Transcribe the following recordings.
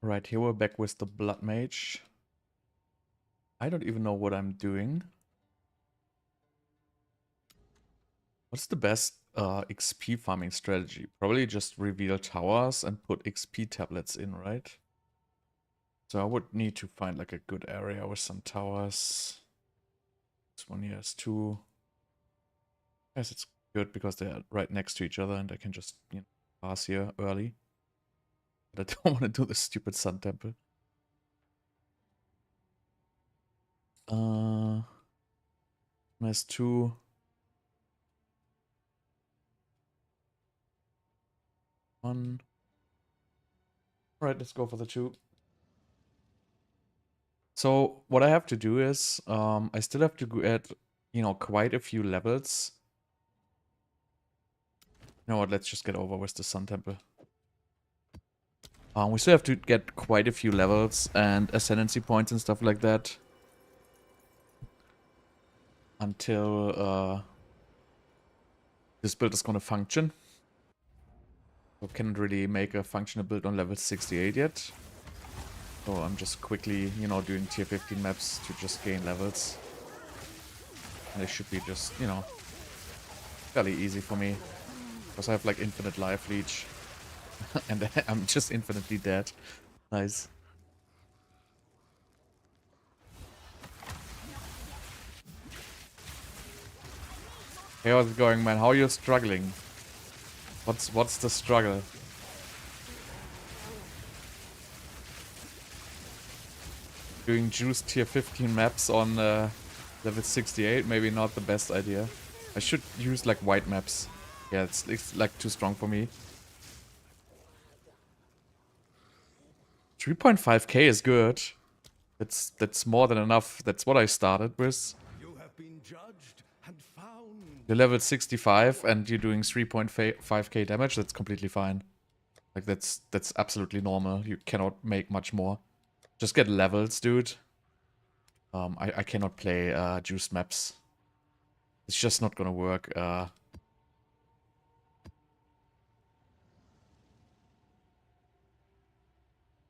Right, here we're back with the Bloodmage. I don't even know what I'm doing. What's the best XP farming strategy? Probably just reveal towers and put XP tablets in, right? So I would need to find like a good area with some towers. This one here has two. Yes, it's good because they're right next to each other and I can just, pass here early. But I don't want to do the stupid sun temple. Has two. One. Alright, let's go for the two. So what I have to do is, I still have to go add, quite a few levels. You know what, let's just get over with the Sun Temple. We still have to get quite a few levels and ascendancy points and stuff like that. Until this build is gonna function. So can't really make a functional build on level 68 yet. So I'm just quickly, doing tier 15 maps to just gain levels. And they should be just, fairly easy for me. Because I have like infinite life leech. And I'm just infinitely dead. Nice. Hey, how's it going, man? How are you struggling? What's the struggle? Doing juice tier 15 maps on level 68, maybe not the best idea. I should use like white maps. Yeah, it's like too strong for me. 3.5k is good. That's more than enough. That's what I started with. You have been judged and found. You're level 65 and you're doing 3.5k damage. That's completely fine. Like that's absolutely normal. You cannot make much more. Just get levels, dude. I cannot play juice maps. It's just not gonna work.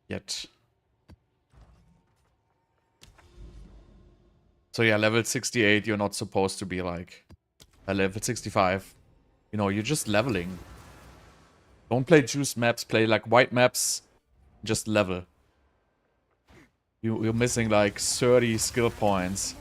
Yet. So yeah, level 68, you're not supposed to be like level 65. You're just leveling. Don't play juice maps, play like white maps. Just level. You're missing like 30 skill points.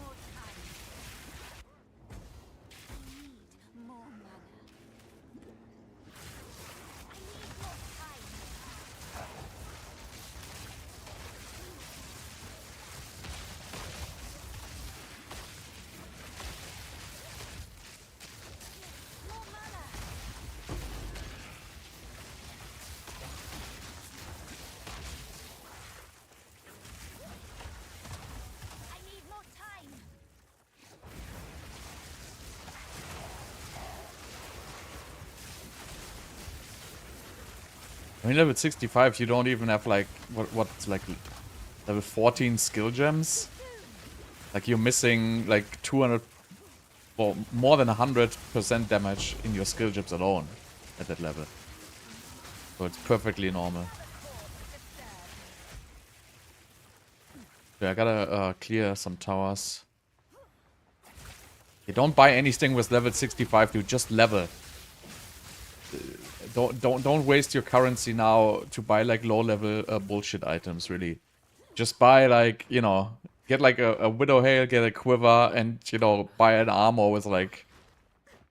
I mean, level 65, you don't even have like what's like level 14 skill gems. Like you're missing like 200, well, more than 100% damage in your skill gems alone at that level. So it's perfectly normal. Yeah, I gotta clear some towers. You don't buy anything with level 65, dude. Just level. Don't waste your currency now to buy like low level bullshit items. Really, just buy like get like a Widowhail, get a quiver, and buy an armor with like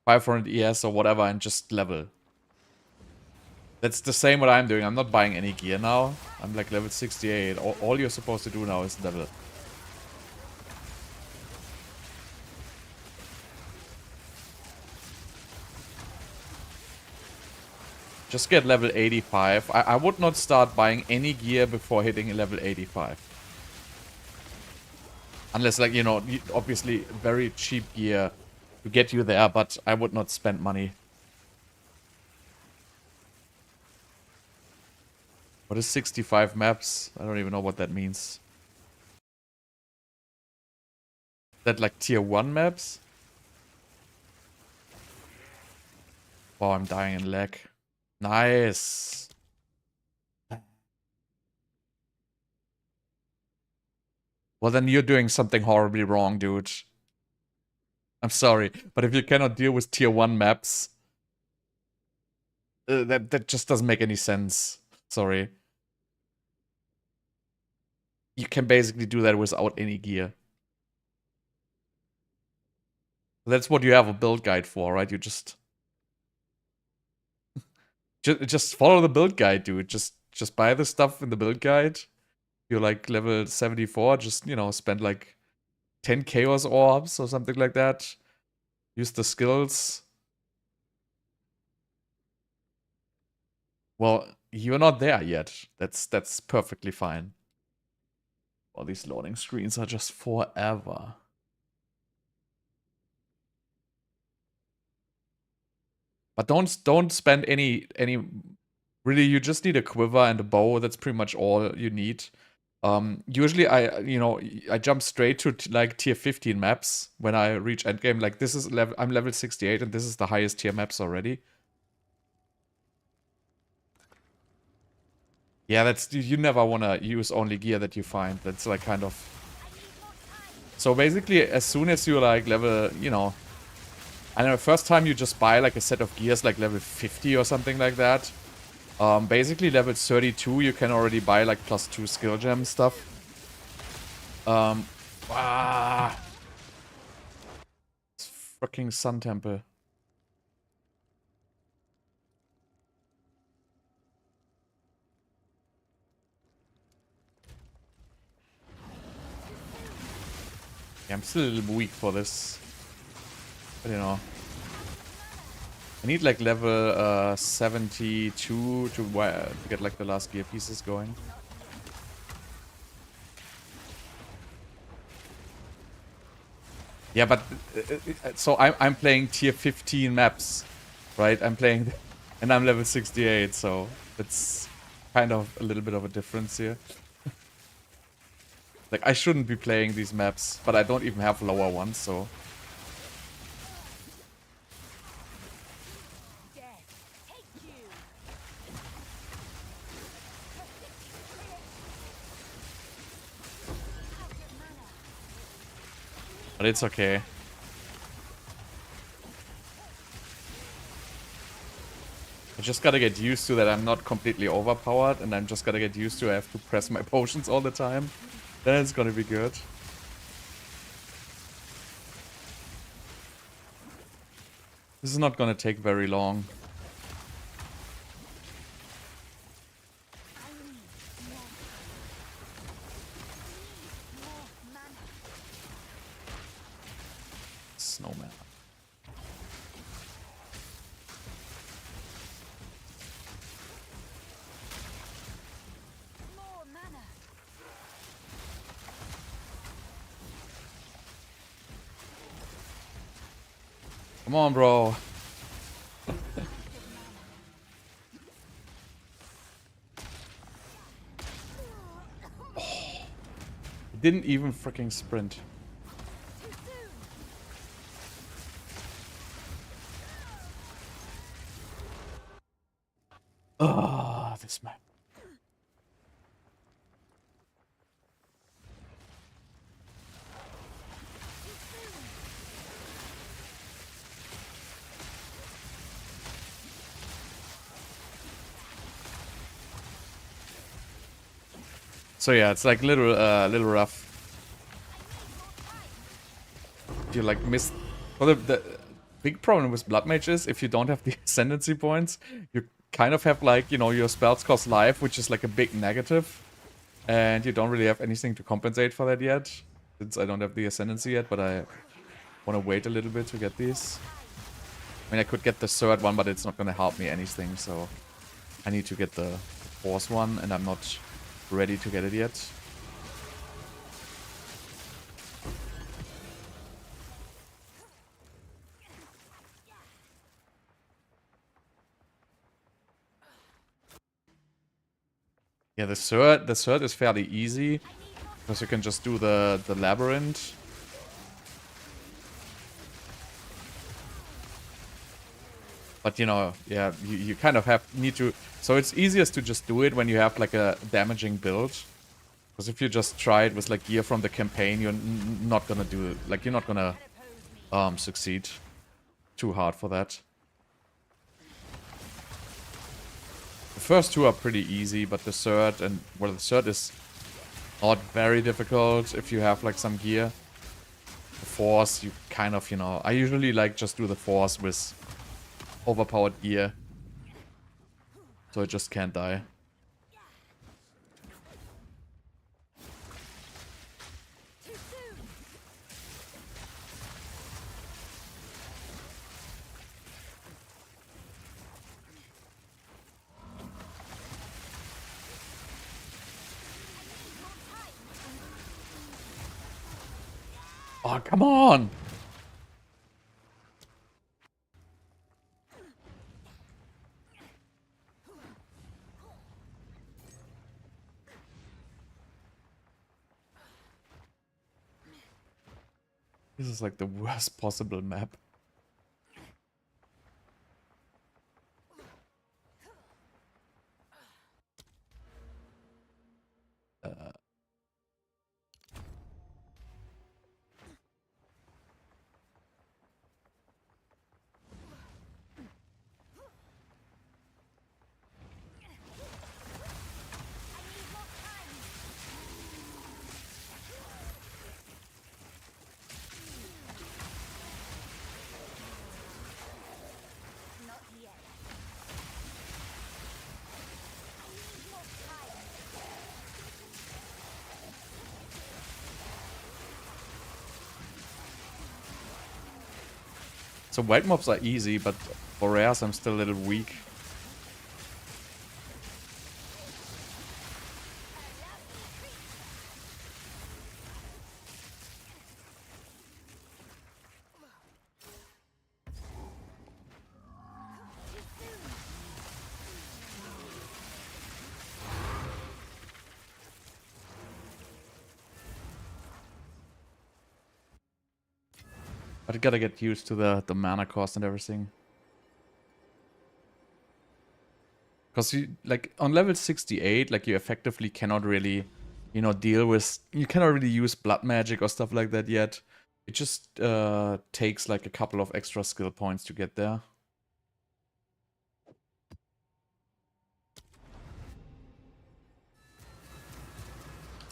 500 ES or whatever, and just level. That's the same what I'm doing. I'm not buying any gear now. I'm like level 68. All you're supposed to do now is level. Just get level 85. I would not start buying any gear before hitting level 85. Unless, like, obviously very cheap gear to get you there, but I would not spend money. What is 65 maps? I don't even know what that means. Is that like tier 1 maps? Wow, I'm dying in lag. Nice. Well, then you're doing something horribly wrong, dude. I'm sorry, but if you cannot deal with tier 1 maps, that just doesn't make any sense. Sorry. You can basically do that without any gear. That's what you have a build guide for, right? You just follow the build guide, dude. Just buy the stuff in the build guide. You're like level 74, just, you know, spend like 10 chaos orbs or something like that. Use the skills. Well, you're not there yet. That's perfectly fine. All these loading screens are just forever. But don't spend any really, you just need a quiver and a bow. That's pretty much all you need. Usually I jump straight to like tier 15 maps when I reach endgame. Like this is I'm level 68 and this is the highest tier maps already. Yeah, that's, you never want to use only gear that you find. That's like kind of... So basically, as soon as you're like level, you know... I don't know, first time you just buy like a set of gears like level 50 or something like that. Basically level 32 you can already buy like +2 skill gem stuff. It's fucking Sun Temple. Yeah, I'm still a little weak for this. But you know. I need like level 72 to get like the last gear pieces going. Yeah, but so I'm playing tier 15 maps, right? I'm playing, and I'm level 68, so it's kind of a little bit of a difference here. Like I shouldn't be playing these maps, but I don't even have lower ones, so. But it's okay. I just gotta get used to that I'm not completely overpowered, and I'm just gotta get used to I have to press my potions all the time. Then it's gonna be good. This is not gonna take very long. Snowman. Come on, bro. Oh, didn't even freaking sprint. Ah, this map. So yeah, it's like little rough. If you like miss, well, the big problem with Bloodmage is if you don't have the ascendancy points, you kind of have like, you know, your spells cost life, which is like a big negative, and you don't really have anything to compensate for that yet. Since I don't have the ascendancy yet, but I want to wait a little bit to get these. I mean, I could get the third one, but it's not going to help me anything, so I need to get the fourth one, and I'm not ready to get it yet. Yeah, the third is fairly easy because you can just do the labyrinth. But you know, yeah, you kind of need to. So it's easiest to just do it when you have like a damaging build. Because if you just try it with like gear from the campaign, you're not gonna do it. Like you're not gonna succeed. Too hard for that. The first two are pretty easy, but the third and well, the third is not very difficult if you have like some gear. The force, you kind of, you know, I usually like just do the force with overpowered gear, so it just can't die. Oh, come on! This is like the worst possible map. So white mobs are easy, but for rares I'm still a little weak. But I gotta get used to the mana cost and everything. Because you, like, on level 68, like, you effectively cannot really, you know, deal with... You cannot really use blood magic or stuff like that yet. It just takes, like, a couple of extra skill points to get there.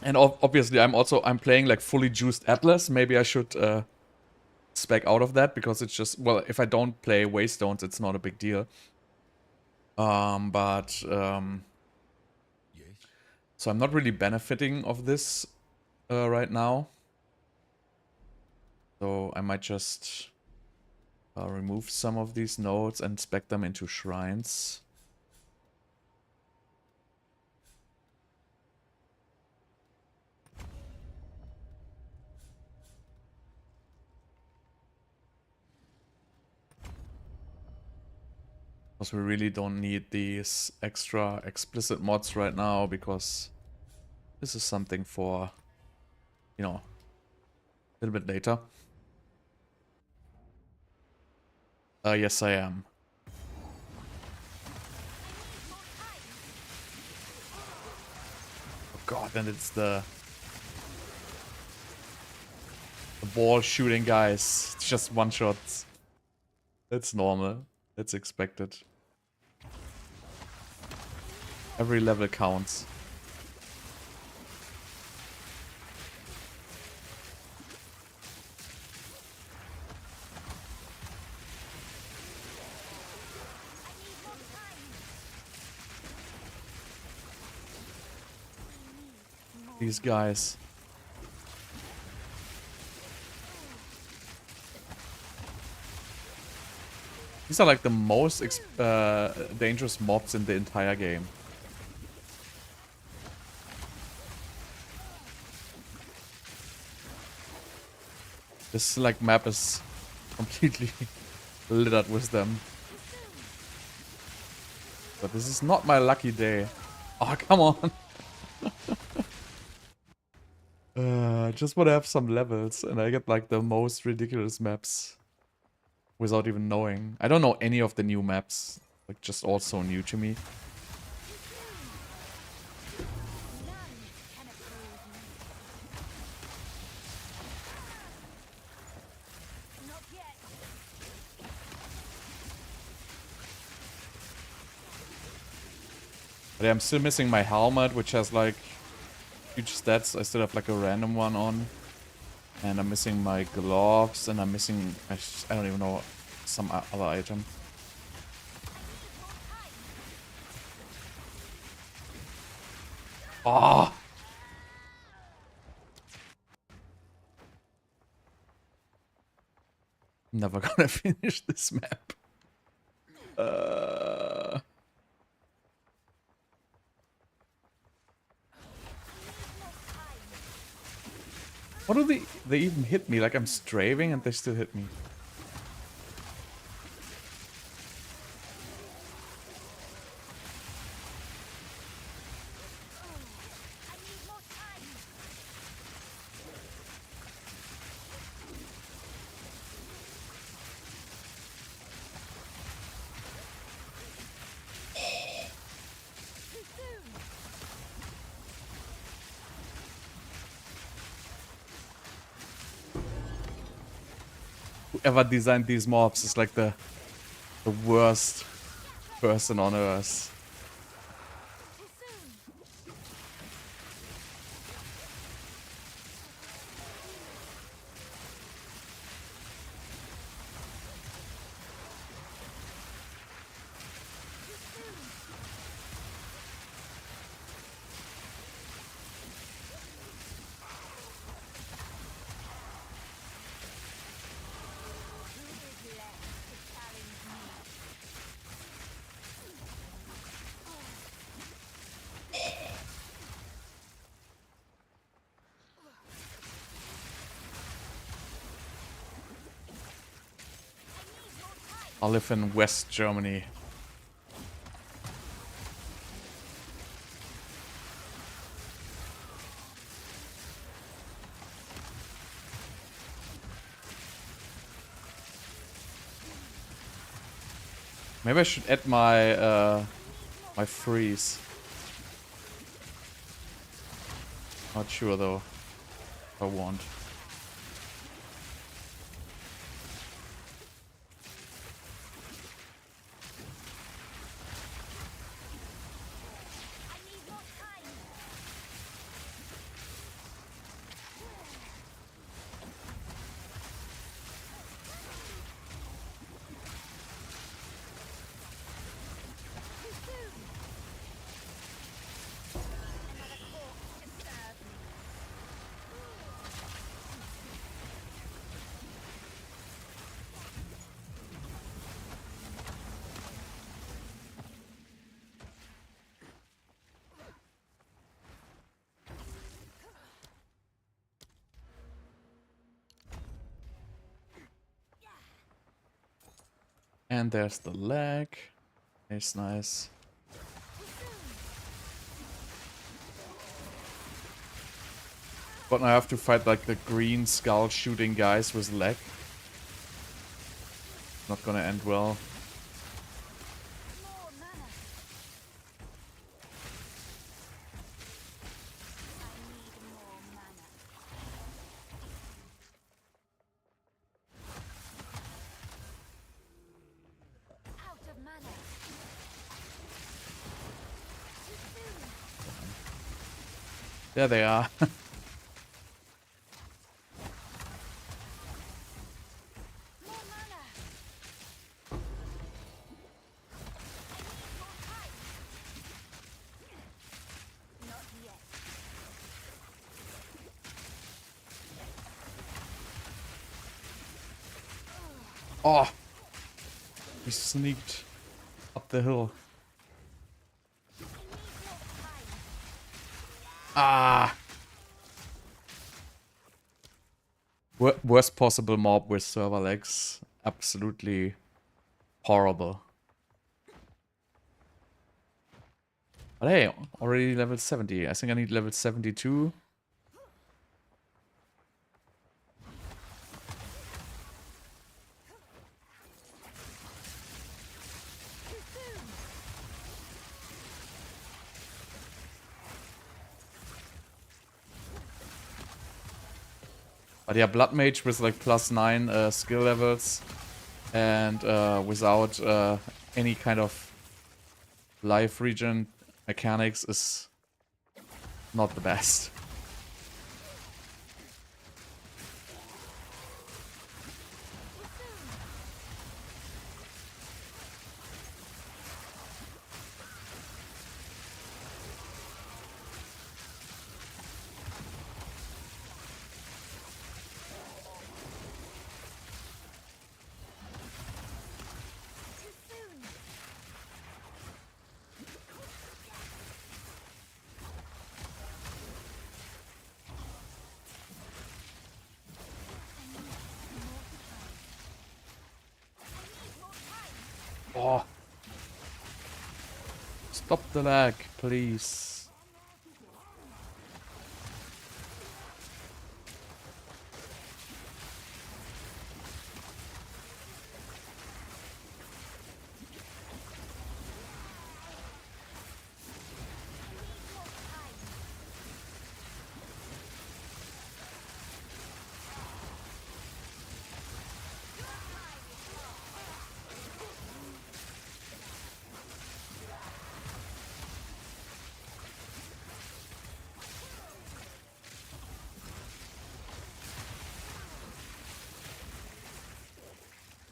And obviously, I'm playing, like, fully juiced Atlas. Maybe I should spec out of that, because it's just... Well, if I don't play Waystones, it's not a big deal. So I'm not really benefiting of this right now. So I might just remove some of these nodes and spec them into shrines. Because we really don't need these extra explicit mods right now, because this is something for, you know, a little bit later. Yes, I am. Oh god, and it's the ball shooting guys. It's just one shots. It's normal. It's expected. Every level counts. These guys. These are like the most dangerous mobs in the entire game. This like map is completely littered with them. But this is not my lucky day. Oh, come on. I just want to have some levels and I get like the most ridiculous maps without even knowing. I don't know any of the new maps. Like just all so new to me. But yeah, I'm still missing my helmet, which has like huge stats. I still have like a random one on. And I'm missing my gloves, and I'm missing, I don't even know, some other item. Oh! I'm never gonna finish this map. What do they even hit me? Like I'm strafing and they still hit me. Whoever designed these mobs is like the worst person on earth. I live in West Germany. Maybe I should add my my freeze. Not sure though. If I want. And there's the leg. It's nice. But now I have to fight like the green skull shooting guys with leg. Not gonna end well. There they are. Oh! He sneaked up the hill. Ah! Worst possible mob with server lags. Absolutely horrible. But hey, already level 70. I think I need level 72. But yeah, Bloodmage with like +9 skill levels and without any kind of life regen mechanics is not the best. Oh. Stop the lag, please.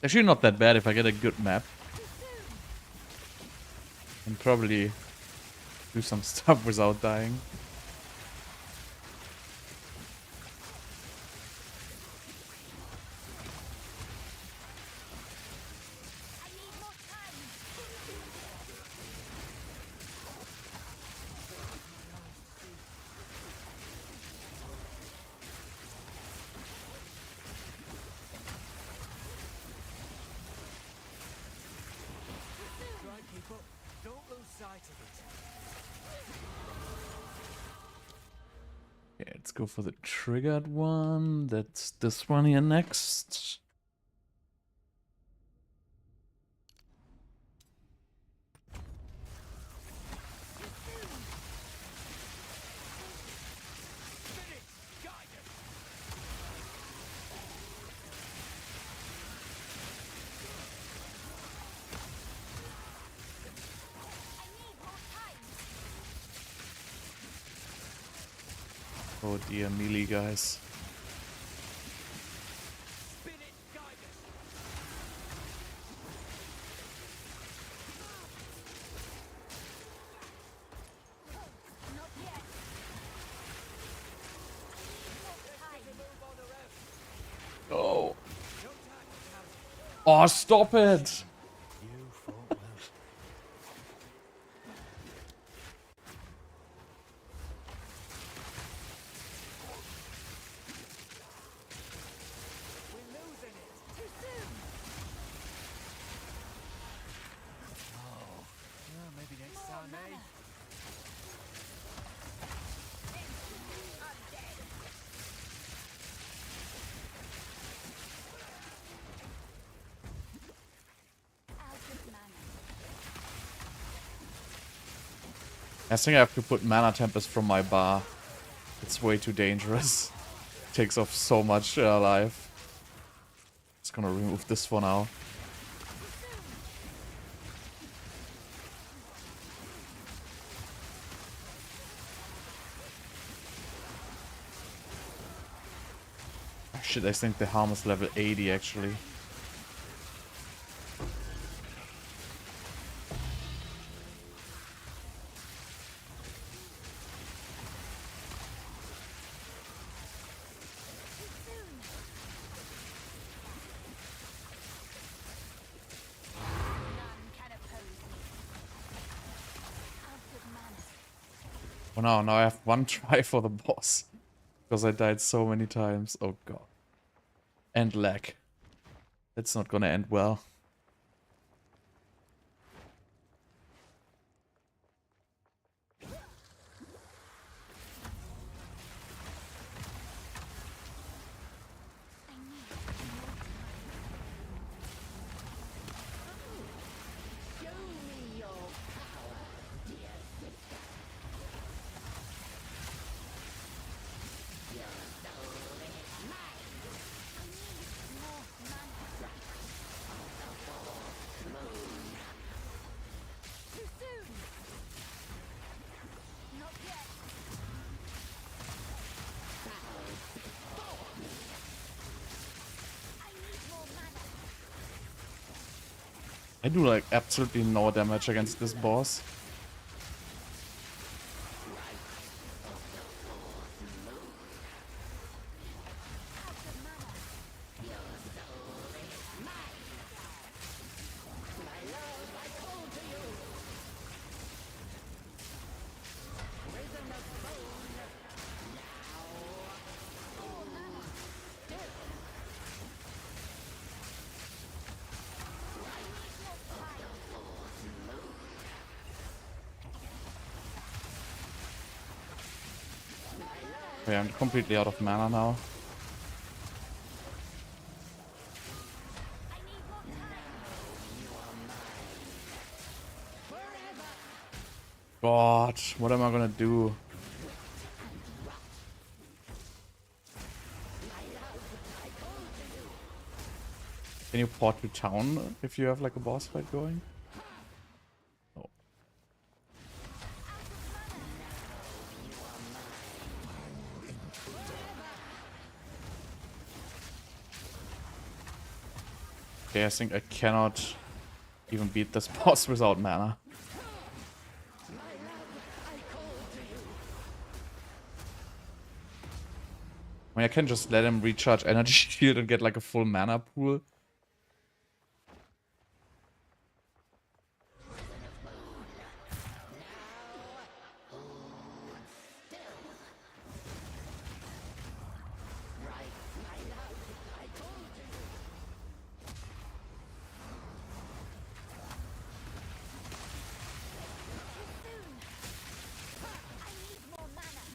Actually not that bad if I get a good map. And probably do some stuff without dying. Okay, let's go for the triggered one. That's this one here next. Oh dear, melee guys. Oh. Oh, stop it! I think I have to put Mana Tempest from my bar. It's way too dangerous. Takes off so much life. Just gonna remove this for now. Oh, shit, I think the harm is level 80 actually. Oh no, now I have one try for the boss. Because I died so many times. Oh god. And lag. That's not gonna end well. I do like absolutely no damage against this boss. Okay, I'm completely out of mana now. God, what am I gonna do? Can you port to town if you have like a boss fight going? No. Okay, I think I cannot even beat this boss without mana. I mean, I can just let him recharge energy shield and get like a full mana pool.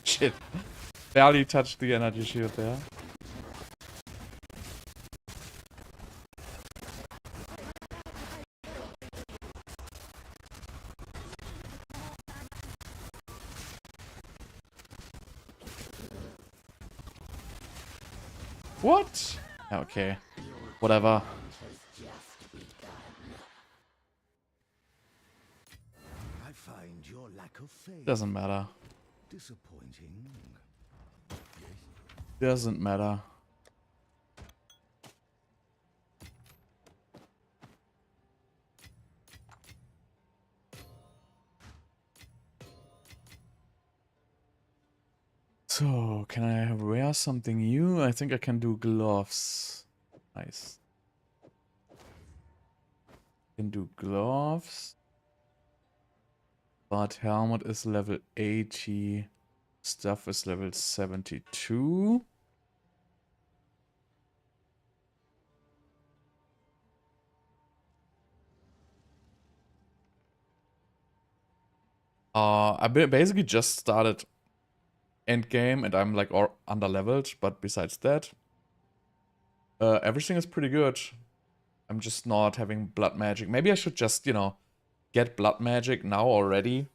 Shit. Barely touched the energy shield there. What? Okay. Whatever. I find your lack of faith Doesn't matter. disappointing. Doesn't matter. So, can I wear something new? I think I can do gloves. Nice. Can do gloves. But helmet is level 80. Stuff is level 72. Basically just started Endgame and I'm like under leveled, but besides that, everything is pretty good. I'm just not having blood magic. Maybe I should just, you know, get blood magic now already.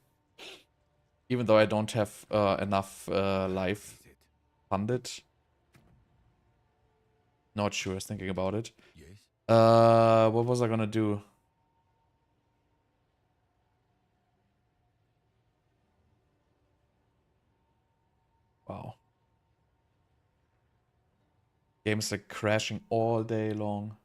Even though I don't have enough life funded. Not sure, I was thinking about it. Yes. What was I gonna do? Wow. Game's like crashing all day long.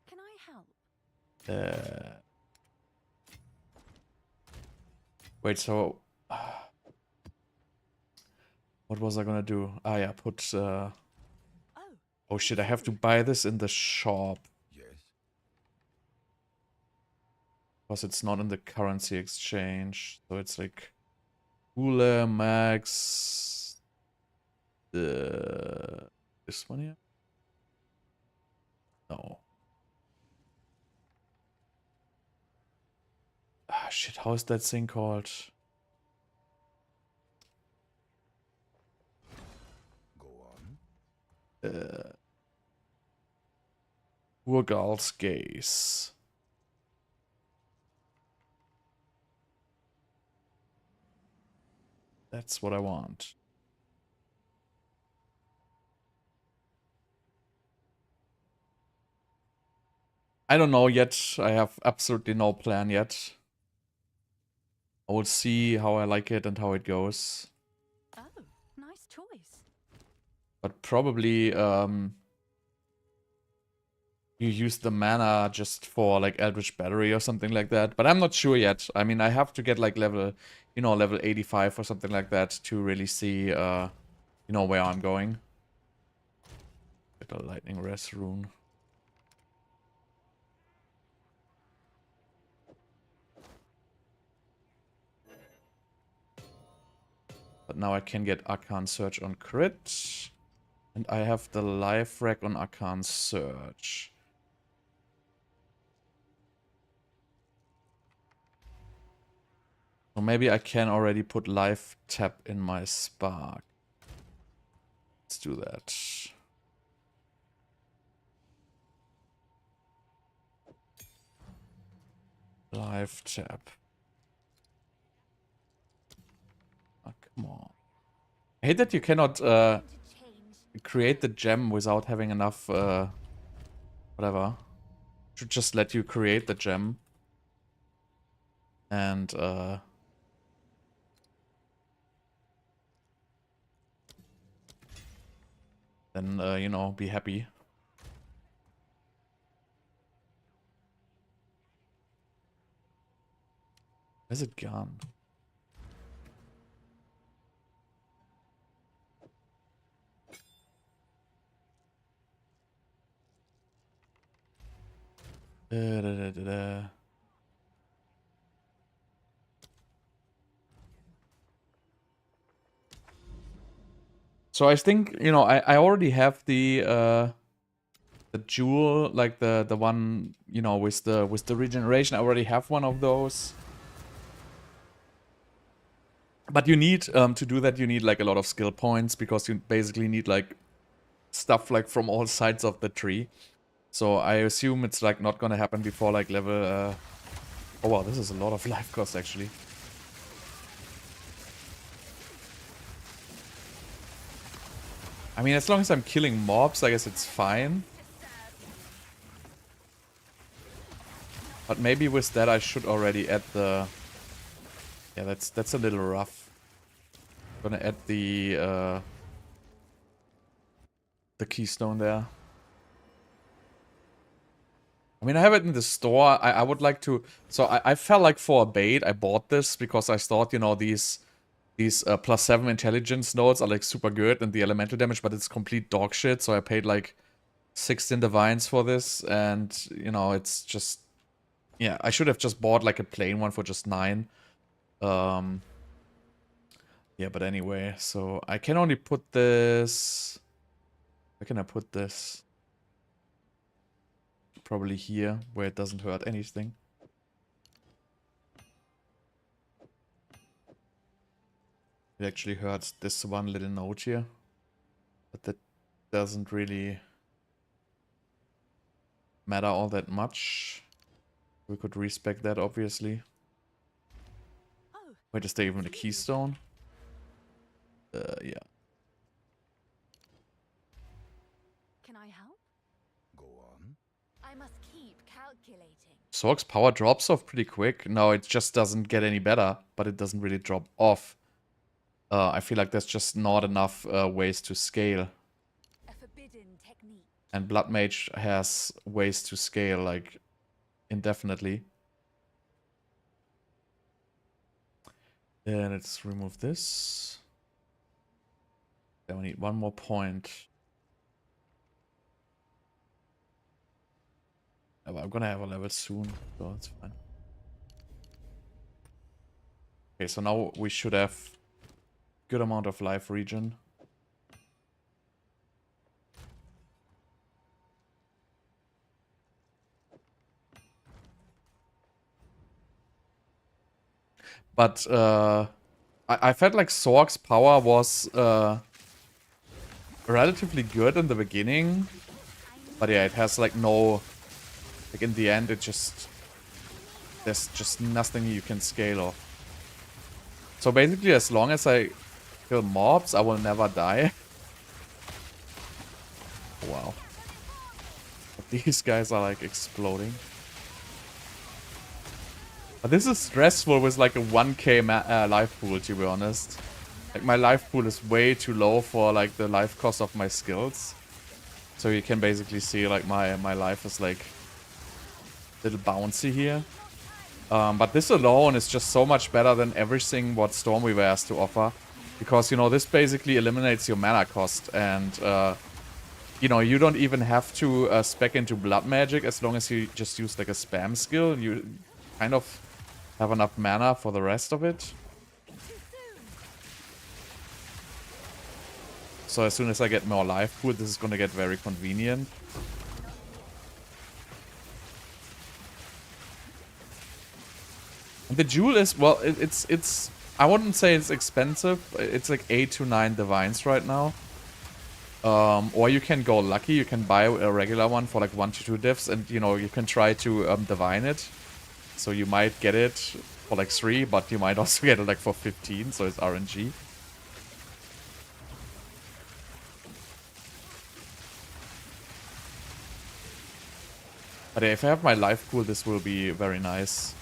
Can I help? Wait, so what was I gonna do? Ah, yeah, put. Oh, Oh shit! I have to buy this in the shop Yes. because it's not in the currency exchange. So it's like Hule Max. This one here. No. Ah shit! How is that thing called? Go on. Urgal's Gaze. That's what I want. I don't know yet. I have absolutely no plan yet. I will see how I like it and how it goes. Oh, nice choice. But probably you use the mana just for like Eldritch Battery or something like that. But I'm not sure yet. I mean, I have to get like level, you know, level 85 or something like that to really see, you know, where I'm going. Get a Lightning Res rune. But now I can get Arcane Search on crit. And I have the life rack on Arcane Search. So maybe I can already put life tap in my spark. Let's do that. Life tap. Oh, come on. I hate that you cannot create the gem without having enough whatever. Should just let you create the gem. And then you know, be happy. Where's it gone? So I think, you know, I already have the jewel, like the one, you know, with the regeneration. I already have one of those. But you need to do that, you need like a lot of skill points, because you basically need like stuff like from all sides of the tree. So I assume it's like not gonna happen before like level oh wow, this is a lot of life cost actually. I mean, as long as I'm killing mobs, I guess it's fine. But maybe with that I should already add the... Yeah, that's a little rough. Gonna add the keystone there. I mean, I have it in the store. I would like to... So I felt like for a bait, I bought this because I thought, you know, these +7 intelligence nodes are like super good and the elemental damage, but it's complete dog shit. So I paid like 16 divines for this, and you know, it's just... Yeah, I should have just bought like a plain one for just 9. Yeah, but anyway, so I can only put this... Where can I put this? Probably here, where it doesn't hurt anything. It actually hurts this one little node here. But that doesn't really matter all that much. We could respec that, obviously. Oh, Wait, is there even a keystone? Yeah. can I help? Go on. I must keep calculating. Sork's power drops off pretty quick. No, it just doesn't get any better, but it doesn't really drop off. I feel like there's just not enough ways to scale. A forbidden technique. And Bloodmage has ways to scale, like, indefinitely. Let's remove this. Then we need one more point. Yeah, but I'm gonna have a level soon, so that's fine. Okay, so now we should have good amount of life regen. But I felt like Sork's power was relatively good in the beginning. But yeah, it has like no... Like in the end, it just... There's just nothing you can scale off. So basically, as long as I kill mobs, I will never die. Wow. These guys are like exploding. But this is stressful with like a 1k life pool, to be honest. Like my life pool is way too low for like the life cost of my skills. So you can basically see like my life is like a little bouncy here. But this alone is just so much better than everything what Stormweaver has to offer. Because, you know, this basically eliminates your mana cost. And, you know, you don't even have to spec into Blood Magic as long as you just use like a spam skill. You kind of have enough mana for the rest of it. So as soon as I get more life pool, this is going to get very convenient. And the jewel is, well, it's I wouldn't say it's expensive. It's like 8 to 9 divines right now. Or you can go lucky. You can buy a regular one for like 1 to 2 divs, and you know you can try to divine it. So you might get it for like 3, but you might also get it like for 15. So it's RNG. But if I have my life pool, this will be very nice.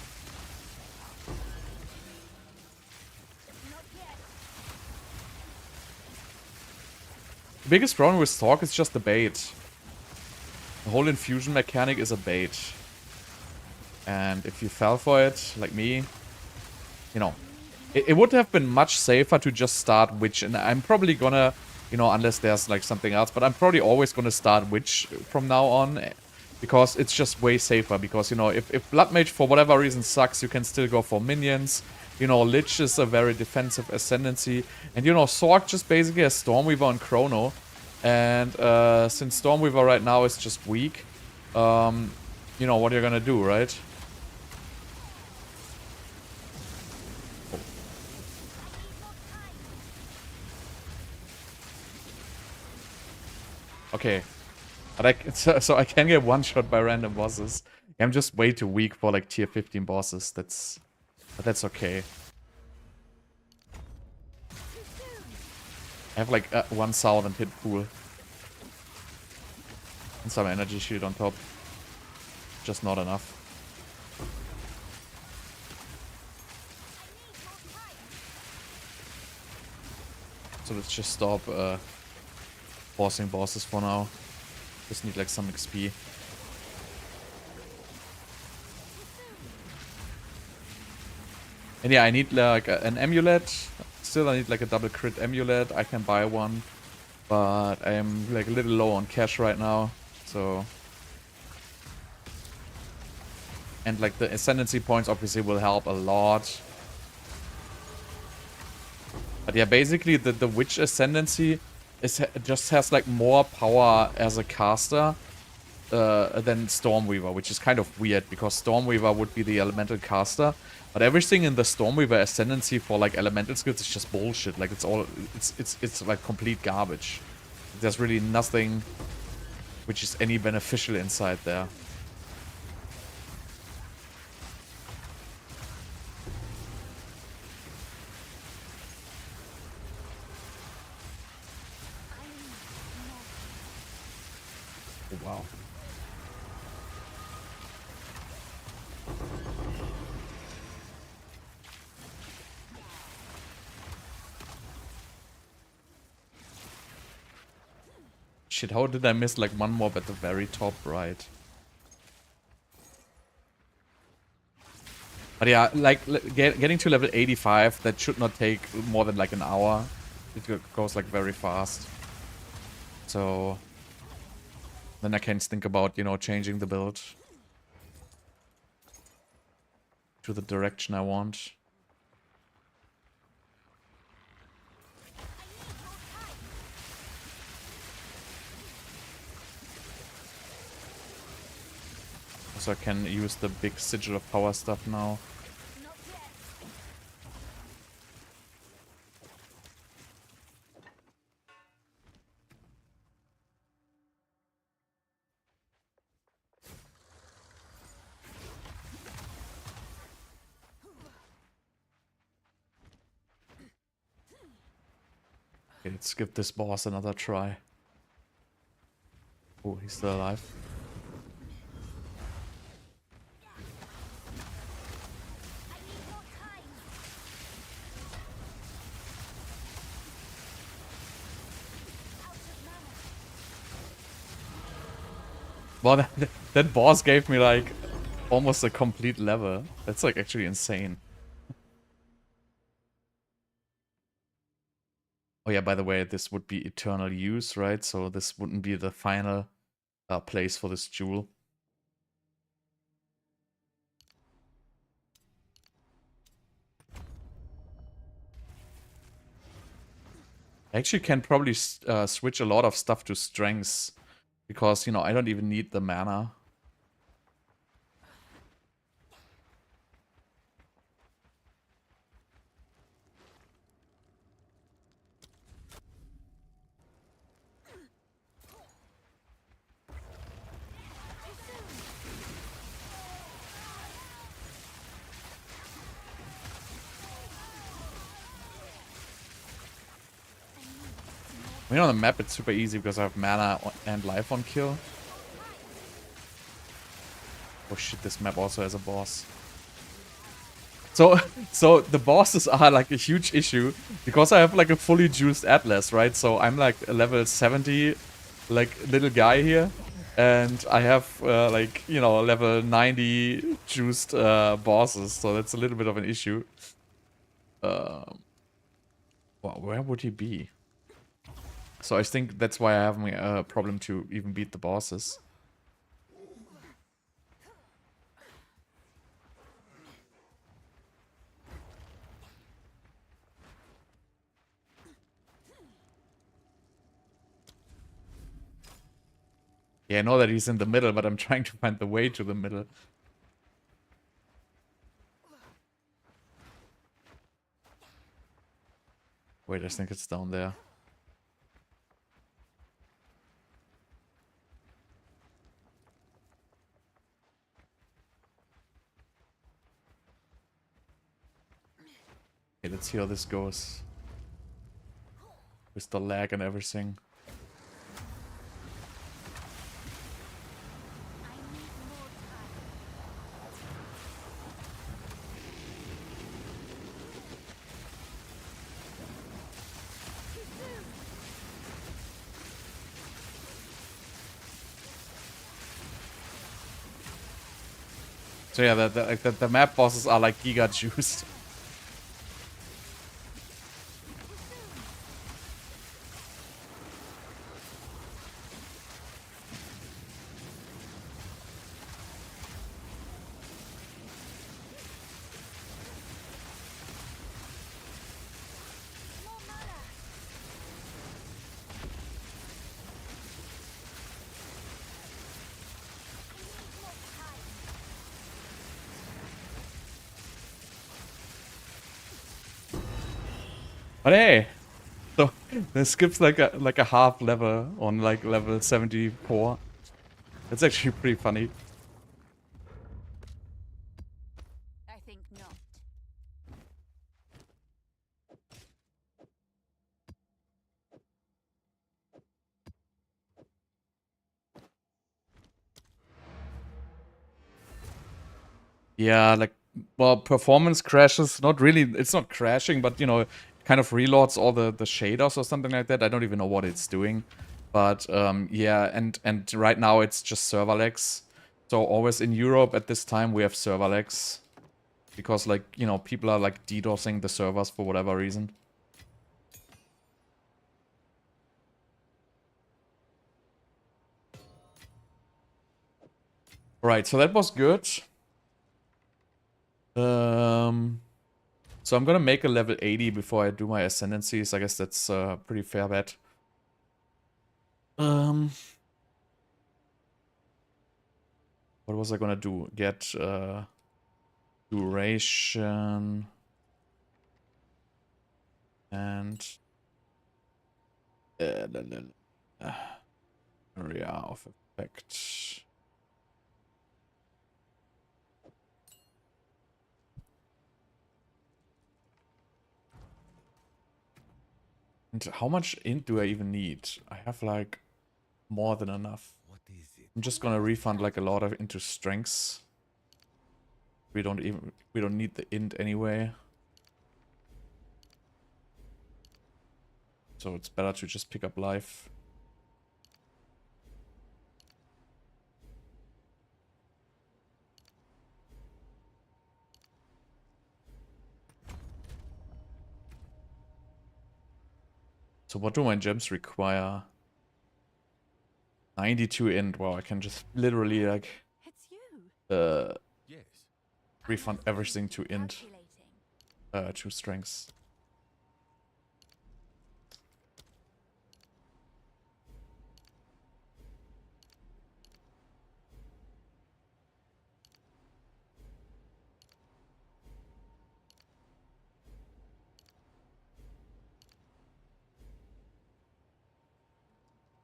The biggest problem with Stork is just the bait. The whole infusion mechanic is a bait. And if you fell for it, like me, you know, it would have been much safer to just start Witch. And I'm probably gonna, you know, unless there's like something else, but I'm probably always gonna start Witch from now on. Because it's just way safer. Because, you know, if Bloodmage for whatever reason sucks, you can still go for minions. You know, Lich is a very defensive ascendancy. And, you know, Sork just basically has Stormweaver and Chrono. And since Stormweaver right now is just weak, you know, what you're gonna do, right? Okay. But so I can get one shot by random bosses. I'm just way too weak for like tier 15 bosses. But that's okay. I have like 1000 hit pool. And some energy shield on top. Just not enough. So let's just stop forcing bosses for now. Just need like some XP. And yeah, I need like an amulet. Still, I need like a double crit amulet. I can buy one. But I'm like a little low on cash right now. So. And like the ascendancy points obviously will help a lot. But yeah, basically the witch ascendancy just has like more power as a caster than Stormweaver, which is kind of weird because Stormweaver would be the elemental caster, but everything in the Stormweaver ascendancy for like elemental skills is just bullshit. Like it's like complete garbage. There's really nothing which is any beneficial inside there. Oh, wow. Shit, how did I miss like one mob at the very top right? But yeah, like getting to level 85, that should not take more than like an hour. It goes like very fast. So then I can think about, you know, changing the build to the direction I want. So I can use the big Sigil of Power stuff now. Okay, let's give this boss another try. Oh, he's still alive. Well, that boss gave me like almost a complete level. That's like actually insane. Oh yeah, by the way, this would be eternal use, right? So this wouldn't be the final place for this jewel. I actually can probably switch a lot of stuff to strengths because, you know, I don't even need the mana. I mean, on the map it's super easy because I have mana and life on kill. Oh shit, this map also has a boss. So, so the bosses are like a huge issue because I have like a fully juiced Atlas, right? So I'm like a level 70, like little guy here. And I have like, you know, level 90 juiced bosses. So that's a little bit of an issue. Well, where would he be? So I think that's why I have a problem to even beat the bosses. Yeah, I know that he's in the middle, but I'm trying to find the way to the middle. Wait, I think it's down there. Okay, let's see how this goes. With the lag and everything. So yeah, the map bosses are like giga juiced. But hey, so this skips like a half level on like level 74. That's actually pretty funny. I think not. Yeah, like, well, performance crashes, not really, it's not crashing, but, you know, kind of reloads all the shaders or something like that. I don't even know what it's doing. But, yeah, and right now it's just server lags. So always in Europe at this time we have server lags. Because, like, you know, people are, like, DDoSing the servers for whatever reason. Right, so that was good. So I'm gonna make a level 80 before I do my ascendancies. I guess that's a pretty fair bet. What was I gonna do? Get duration and area of effect. And how much int do I even need? I have like more than enough. What is it? I'm just gonna refund like a lot of into strengths. We don't need the int anyway. So it's better to just pick up life. So what do my gems require? 92 int. Wow, I can just literally like It's you. Yes. refund I must everything be to int, calculating. to strengths.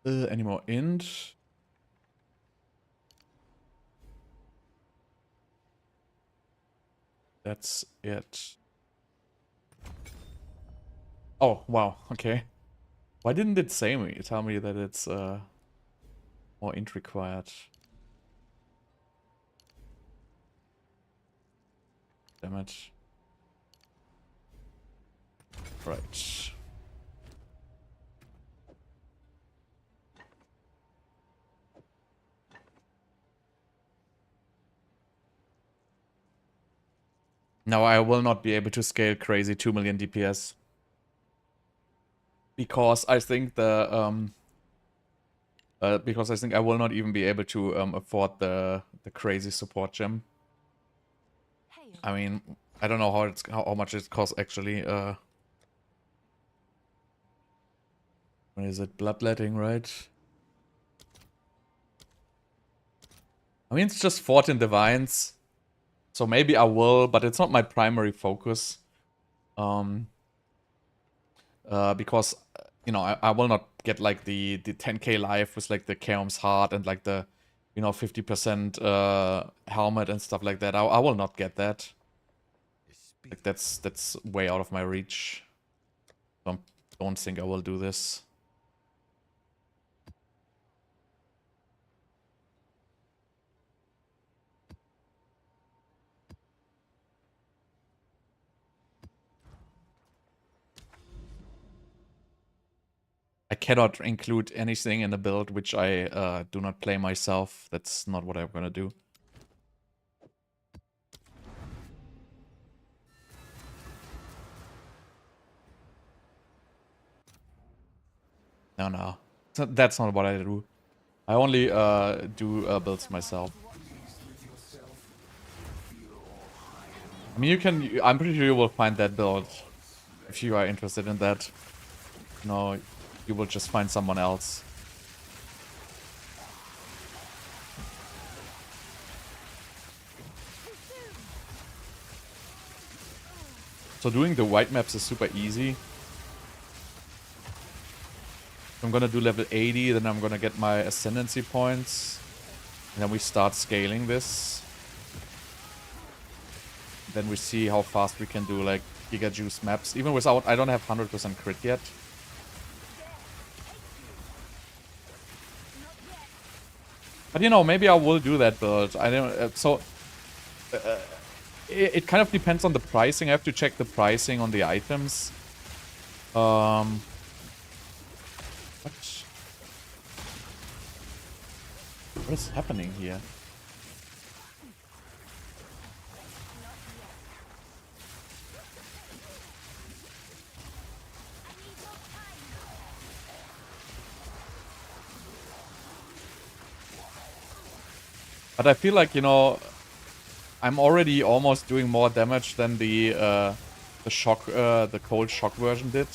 Any more int? That's it. Oh, wow, okay. Why didn't it say me? Tell me that it's more int required. Damn it. Right. Now I will not be able to scale crazy 2 million DPS. Because I think because I think I will not even be able to afford the crazy support gem. Hail. I mean, I don't know how much it costs actually. What is it? Bloodletting, right? I mean, it's just 14 divines. So maybe I will, but it's not my primary focus. Because, you know, I will not get like the 10k life with like the Chaos Heart and like the, you know, 50% helmet and stuff like that. I will not get that. Like that's way out of my reach. Don't think I will do this. I cannot include anything in the build which I do not play myself. That's not what I'm gonna do. No. That's not what I do. I only do builds myself. I mean, you can. I'm pretty sure you will find that build if you are interested in that. No, you will just find someone else. So doing the white maps is super easy. I'm gonna do level 80, then I'm gonna get my ascendancy points. And then we start scaling this. Then we see how fast we can do like Giga Juice maps. Even without, I don't have 100% crit yet. But you know, maybe I will do that build. I don't. It kind of depends on the pricing. I have to check the pricing on the items. What? What is happening here? But I feel like, you know, I'm already almost doing more damage than the cold shock version did.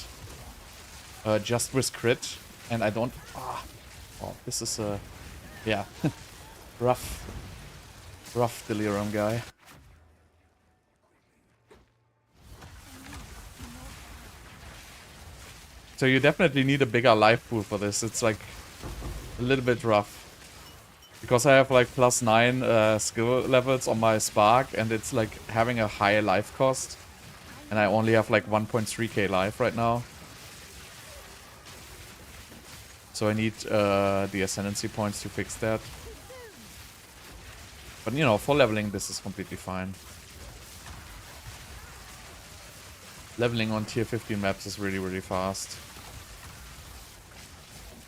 Just with crit, and I don't. Oh, this is a, yeah, rough delirium guy. So you definitely need a bigger life pool for this. It's like a little bit rough. Because I have like +9 skill levels on my Spark, and it's like having a high life cost. And I only have like 1.3k life right now. So I need the Ascendancy points to fix that. But you know, for leveling this is completely fine. Leveling on tier 15 maps is really, really fast.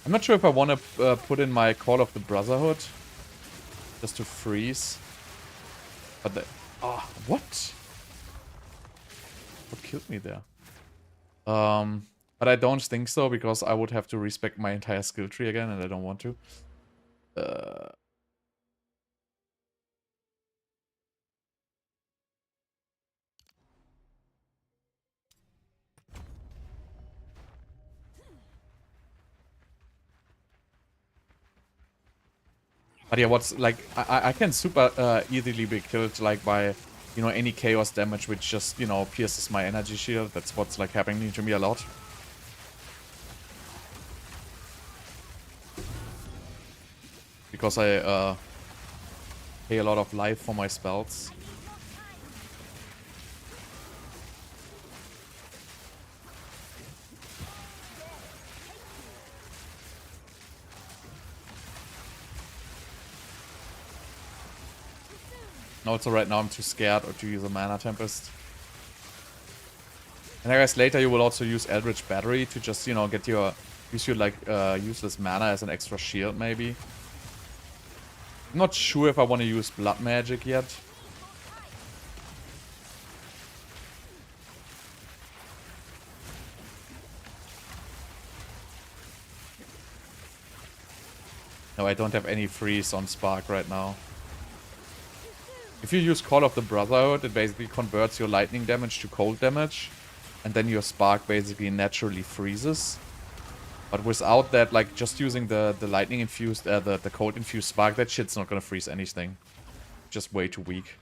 I'm not sure if I want to put in my Call of the Brotherhood. Just to freeze. But the... Ah, what? What killed me there? But I don't think so, because I would have to respec my entire skill tree again, and I don't want to. But yeah, what's like, I can super easily be killed like by, you know, any chaos damage which just, you know, pierces my energy shield. That's what's like happening to me a lot. Because I pay a lot of life for my spells. Also right now I'm too scared or to use a Mana Tempest. And I guess later you will also use Eldritch Battery to just, you know, get your... use your, like, useless mana as an extra shield, maybe. I'm not sure if I want to use Blood Magic yet. No, I don't have any freeze on Spark right now. If you use Call of the Brotherhood, it basically converts your lightning damage to cold damage. And then your Spark basically naturally freezes. But without that, like, just using the lightning infused, the cold infused Spark, that shit's not gonna freeze anything. Just way too weak.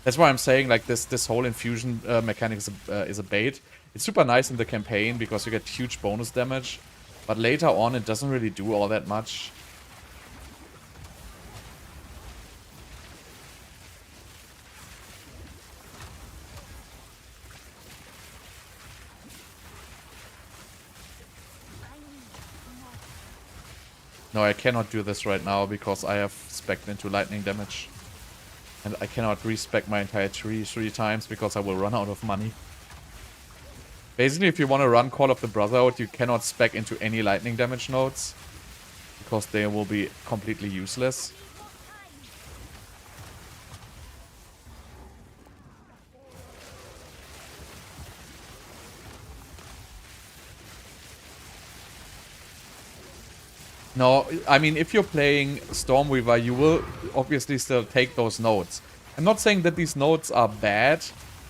That's why I'm saying, like, this whole infusion mechanic is a bait. It's super nice in the campaign because you get huge bonus damage. But later on, it doesn't really do all that much. No, I cannot do this right now because I have specced into lightning damage. And I cannot respec my entire tree 3 times because I will run out of money. Basically, if you want to run Call of the Brotherhood, you cannot spec into any lightning damage nodes. Because they will be completely useless. No, I mean, if you're playing Stormweaver, you will obviously still take those nodes. I'm not saying that these nodes are bad.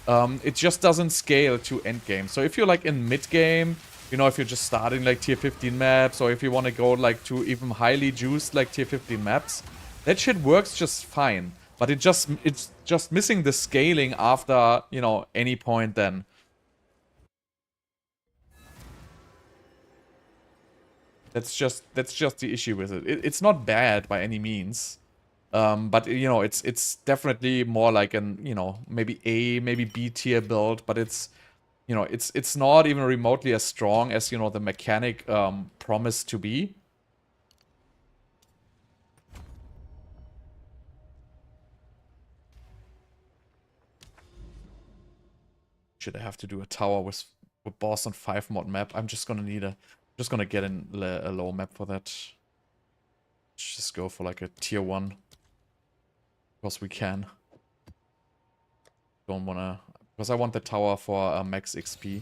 It just doesn't scale to endgame. So if you're like in mid-game, you know, if you're just starting like tier 15 maps, or if you want to go like to even highly juiced like tier 15 maps, that shit works just fine. But it's just missing the scaling after, you know, any point then. That's just the issue with it. It's not bad by any means. But you know, it's definitely more like an, you know, maybe A, maybe B tier build, but it's, you know, it's not even remotely as strong as, you know, the mechanic promised to be. Should I have to do a tower with boss on 5 mod map? I'm just gonna need just gonna get in a low map for that. Let's just go for like a tier 1. Because we can. Don't wanna... because I want the tower for max XP.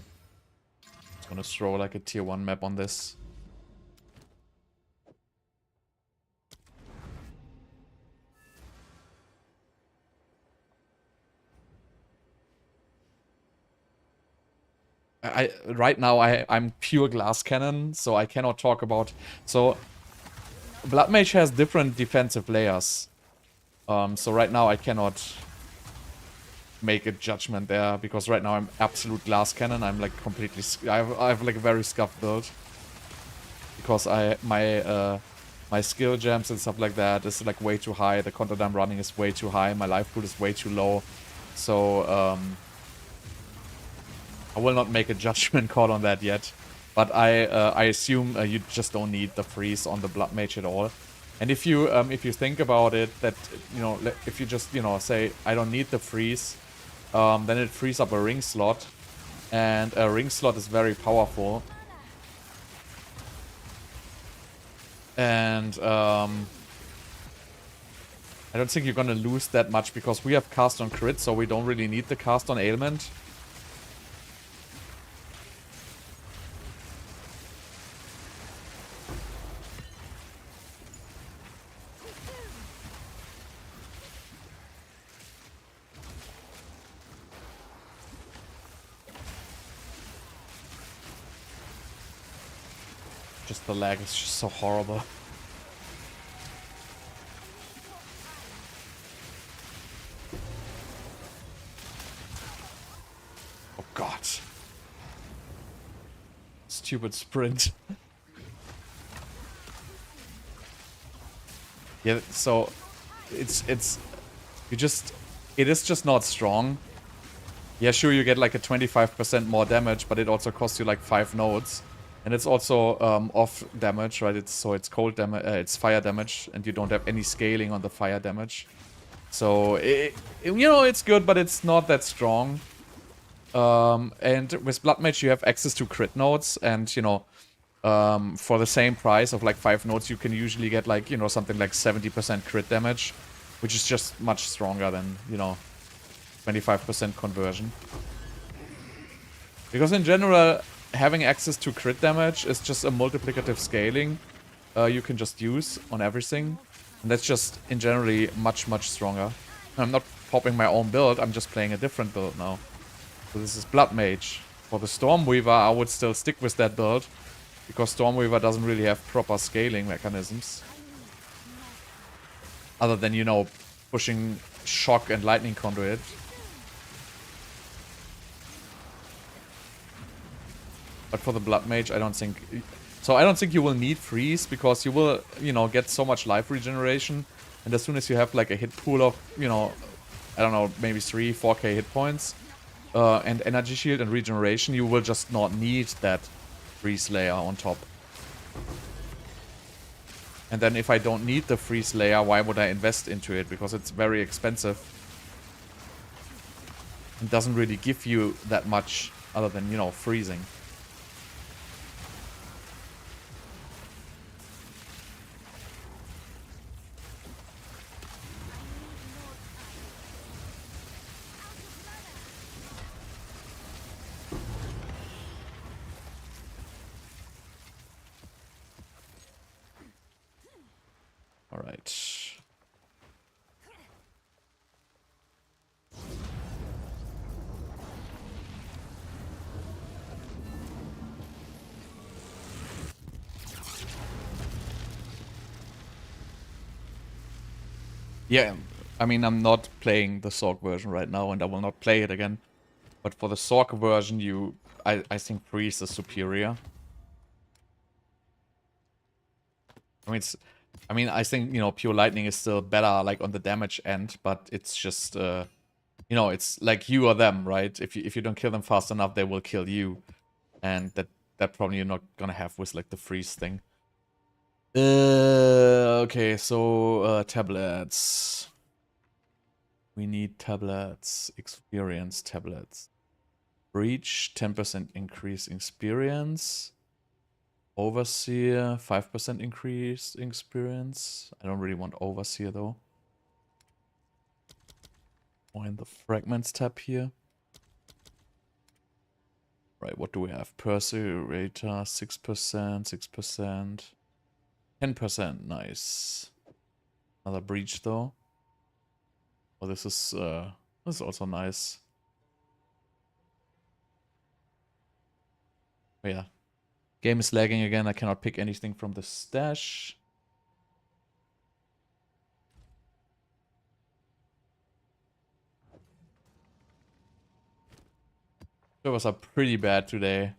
Just gonna throw like a tier 1 map on this. Right now I'm pure glass cannon, so I cannot talk about... So Bloodmage has different defensive layers. So right now I cannot make a judgment there, because right now I'm absolute glass cannon. I'm like completely... I have like a very scuffed build. Because my skill gems and stuff like that is like way too high. The content I'm running is way too high. My life pool is way too low. So I will not make a judgment call on that yet. But I assume you just don't need the freeze on the Blood Mage at all. And if you think about it, that, you know, if you just, you know, say I don't need the freeze, then it frees up a ring slot, and a ring slot is very powerful. And I don't think you're gonna lose that much, because we have cast on crit, so we don't really need the cast on ailment. just the lag is just so horrible. Oh god. Stupid sprint. Yeah, so it is just not strong. Yeah, sure, you get like a 25% more damage, but it also costs you like 5 nodes. And it's also off damage, right? It's cold damage, it's fire damage, and you don't have any scaling on the fire damage. So you know, it's good, but it's not that strong. And with Bloodmage, you have access to crit nodes, and you know, for the same price of like 5 nodes, you can usually get like, you know, something like 70% crit damage, which is just much stronger than, you know, 25% conversion. Because in general, having access to crit damage is just a multiplicative scaling you can just use on everything. And that's just, in generally, much, much stronger. I'm not popping my own build, I'm just playing a different build now. So this is Bloodmage. For the Stormweaver, I would still stick with that build, because Stormweaver doesn't really have proper scaling mechanisms. Other than, you know, pushing Shock and Lightning Conduit. But for the Bloodmage, I don't think... So I don't think you will need Freeze, because you will, you know, get so much life regeneration. And as soon as you have like a hit pool of, you know, I don't know, maybe 3-4k hit points, and Energy Shield and Regeneration, you will just not need that Freeze layer on top. And then if I don't need the Freeze layer, why would I invest into it? Because it's very expensive. It doesn't really give you that much other than, you know, freezing. Alright. Yeah, I mean, I'm not playing the Sorc version right now, and I will not play it again. But for the Sorc version, I think Freeze is superior. I mean, I think, you know, Pure Lightning is still better, like, on the damage end, but it's just, you know, it's like you or them, right? If you don't kill them fast enough, they will kill you. And that probably you're not gonna have with, like, the freeze thing. Okay, so, tablets. We need tablets, experience tablets. Breach, 10% increase in experience. Overseer, 5% increase in experience. I don't really want Overseer though. Or in the Fragments tab here. Right, what do we have? Perseurator, 6%, 6%. 10%, nice. Another Breach though. Oh, this is also nice. Oh yeah. Game is lagging again, I cannot pick anything from the stash. Servers are pretty bad today.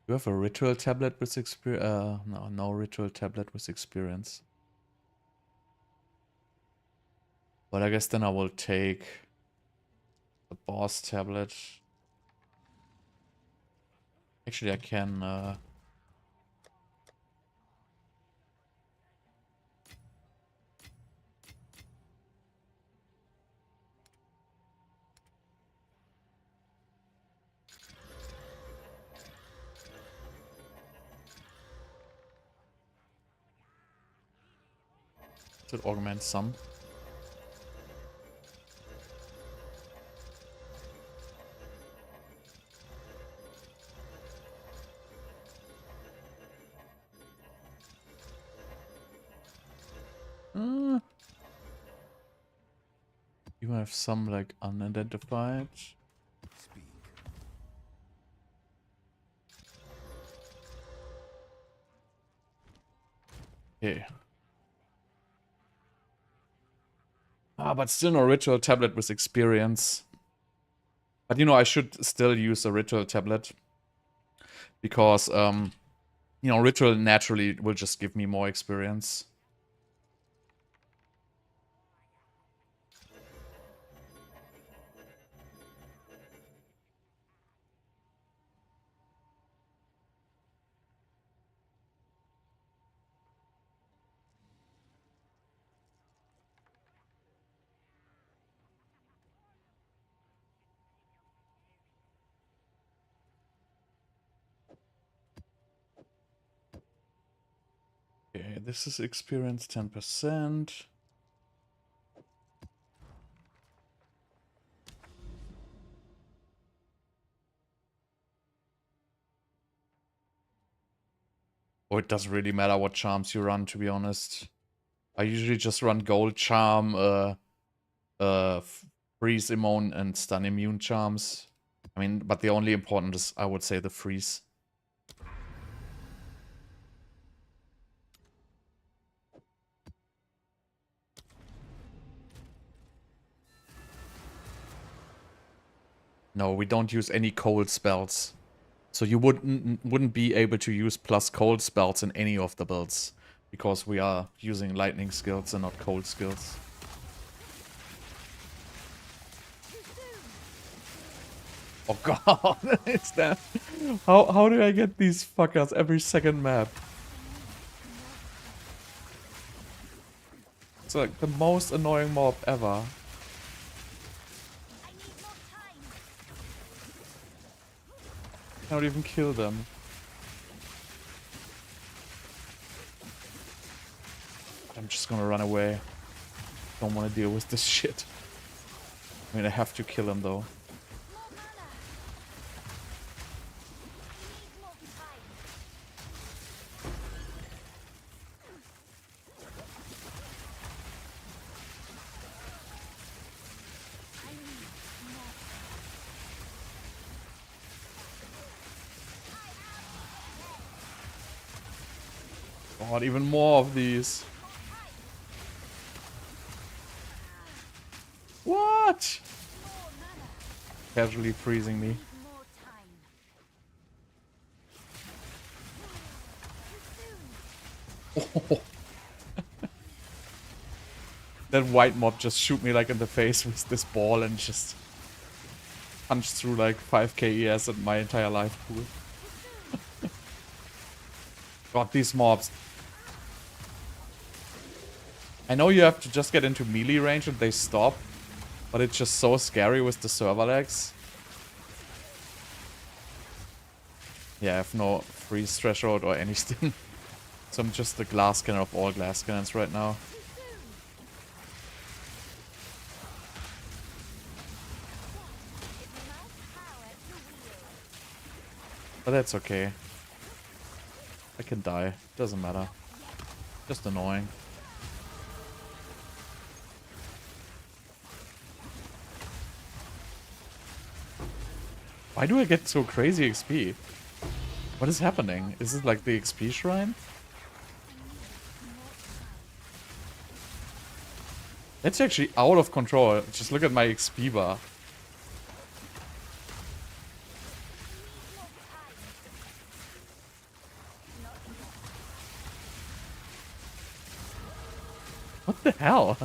Do you have a ritual tablet with experience? No ritual tablet with experience. But I guess then I will take the boss tablet. Actually, I can... should augment some. You have some like unidentified. Speak. Okay. Ah, but still no ritual tablet with experience. But you know, I should still use a ritual tablet. Because, you know, ritual naturally will just give me more experience. Okay, this is experience 10%. Oh, it doesn't really matter what charms you run, to be honest. I usually just run gold charm, freeze immune and stun immune charms. I mean, but the only important is, I would say, the freeze. No, we don't use any cold spells. So you wouldn't be able to use plus cold spells in any of the builds. Because we are using lightning skills and not cold skills. Oh god, it's that. How do I get these fuckers every second map? It's like the most annoying mob ever. Cannot even kill them. I'm just gonna run away. Don't want to deal with this shit. I mean, I have to kill him though. God, even more of these. What? Casually freezing me. Oh. That white mob just shoot me like in the face with this ball and just punch through like 5k ES at my entire life pool. God, these mobs. I know you have to just get into melee range and they stop, but it's just so scary with the server lags. Yeah, I have no freeze threshold or anything. So I'm just the glass cannon of all glass cannons right now. But that's okay. I can die. Doesn't matter. Just annoying. Why do I get so crazy XP? What is happening? Is it like the XP shrine? That's actually out of control. Just look at my XP bar. What the hell?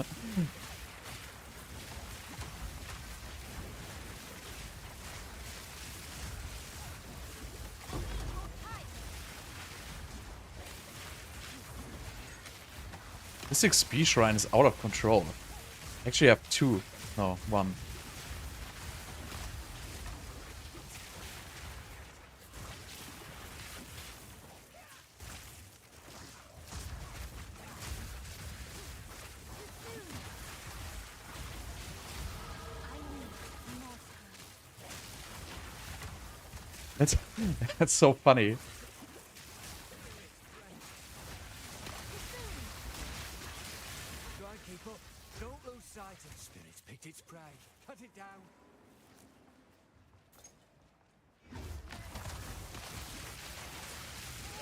This XP shrine is out of control. Actually, I have two. No, one. That's so funny.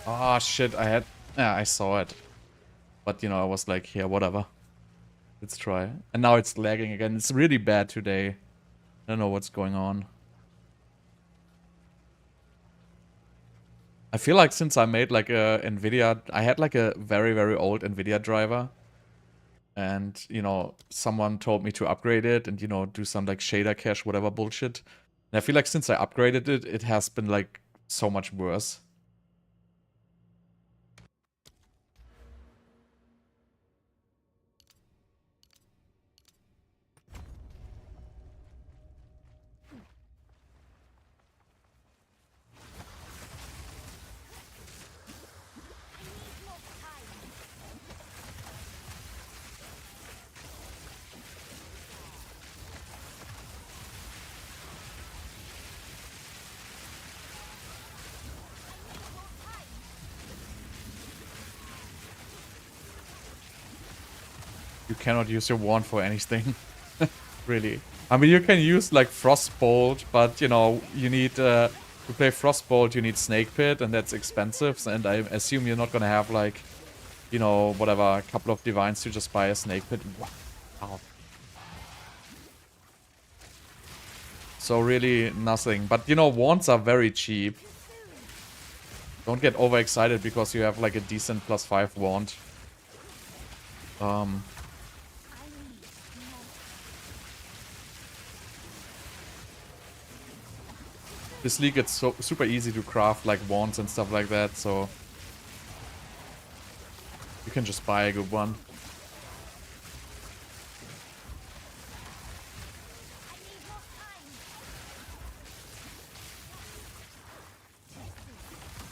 Oh shit, I saw it. But, you know, I was like, yeah, whatever. Let's try. And now it's lagging again. It's really bad today. I don't know what's going on. I feel like since I made like a NVIDIA... I had like a very, very old NVIDIA driver. And, you know, someone told me to upgrade it and, you know, do some like shader cache, whatever bullshit. And I feel like since I upgraded it, it has been like so much worse. You cannot use your wand for anything. Really. I mean, you can use like Frostbolt, but you know, you need to play Frostbolt, you need Snake Pit, and that's expensive. And I assume you're not gonna have like, you know, whatever, a couple of divines to just buy a Snake Pit. Wow. So really nothing. But you know, wands are very cheap. Don't get overexcited because you have like a decent +5 wand. This league, it's so super easy to craft like wands and stuff like that, so you can just buy a good one.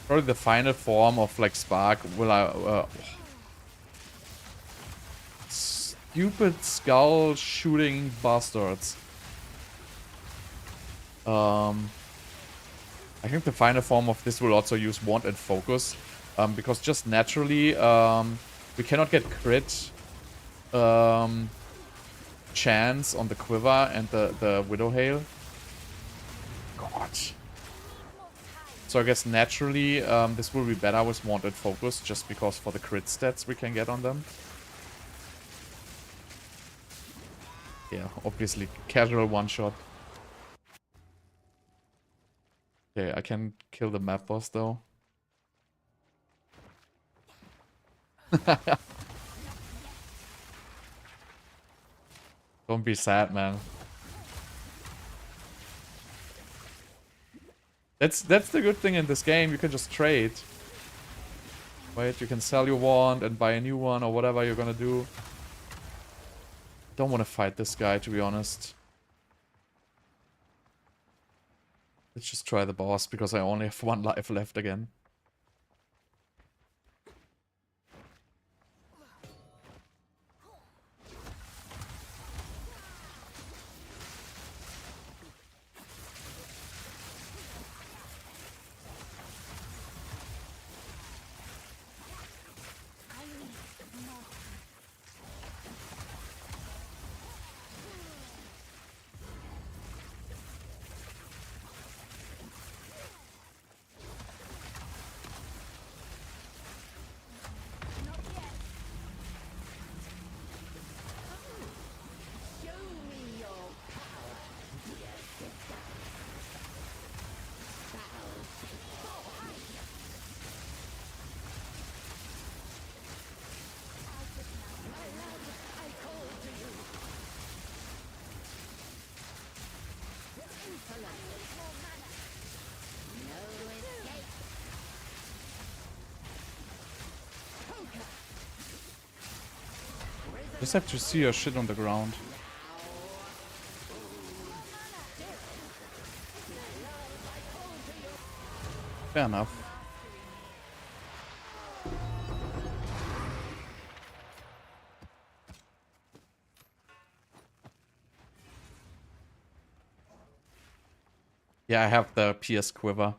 Probably the final form of like Spark will stupid skull shooting bastards. I think the final form of this will also use Wand and Focus. Because just naturally, we cannot get crit chance on the Quiver and the Widowhail. God. So I guess naturally, this will be better with Wand and Focus, just because for the crit stats we can get on them. Yeah, obviously, casual one-shot. Okay, I can kill the map boss though. Don't be sad, man. That's the good thing in this game. You can just trade. Right? You can sell your wand and buy a new one or whatever you're gonna do. Don't want to fight this guy, to be honest. Let's just try the boss, because I only have 1 life left again. Just have to see your shit on the ground. Fair enough. Yeah, I have the PS Quiver.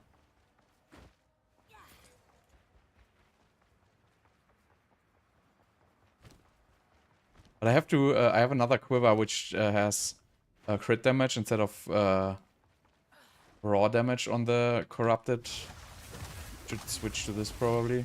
But I have to, I have another Quiver which has crit damage instead of raw damage on the corrupted. Should switch to this probably.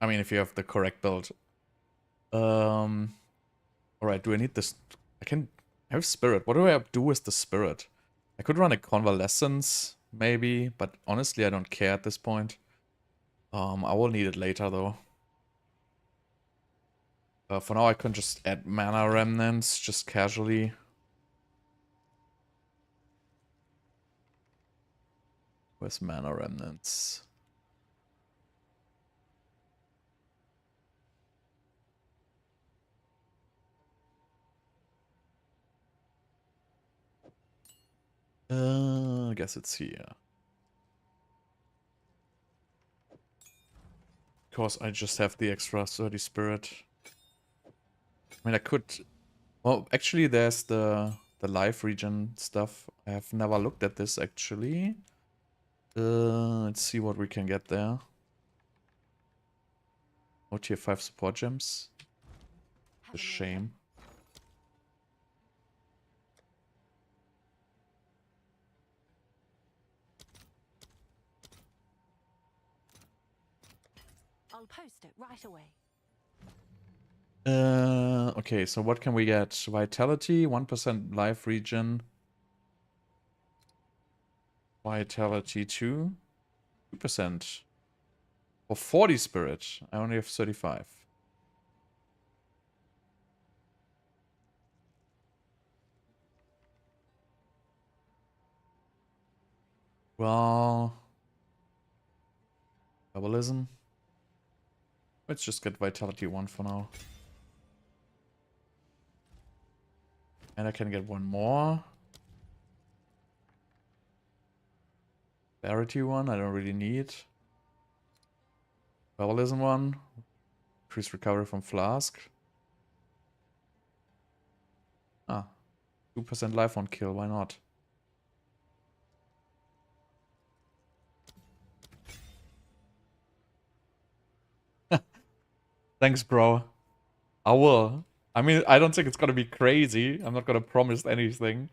I mean, if you have the correct build. Alright, do I need this? I have spirit. What do I do with the spirit? I could run a convalescence, maybe, but honestly, I don't care at this point. I will need it later, though. For now, I can just add mana remnants, just casually. Where's mana remnants? I guess it's here. Because I just have the extra 30 spirit. I mean, I could... Well, actually, there's the life regen stuff. I have never looked at this, actually. Let's see what we can get there. Oh, tier 5 support gems. A shame. I'll post it right away. Okay, so what can we get? Vitality, 1% life regen. Vitality 2. 2%. For 40 spirit. I only have 35. Well... Herbalism. Let's just get Vitality 1 for now. And I can get one more. Clarity 1, I don't really need. Herbalism 1. Increased recovery from Flask. Ah. 2% life on kill, why not? Thanks, bro. I will. I mean, I don't think it's gonna be crazy. I'm not gonna promise anything.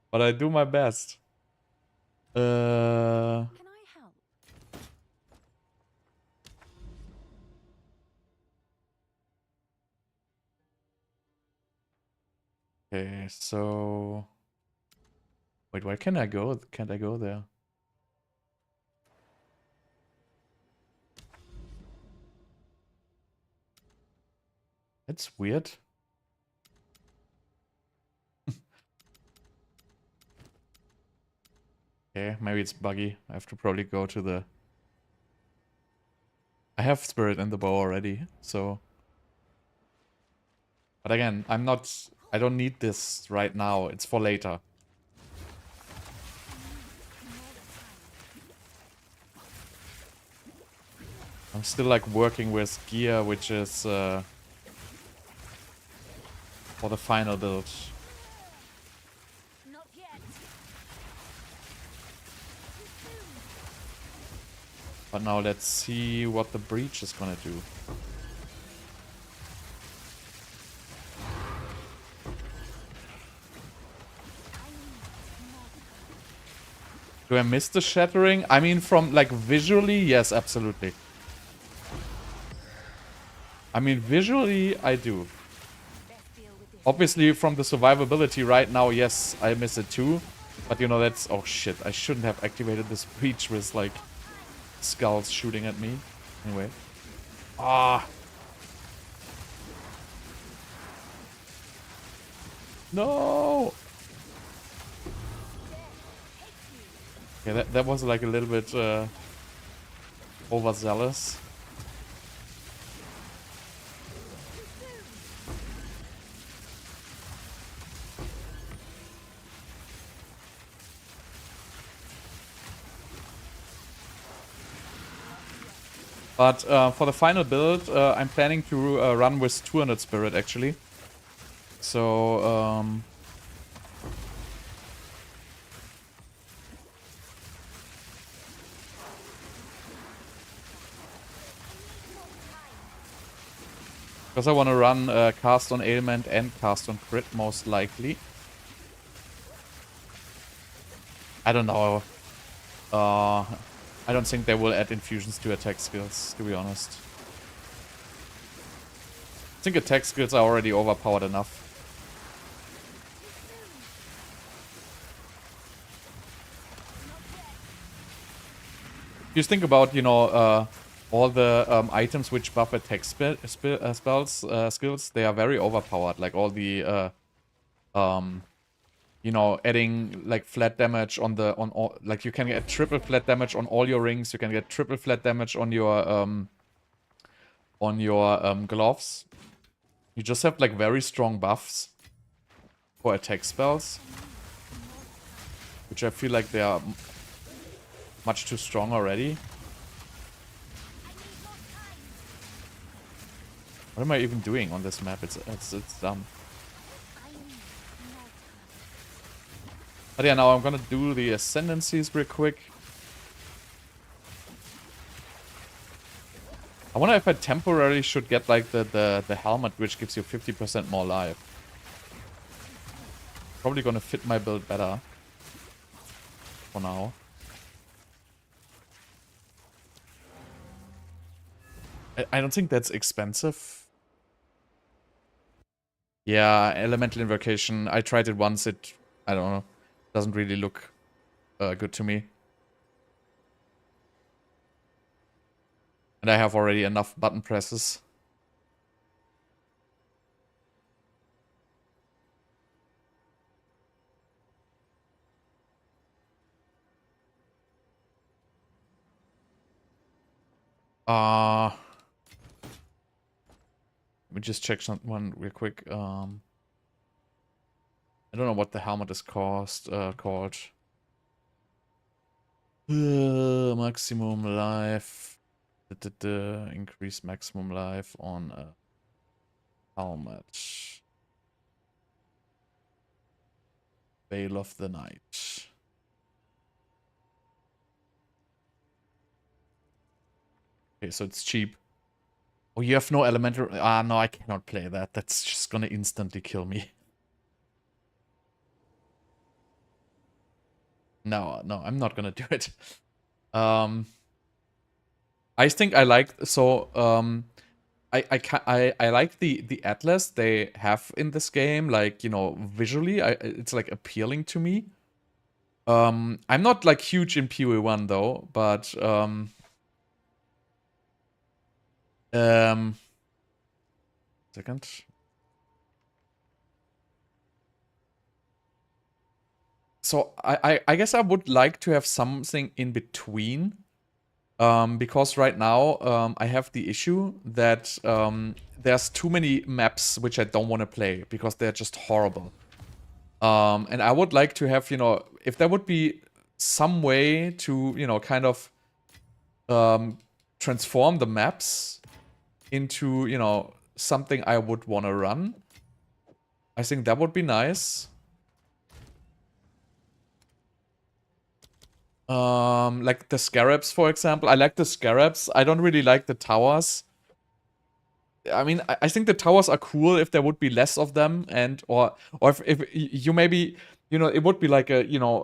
But I do my best. Can I help? Okay, so... Wait, where can I go? Can't I go there? That's weird. Okay, maybe it's buggy. I have to probably go to the... I have spirit in the bow already, so... But again, I don't need this right now. It's for later. I'm still like working with gear, which is for the final build. Not yet. But now let's see what the breach is gonna do. Do I miss the shattering? I mean, from like visually, yes, absolutely. I mean, visually, I do. Obviously, from the survivability right now, yes, I miss it too. But you know, that's... Oh shit, I shouldn't have activated this breach with like skulls shooting at me. Anyway. Ah! No! Yeah, that was like a little bit overzealous. But for the final build, I'm planning to run with 200 spirit actually. So because I want to run cast on ailment and cast on crit most likely. I don't know. I don't think they will add infusions to attack skills, to be honest. think attack skills are already overpowered enough. If you think about, you know, all the items which buff attack skills, they are very overpowered. Like all the, you know, adding like flat damage on all, like you can get triple flat damage on all your rings. You can get triple flat damage on your gloves. You just have like very strong buffs for attack spells, which I feel like they are much too strong already. What am I even doing on this map? It's dumb. But yeah, now I'm gonna do the ascendancies real quick. I wonder if I temporarily should get like the helmet, which gives you 50% more life. Probably gonna fit my build better for now. I don't think that's expensive. Yeah, elemental invocation. I tried it once. I don't know, doesn't really look good to me. And I have already enough button presses. Let me just check one real quick. I don't know what the helmet is called. Maximum life. Increase maximum life on a helmet. Veil of the Night. Okay, so it's cheap. Oh, you have no elemental... Ah, no, I cannot play that. That's just gonna instantly kill me. No, I'm not gonna do it. I think I like... So, I like the atlas they have in this game. Like, you know, visually, it's like appealing to me. I'm not like huge in PoE 1 though, but... second. So I guess I would like to have something in between. Because right now I have the issue that there's too many maps which I don't want to play because they're just horrible. And I would like to have, you know, if there would be some way to, you know, kind of transform the maps into, you know, something I would want to run. I think that would be nice. Like the scarabs, for example. I like the scarabs. I don't really like the towers. I mean, I think the towers are cool if there would be less of them, and or if you maybe, you know, it would be like a, you know,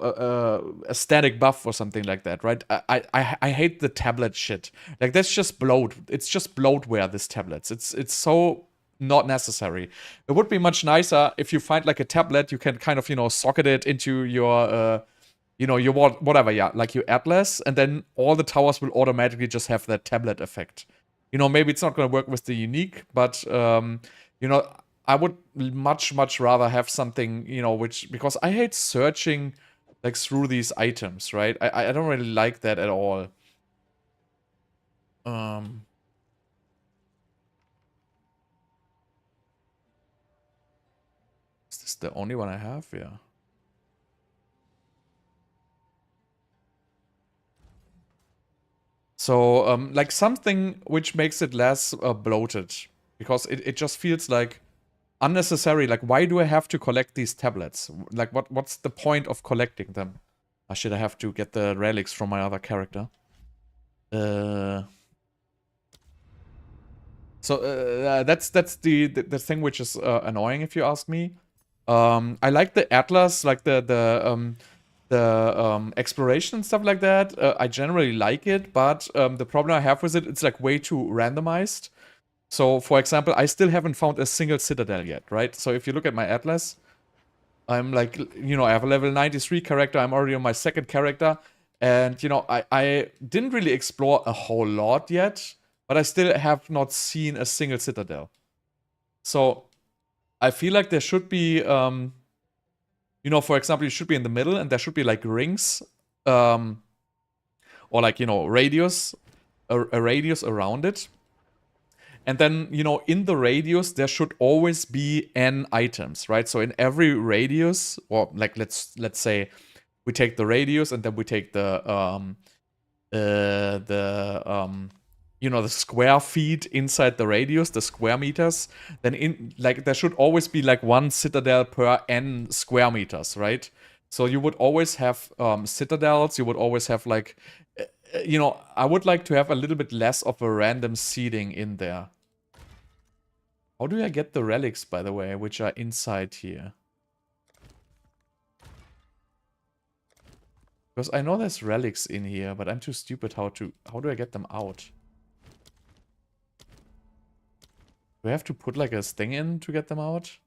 a static buff or something like that, right? I hate the tablet shit. Like that's just bloat. It's just bloatware. This tablets. It's so not necessary. It would be much nicer if you find like a tablet you can kind of, you know, socket it into your you know, your whatever, yeah, like your atlas, and then all the towers will automatically just have that tablet effect. You know, maybe it's not going to work with the unique, but, you know, I would much rather have something, you know, because I hate searching, like, through these items, right? I don't really like that at all. Is this the only one I have? Yeah. So, like something which makes it less bloated. Because it just feels like unnecessary. Like, why do I have to collect these tablets? Like, what's the point of collecting them? Or should I have to get the relics from my other character? So, that's the thing which is annoying, if you ask me. I like the atlas, like the exploration and stuff like that. I generally like it, but the problem I have with it, it's like way too randomized. So, for example, I still haven't found a single citadel yet, right? So if you look at my atlas, I'm like, you know, I have a level 93 character. I'm already on my second character. And, you know, I didn't really explore a whole lot yet, but I still have not seen a single citadel. So I feel like there should be, you know, for example, you should be in the middle and there should be like rings, or like, you know, radius, a radius around it. And then, you know, in the radius, there should always be n items, right? So in every radius, or like let's say we take the radius and then we take the you know, the square feet inside the radius, the square meters. Then in like there should always be like one citadel per n square meters, right? So you would always have citadels. You would always have like, you know, I would like to have a little bit less of a random seeding in there. How do I get the relics, by the way, which are inside here? Because I know there's relics in here, but I'm too stupid how do I get them out? Do I have to put like a thing in to get them out?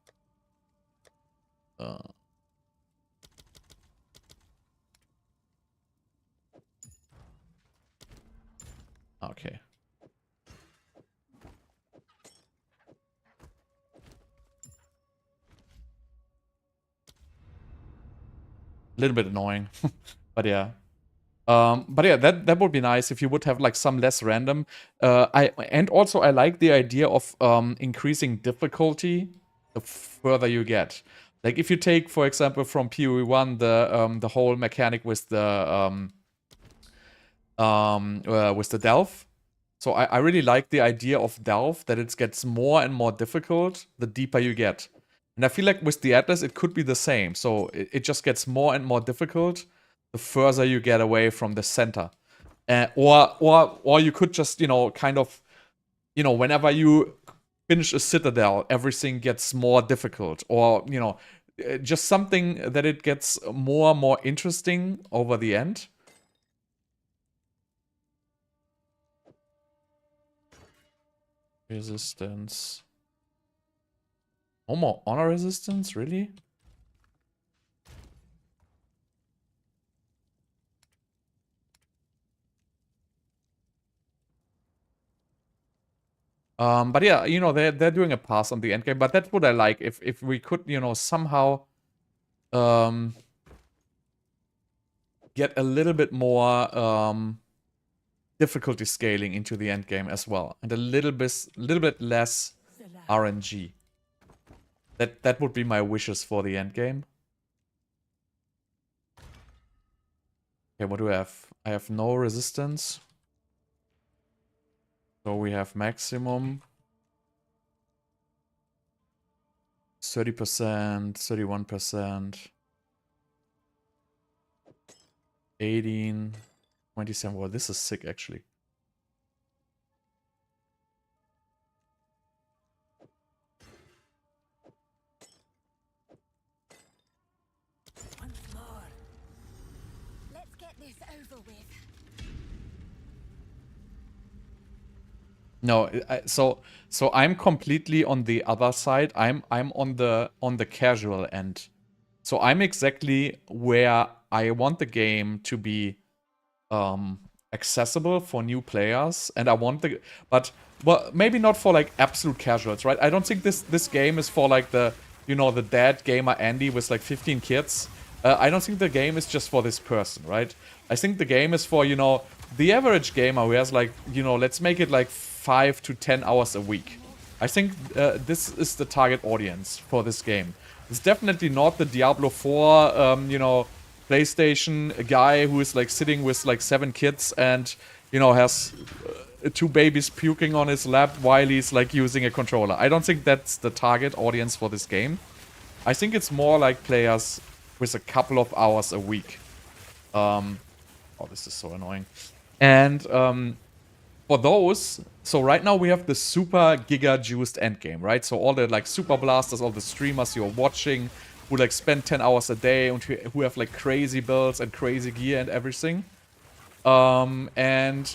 Okay. A little bit annoying, but yeah. But yeah, that would be nice if you would have like some less random. And also I like the idea of increasing difficulty the further you get. Like if you take, for example, from PoE 1 the whole mechanic with the delve. So I really like the idea of delve, that it gets more and more difficult the deeper you get. And I feel like with the Atlas it could be the same. So it just gets more and more difficult the further you get away from the center. Or you could just, you know, kind of, you know, whenever you finish a citadel, everything gets more difficult. Or, you know, just something that it gets more and more interesting over the end. Resistance. No more honor resistance, really? But yeah, you know, they're doing a pass on the endgame, but that's what I like. If we could, you know, somehow get a little bit more difficulty scaling into the endgame as well, and a little bit less RNG. That would be my wishes for the endgame. Okay, what do I have? I have no resistance. So we have maximum 30%, 31%, 18, 27. Well, this is sick actually. Once more. Let's get this over with. No, so I'm completely on the other side. I'm on the casual end. So I'm exactly where I want the game to be accessible for new players, and I want the well, maybe not for like absolute casuals, right? I don't think this game is for like the, you know, the dad gamer Andy with like 15 kids. I don't think the game is just for this person, right? I think the game is for, you know, the average gamer who has like, you know, let's make it like 5 to 10 hours a week. I think this is the target audience for this game. It's definitely not the Diablo 4, you know, PlayStation guy who is like sitting with like 7 kids and, you know, has 2 babies puking on his lap while he's like using a controller. I don't think that's the target audience for this game. I think it's more like players with a couple of hours a week. Oh, this is so annoying. And for those, so right now we have the super giga juiced endgame, right? So all the like super blasters, all the streamers you're watching who like spend 10 hours a day and who have like crazy builds and crazy gear and everything. Then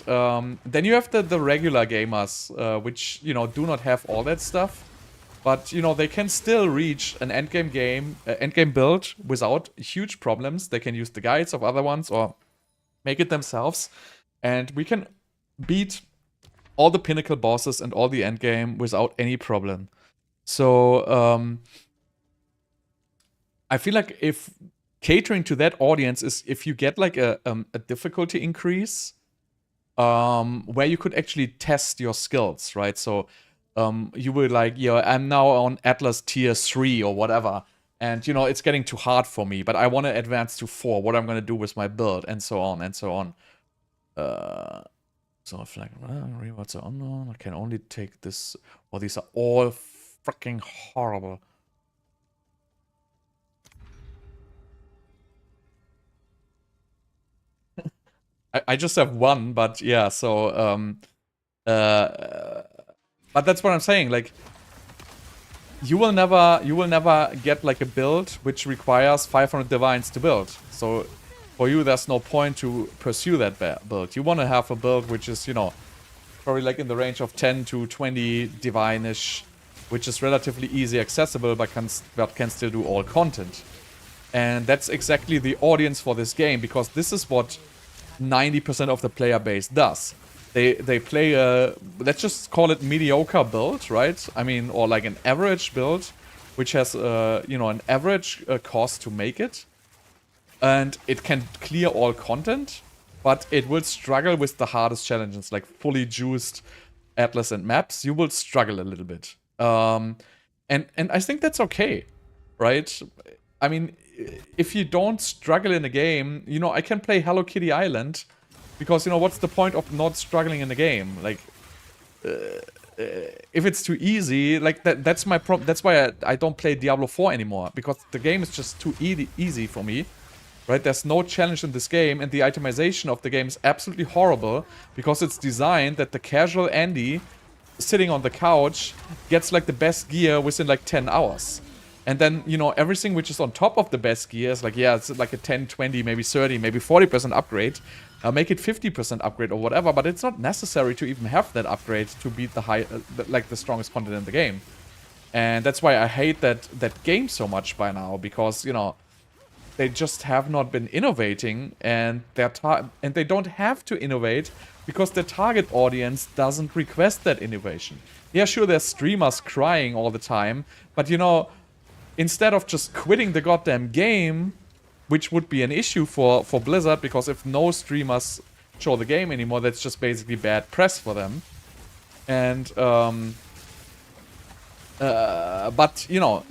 you have the regular gamers, which, you know, do not have all that stuff. But, you know, they can still reach an endgame build without huge problems. They can use the guides of other ones or make it themselves. And we can beat all the pinnacle bosses and all the endgame without any problem. So, I feel like if catering to that audience is if you get like a difficulty increase, where you could actually test your skills, right? So, you will like, yeah, I'm now on Atlas tier 3 or whatever, and you know it's getting too hard for me, but I want to advance to 4. What I'm gonna do with my build, and so on and so on. So if like rewards are unknown, I can only take this. Well, these are all freaking horrible. I just have one, but yeah. So but that's what I'm saying. Like, you will never get like a build which requires 500 divines to build. So for you, there's no point to pursue that build. You want to have a build which is, you know, probably like in the range of 10 to 20 divine-ish, which is relatively easy accessible, but can still do all content. And that's exactly the audience for this game, because this is what 90% of the player base does. They play a, let's just call it mediocre build, right? I mean, or like an average build, which has, you know, an average cost to make it. And it can clear all content, but it will struggle with the hardest challenges, like fully juiced Atlas and maps. You will struggle a little bit. And I think that's okay, right? I mean, if you don't struggle in a game, you know, I can play Hello Kitty Island, because, you know, what's the point of not struggling in the game? Like, if it's too easy, like, that's my problem. That's why I don't play Diablo 4 anymore, because the game is just too easy for me, right? There's no challenge in this game, and the itemization of the game is absolutely horrible, because it's designed that the casual Andy sitting on the couch gets, like, the best gear within, like, 10 hours. And then, you know, everything which is on top of the best gear is like, yeah, it's like a 10, 20, maybe 30, maybe 40% upgrade. Make it 50% upgrade or whatever, but it's not necessary to even have that upgrade to beat the like the strongest content in the game. And that's why I hate that game so much by now, because, you know, they just have not been innovating, and and they don't have to innovate because their target audience doesn't request that innovation. Yeah, sure, there's streamers crying all the time, but, you know, instead of just quitting the goddamn game, which would be an issue for Blizzard, because if no streamers show the game anymore, that's just basically bad press for them. And, but, you know,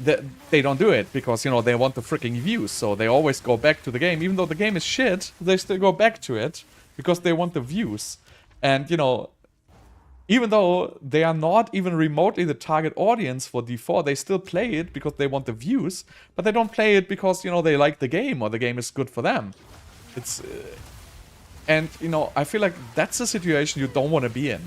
they don't do it, because, you know, they want the freaking views, so they always go back to the game. Even though the game is shit, they still go back to it, because they want the views. And, you know, even though they are not even remotely the target audience for D4, they still play it because they want the views, but they don't play it because, you know, they like the game or the game is good for them. It's... and, you know, I feel like that's a situation you don't want to be in.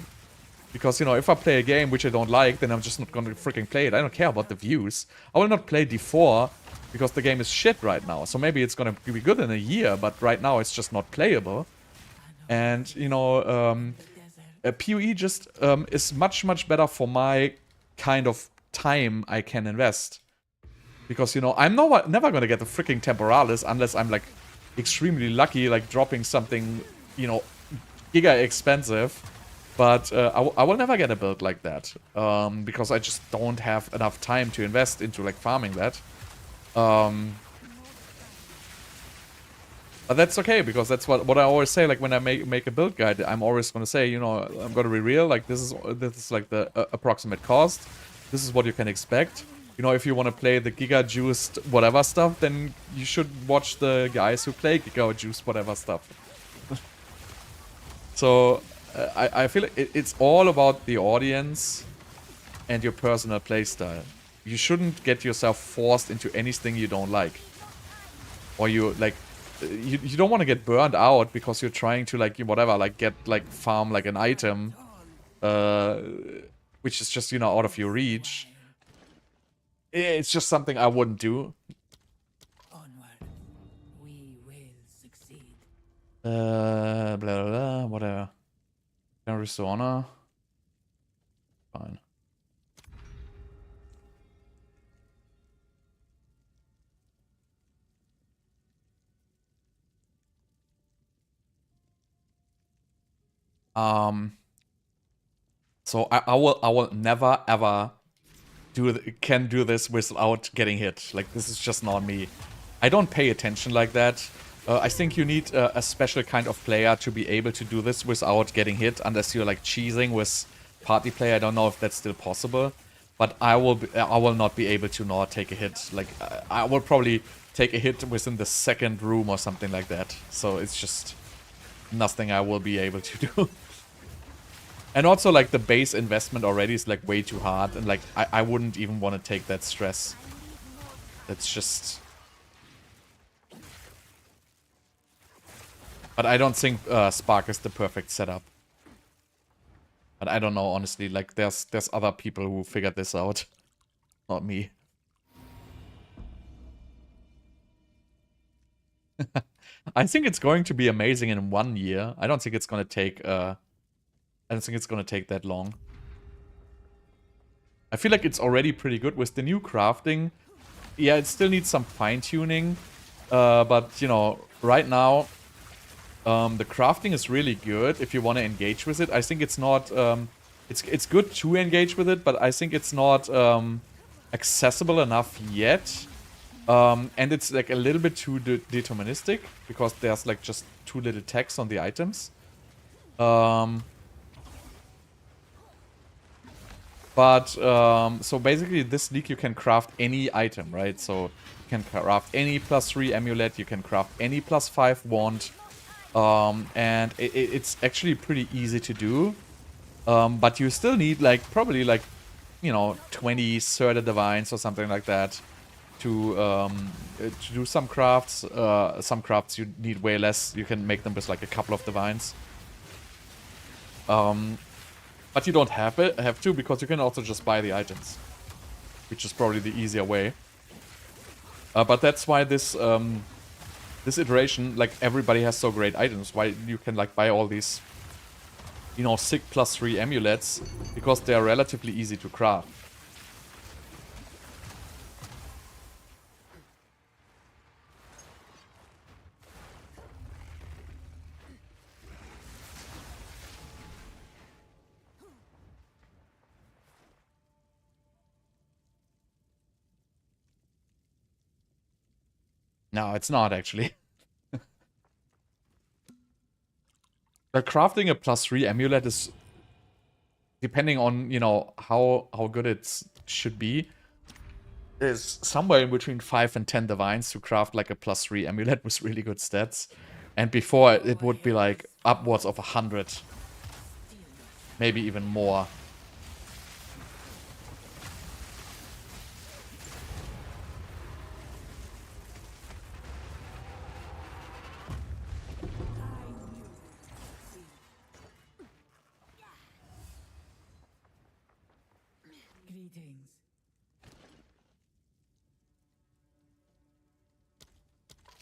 Because, you know, if I play a game which I don't like, then I'm just not going to freaking play it. I don't care about the views. I will not play D4 because the game is shit right now. So maybe it's going to be good in a year, but right now it's just not playable. And, you know... PoE just is much, much better for my kind of time I can invest. Because, you know, I'm never gonna get the freaking Temporalis unless I'm, like, extremely lucky, like, dropping something, you know, giga expensive. But I will never get a build like that. Because I just don't have enough time to invest into, like, farming that. But that's okay, because that's what I always say. Like, when I make a build guide, I'm always going to say, you know, I'm going to be real. Like, this is like the approximate cost. This is what you can expect. You know, if you want to play the giga juiced whatever stuff, then you should watch the guys who play giga juiced whatever stuff. So I feel like it's all about the audience and your personal playstyle. You shouldn't get yourself forced into anything you don't like, or you like. You don't want to get burned out because you're trying to, like, whatever, like, get, like, farm, like, an item, which is just, you know, out of your reach. It's just something I wouldn't do. Onward, we will succeed. blah, blah, whatever. Can restore honor. Fine. So I will never ever can do this without getting hit. Like, this is just not me. I don't pay attention like that. I think you need a special kind of player to be able to do this without getting hit, unless you're like cheesing with party play. I don't know if that's still possible, but I will not be able to not take a hit. Like, I will probably take a hit within the second room or something like that. So it's just nothing I will be able to do. And also, like, the base investment already is, like, way too hard. And, like, I wouldn't even want to take that stress. That's just... But I don't think Spark is the perfect setup. But I don't know, honestly. Like, there's other people who figured this out. Not me. I think it's going to be amazing in 1 year. I don't think it's going to take... I don't think it's gonna take that long. I feel like it's already pretty good with the new crafting. Yeah, it still needs some fine-tuning. But, you know, right now, the crafting is really good if you want to engage with it. I think it's not... it's good to engage with it, but I think it's not accessible enough yet. And it's, like, a little bit too deterministic, because there's, like, just too little text on the items. But, so basically this league you can craft any item, right? So you can craft any +3 amulet, you can craft any +5 wand. And it's actually pretty easy to do. But you still need, like, probably, like, you know, 20 Surda Divines or something like that to do some crafts. Some crafts you need way less. You can make them with, like, a couple of Divines. But you don't have to, because you can also just buy the items, which is probably the easier way. But that's why this this iteration, like, everybody has so great items. Why you can, like, buy all these, you know, sick +3 amulets, because they are relatively easy to craft. No, it's not, actually. But crafting a +3 amulet is, depending on, you know, how good it should be, is somewhere in between 5 and 10 divines to craft, like, a +3 amulet with really good stats. And before, it would be, like, upwards of 100. Maybe even more. Greetings.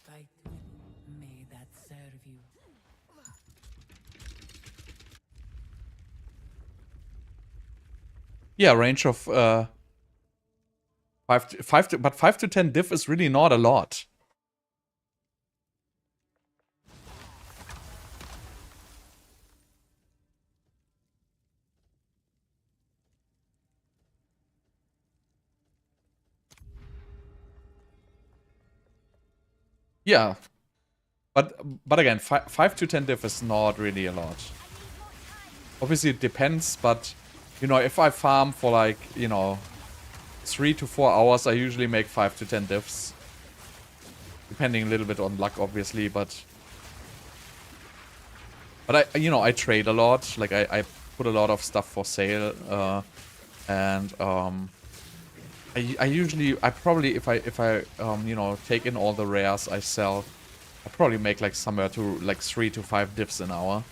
Fight with may that serve you. Yeah, range of 5 to 10 diff is really not a lot. Yeah. But again, 5 to 10 diff is not really a lot. Obviously it depends, but, you know, if I farm for, like, you know, 3 to 4 hours, I usually make 5 to 10 diffs. Depending a little bit on luck, obviously, but I, you know, I trade a lot. Like, I put a lot of stuff for sale, and I usually, if I you know, take in all the rares I sell, I probably make, like, somewhere to, like, 3 to 5 diffs an hour.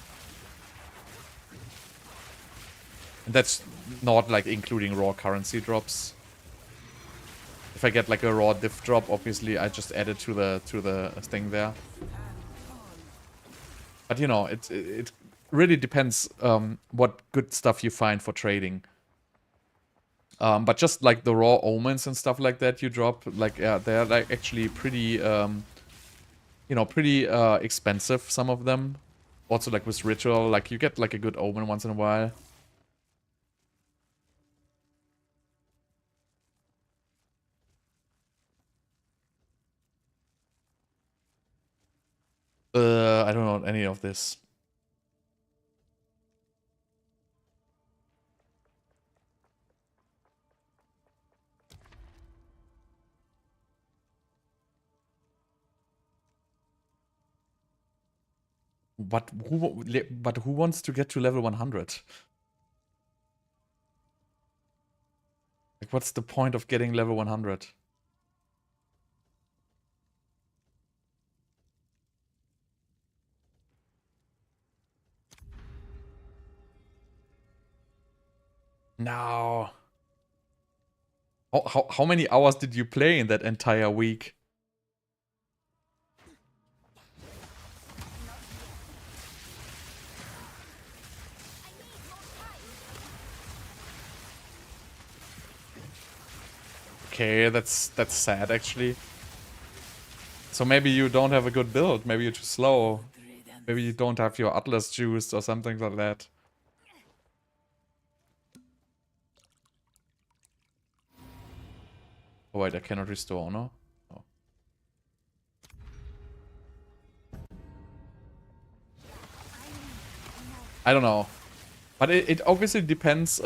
And that's not, like, including raw currency drops. If I get, like, a raw diff drop, obviously I just add it to the thing there. But you know, it really depends what good stuff you find for trading. But just like the raw omens and stuff like that you drop, like they're like actually pretty you know, pretty expensive, some of them. Also like with ritual, like you get like a good omen once in a while. I don't know any of this. But who wants to get to level 100? Like, what's the point of getting level 100? No. How many hours did you play in that entire week? Okay, that's sad actually. So maybe you don't have a good build. Maybe you're too slow. Maybe you don't have your Atlas juiced or something like that. Oh wait, I cannot restore, no? Oh. I don't know. But it obviously depends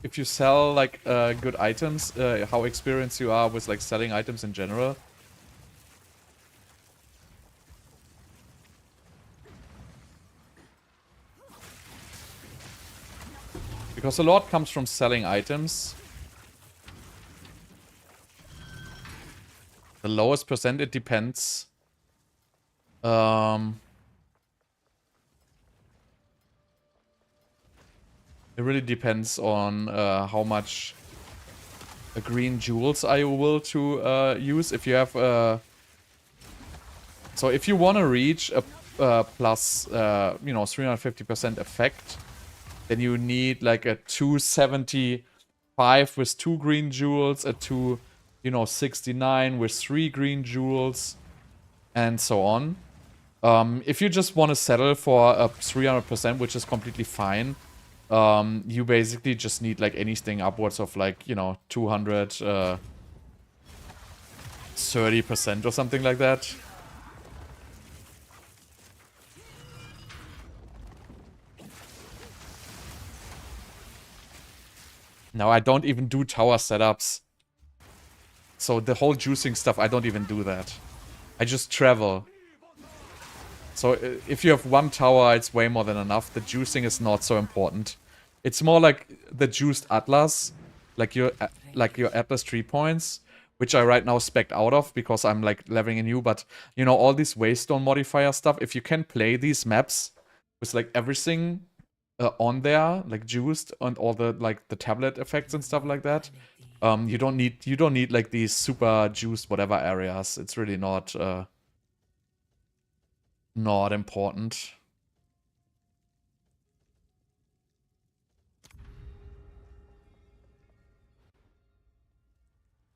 if you sell like good items, how experienced you are with like selling items in general. Because a lot comes from selling items. The lowest percent, it depends. It really depends on how much green jewels are you will to use. If you have so if you want to reach a plus you know, 350% effect, then you need like a 275 with 2 green jewels, a 269 with 3 green jewels, and so on. If you just want to settle for a 300%, which is completely fine, you basically just need like anything upwards of like, you know, 230% or something like that. Now I don't even do tower setups. So the whole juicing stuff, I don't even do that. I just travel. So if you have one tower, it's way more than enough. The juicing is not so important. It's more like the juiced Atlas, like your Atlas 3 points, which I right now spec'd out of because I'm like leveling anew. But you know, all this Waystone modifier stuff, if you can play these maps with like everything on there, like juiced, and all the like the tablet effects and stuff like that, you don't need like these super juiced whatever areas. It's really not important.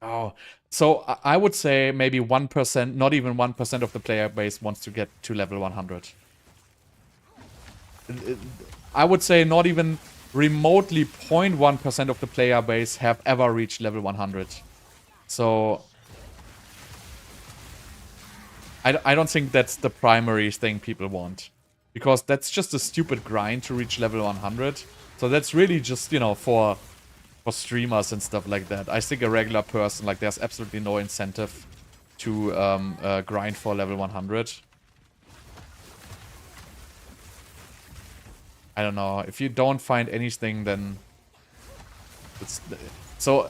Oh, so I would say maybe 1%, not even 1% of the player base wants to get to level 100. I would say not even remotely 0.1% of the player base have ever reached level 100. So I don't think that's the primary thing people want. Because that's just a stupid grind to reach level 100. So that's really just, you know, for streamers and stuff like that. I think a regular person, like, there's absolutely no incentive to grind for level 100. I don't know. If you don't find anything, then it's... So,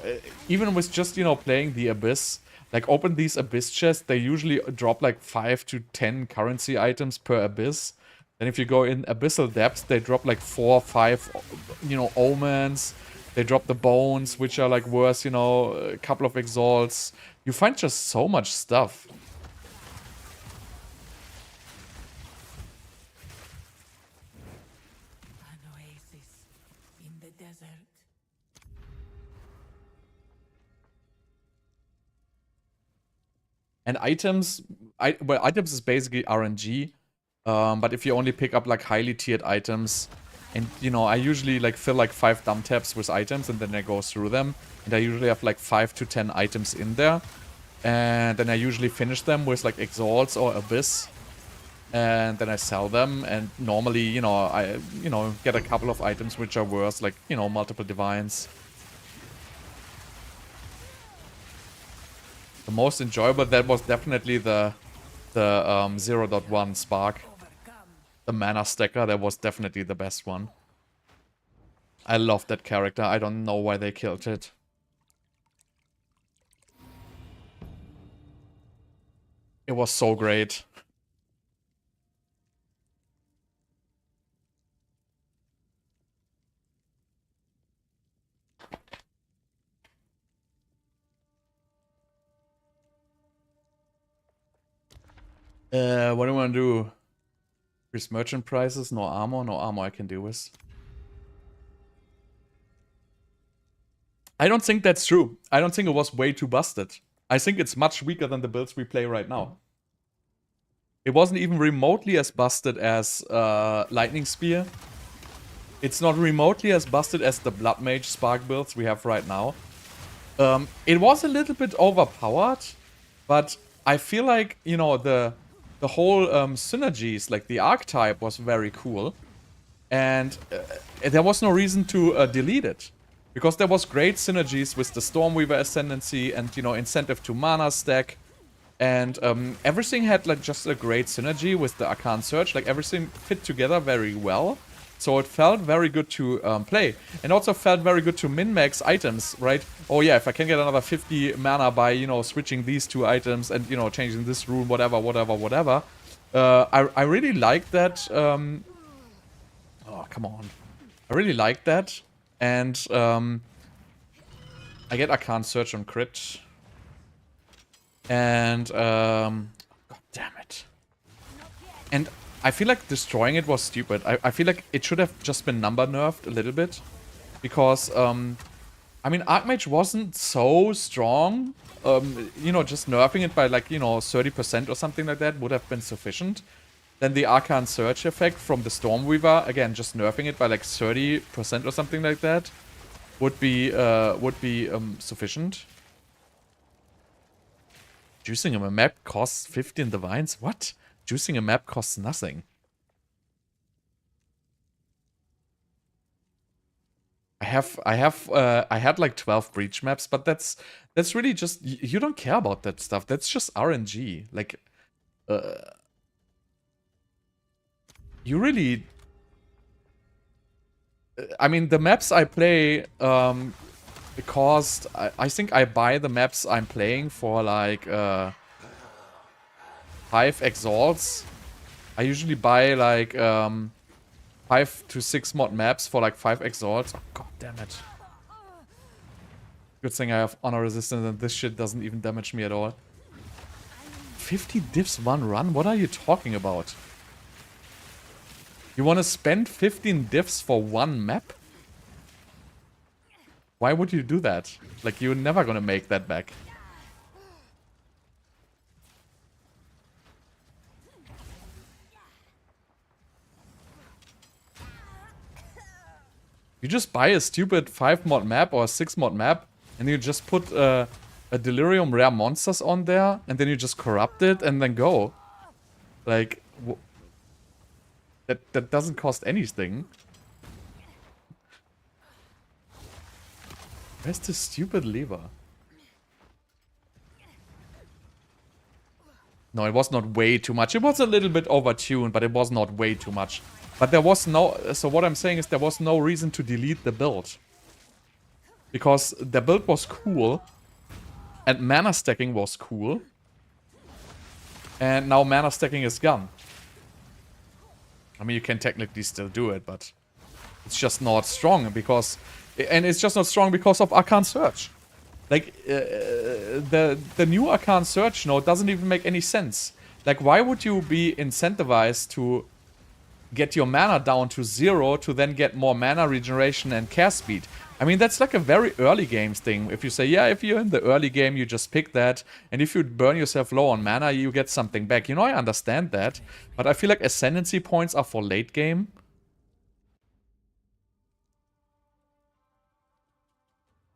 even with just, you know, playing the Abyss, like, open these Abyss chests, they usually drop, like, 5 to 10 currency items per Abyss. Then if you go in Abyssal Depths, they drop, like, 4 or 5, you know, Omens. They drop the Bones, which are, like, worth, you know, a couple of Exalts. You find just so much stuff. desert. And items, well, items is basically RNG. But if you only pick up like highly tiered items, and you know, I usually like fill like 5 dumb tabs with items and then I go through them. And I usually have like 5 to 10 items in there. And then I usually finish them with like Exalts or Abyss. And then I sell them, and normally, you know, I get a couple of items which are worth like, you know, multiple divines. The most enjoyable, that was definitely the 0.1 Spark. The mana stacker, that was definitely the best one. I love that character. I don't know why they killed it. It was so great. What do I want to do? Increase merchant prices, no armor. No armor I can deal with. I don't think that's true. I don't think it was way too busted. I think it's much weaker than the builds we play right now. It wasn't even remotely as busted as Lightning Spear. It's not remotely as busted as the Bloodmage Spark builds we have right now. It was a little bit overpowered, but I feel like, you know, the whole synergies, like the archetype, was very cool. And there was no reason to delete it. Because there was great synergies with the Stormweaver Ascendancy and, you know, incentive to mana stack. And everything had like just a great synergy with the Arcane Surge. Like everything fit together very well. So it felt very good to play. And also felt very good to min-max items, right? Oh yeah, if I can get another 50 mana by, you know, switching these 2 items and, you know, changing this rune, whatever. I really like that. Oh, come on. I really like that. And I get Arcane Surge on crit. And, god damn it. And I feel like destroying it was stupid. I feel like it should have just been number nerfed a little bit. Because, I mean, Archmage wasn't so strong. You know, just nerfing it by like, you know, 30% or something like that would have been sufficient. Then the Arcane Surge effect from the Stormweaver, again, just nerfing it by like 30% or something like that would be sufficient. Juicing a map costs 15 divines? What? Juicing a map costs nothing. I had like 12 breach maps, but that's really just, you don't care about that stuff. That's just RNG. Like, you really, I mean, the maps I play, because I think I buy the maps I'm playing for like 5 exalts. I usually buy like 5 to 6 mod maps for like 5 exalts. Oh, god damn it. Good thing I have honor resistance and this shit doesn't even damage me at all. 50 diffs 1 run? What are you talking about? You want to spend 15 diffs for 1 map? Why would you do that? Like, you're never gonna make that back. You just buy a stupid 5 mod map or a 6 mod map, and you just put a Delirium rare monsters on there, and then you just corrupt it, and then go. Like, that doesn't cost anything. Where's this stupid lever? No, it was not way too much. It was a little bit overtuned, but it was not way too much. But there was no... So what I'm saying is there was no reason to delete the build. Because the build was cool. And mana stacking was cool. And now mana stacking is gone. I mean, you can technically still do it, but... It's just not strong because... And it's just not strong because of Arcane Surge. Like, the new Arcane Surge node doesn't even make any sense. Like, why would you be incentivized to get your mana down to 0 to then get more mana regeneration and cast speed. I mean, that's like a very early games thing. If you say, yeah, if you're in the early game, you just pick that. And if you burn yourself low on mana, you get something back. You know, I understand that. But I feel like ascendancy points are for late game.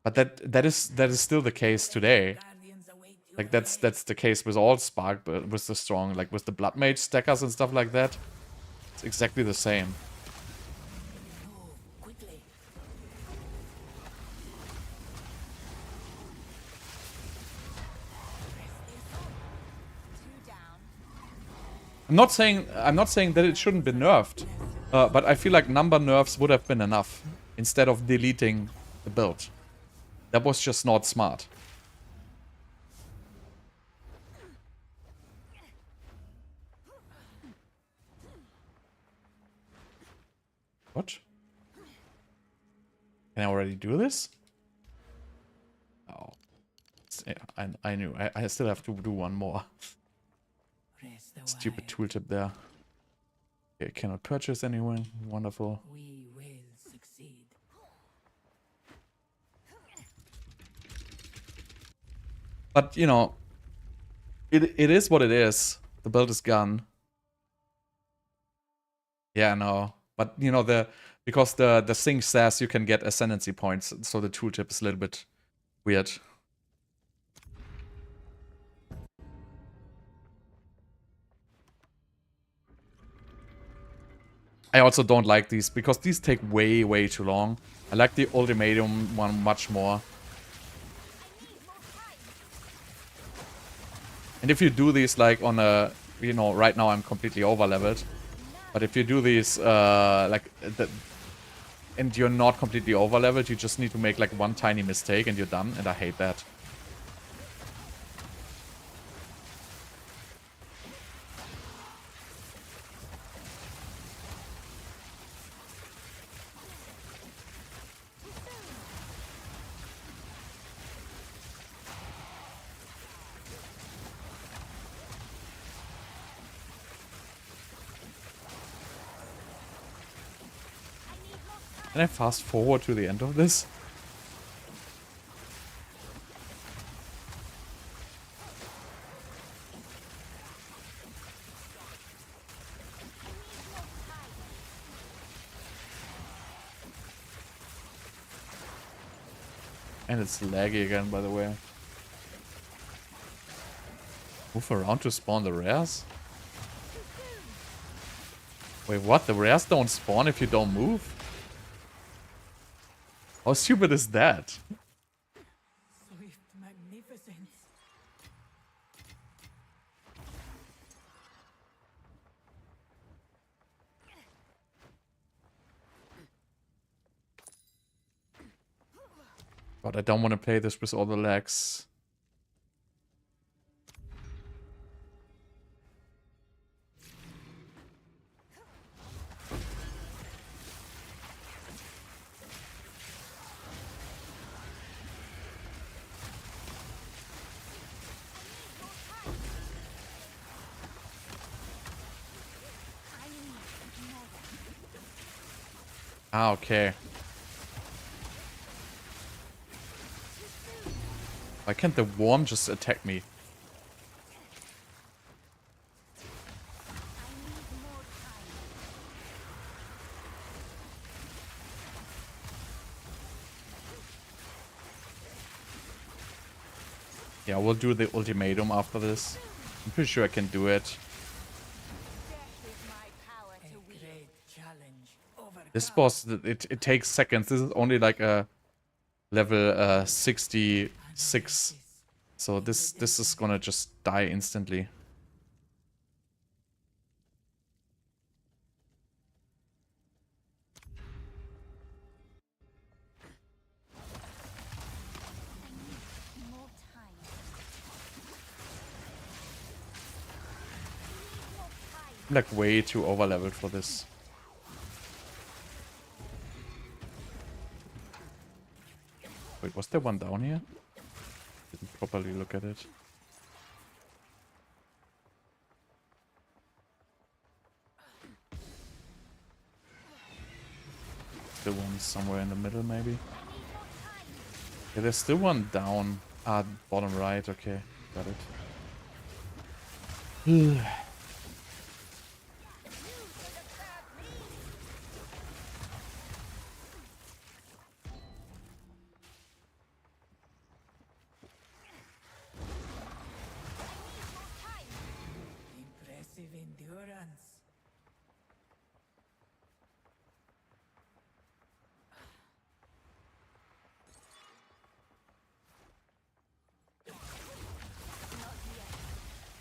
But that is still the case today. Guardians await your Like that's the case with all Spark, but with the strong, like with the Bloodmage stackers and stuff like that. It's exactly the same. move quickly. I'm not saying that it shouldn't be nerfed, but I feel like number nerfs would have been enough instead of deleting the build. That was just not smart. What? Can I already do this? Oh, yeah, I knew. I still have to do one more. Rest a Stupid while. tooltip there. Okay, cannot purchase anyone. Wonderful. We will succeed. But you know, it is what it is. The build is gone. Yeah, no. But you know, because the thing says you can get ascendancy points, so the tooltip is a little bit weird. I also don't like these because these take way too long. I like the ultimatum one much more. And if you do these like on a, you know, right now I'm completely over leveled. But if you do these and you're not completely over leveled, you just need to make like one tiny mistake and you're done. And I hate that. Can I fast forward to the end of this? And it's laggy again, by the way. Move around to spawn the rares? Wait, what? The rares don't spawn if you don't move? How stupid is that? Swift magnificence. God, I don't want to play this with all the lags. Ah, okay. Why can't the worm just attack me? Yeah, we'll do the ultimatum after this. I'm pretty sure I can do it. A great challenge. This boss, it takes seconds. This is only like a level 66. So this is gonna just die instantly. I'm like way too over leveled for this. Wait, was there one down here? Didn't properly look at it. still one somewhere in the middle, maybe. Yeah, there's still one down. Ah, bottom right. Okay, got it. Impressive endurance.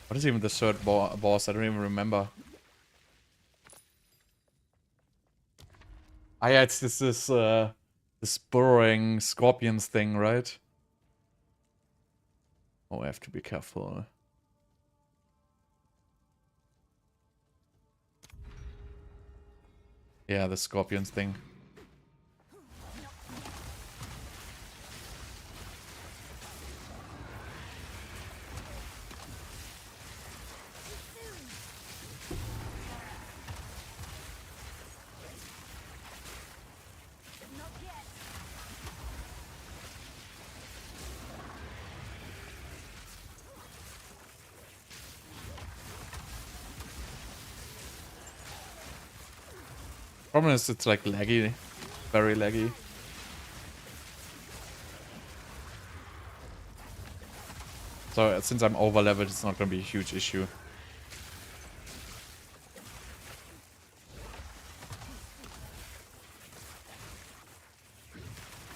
What is even the third boss? I don't even remember. Ah, yeah, it's this burrowing scorpions thing, right? Oh, I have to be careful. Yeah, the scorpions thing. Problem is it's like laggy. Very laggy. So since I'm over leveled, it's not gonna be a huge issue.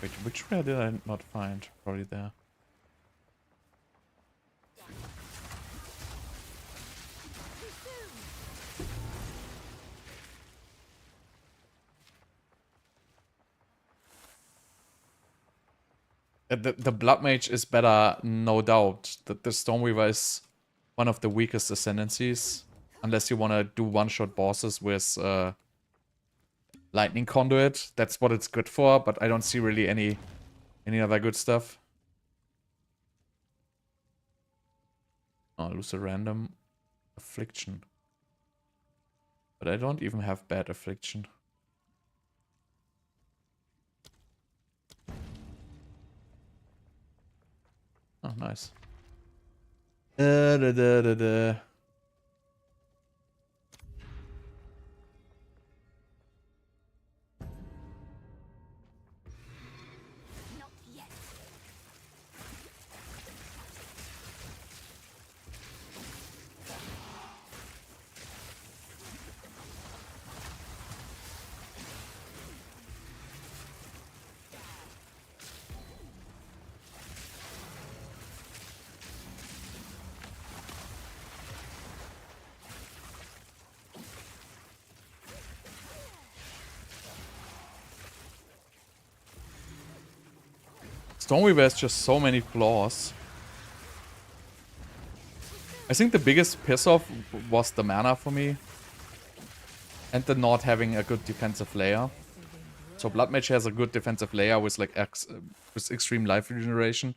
Wait, which rare did I not find? Probably there. The Bloodmage is better, no doubt. The Stormweaver is one of the weakest ascendancies. Unless you want to do one-shot bosses with Lightning Conduit. That's what it's good for, but I don't see really any other good stuff. Oh, lose a random affliction. But I don't even have bad affliction. Oh, nice. Da, da, da, da, da. Stormweaver has just so many flaws. I think the biggest piss off was the mana for me. And the not having a good defensive layer. So Bloodmage has a good defensive layer with like with extreme life regeneration.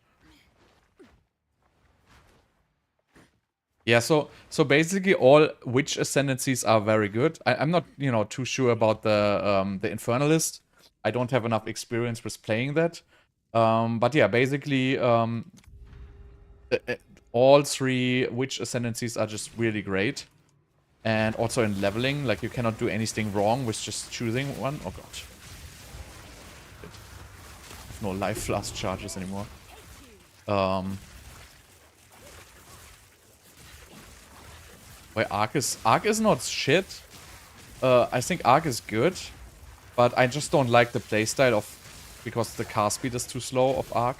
Yeah, so basically all witch ascendancies are very good. I'm not, you know, too sure about the Infernalist. I don't have enough experience with playing that. But yeah, basically all three witch ascendancies are just really great. And also in leveling, like you cannot do anything wrong with just choosing one. Oh god. I have no life flask charges anymore. Wait, Arc is not shit. I think Arc is good, but I just don't like the playstyle of because the cast speed is too slow of Arc.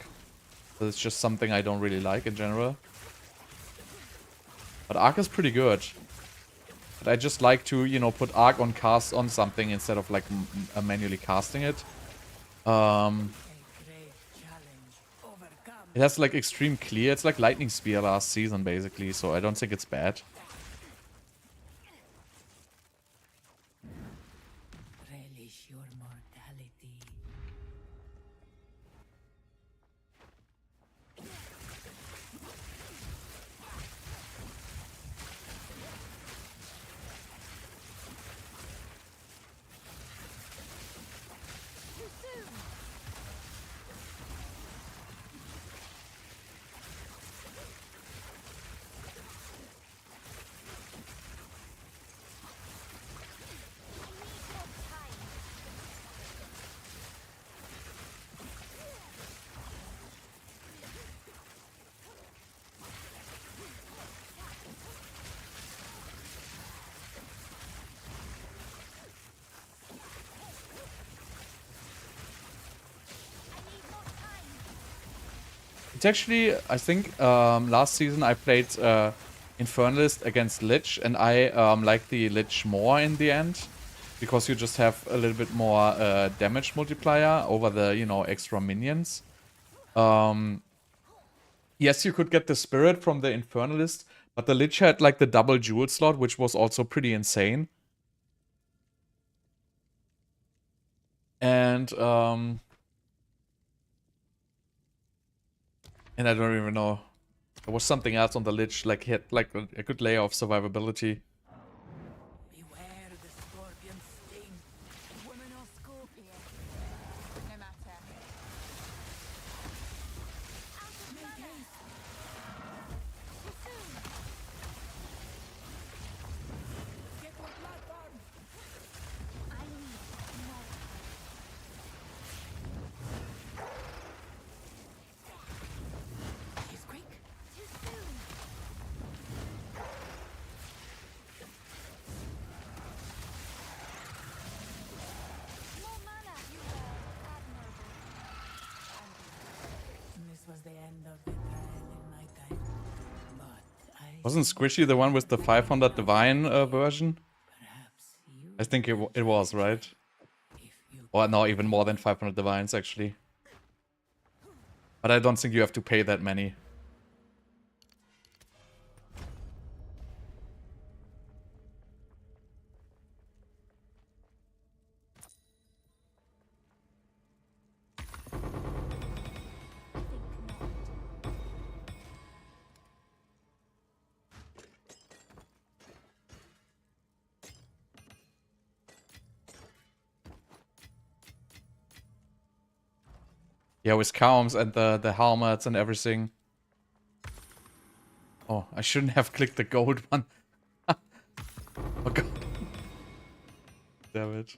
So it's just something I don't really like in general. But Arc is pretty good. But I just like to, you know, put Arc on cast on something instead of like manually casting it. It has like extreme clear. It's like Lightning Spear last season basically, so I don't think it's bad. Relish your mortality. It's actually, I think, last season I played Infernalist against Lich, and I like the Lich more in the end, because you just have a little bit more damage multiplier over the, you know, extra minions. Yes, you could get the Spirit from the Infernalist, but the Lich had like the double jewel slot, which was also pretty insane. And I don't even know. There was something else on the Lich, like he had like a good layer of survivability. Beware the scorpion sting. Woman or scorpion? No matter. Out of Make mana. haste. Too soon. Get your platform. I need more. He's quick. Too soon. More mana. You were admirable. This was the end of Widowhail in my time. But I Wasn't Squishy the one with the 500 Divine version? perhaps you I think it was, right? if you Or no, even more than 500 Divines, actually. But I don't think you have to pay that many. Think not. Yeah, with combs and the helmets and everything. Oh, I shouldn't have clicked the gold one. Oh god. Damn it.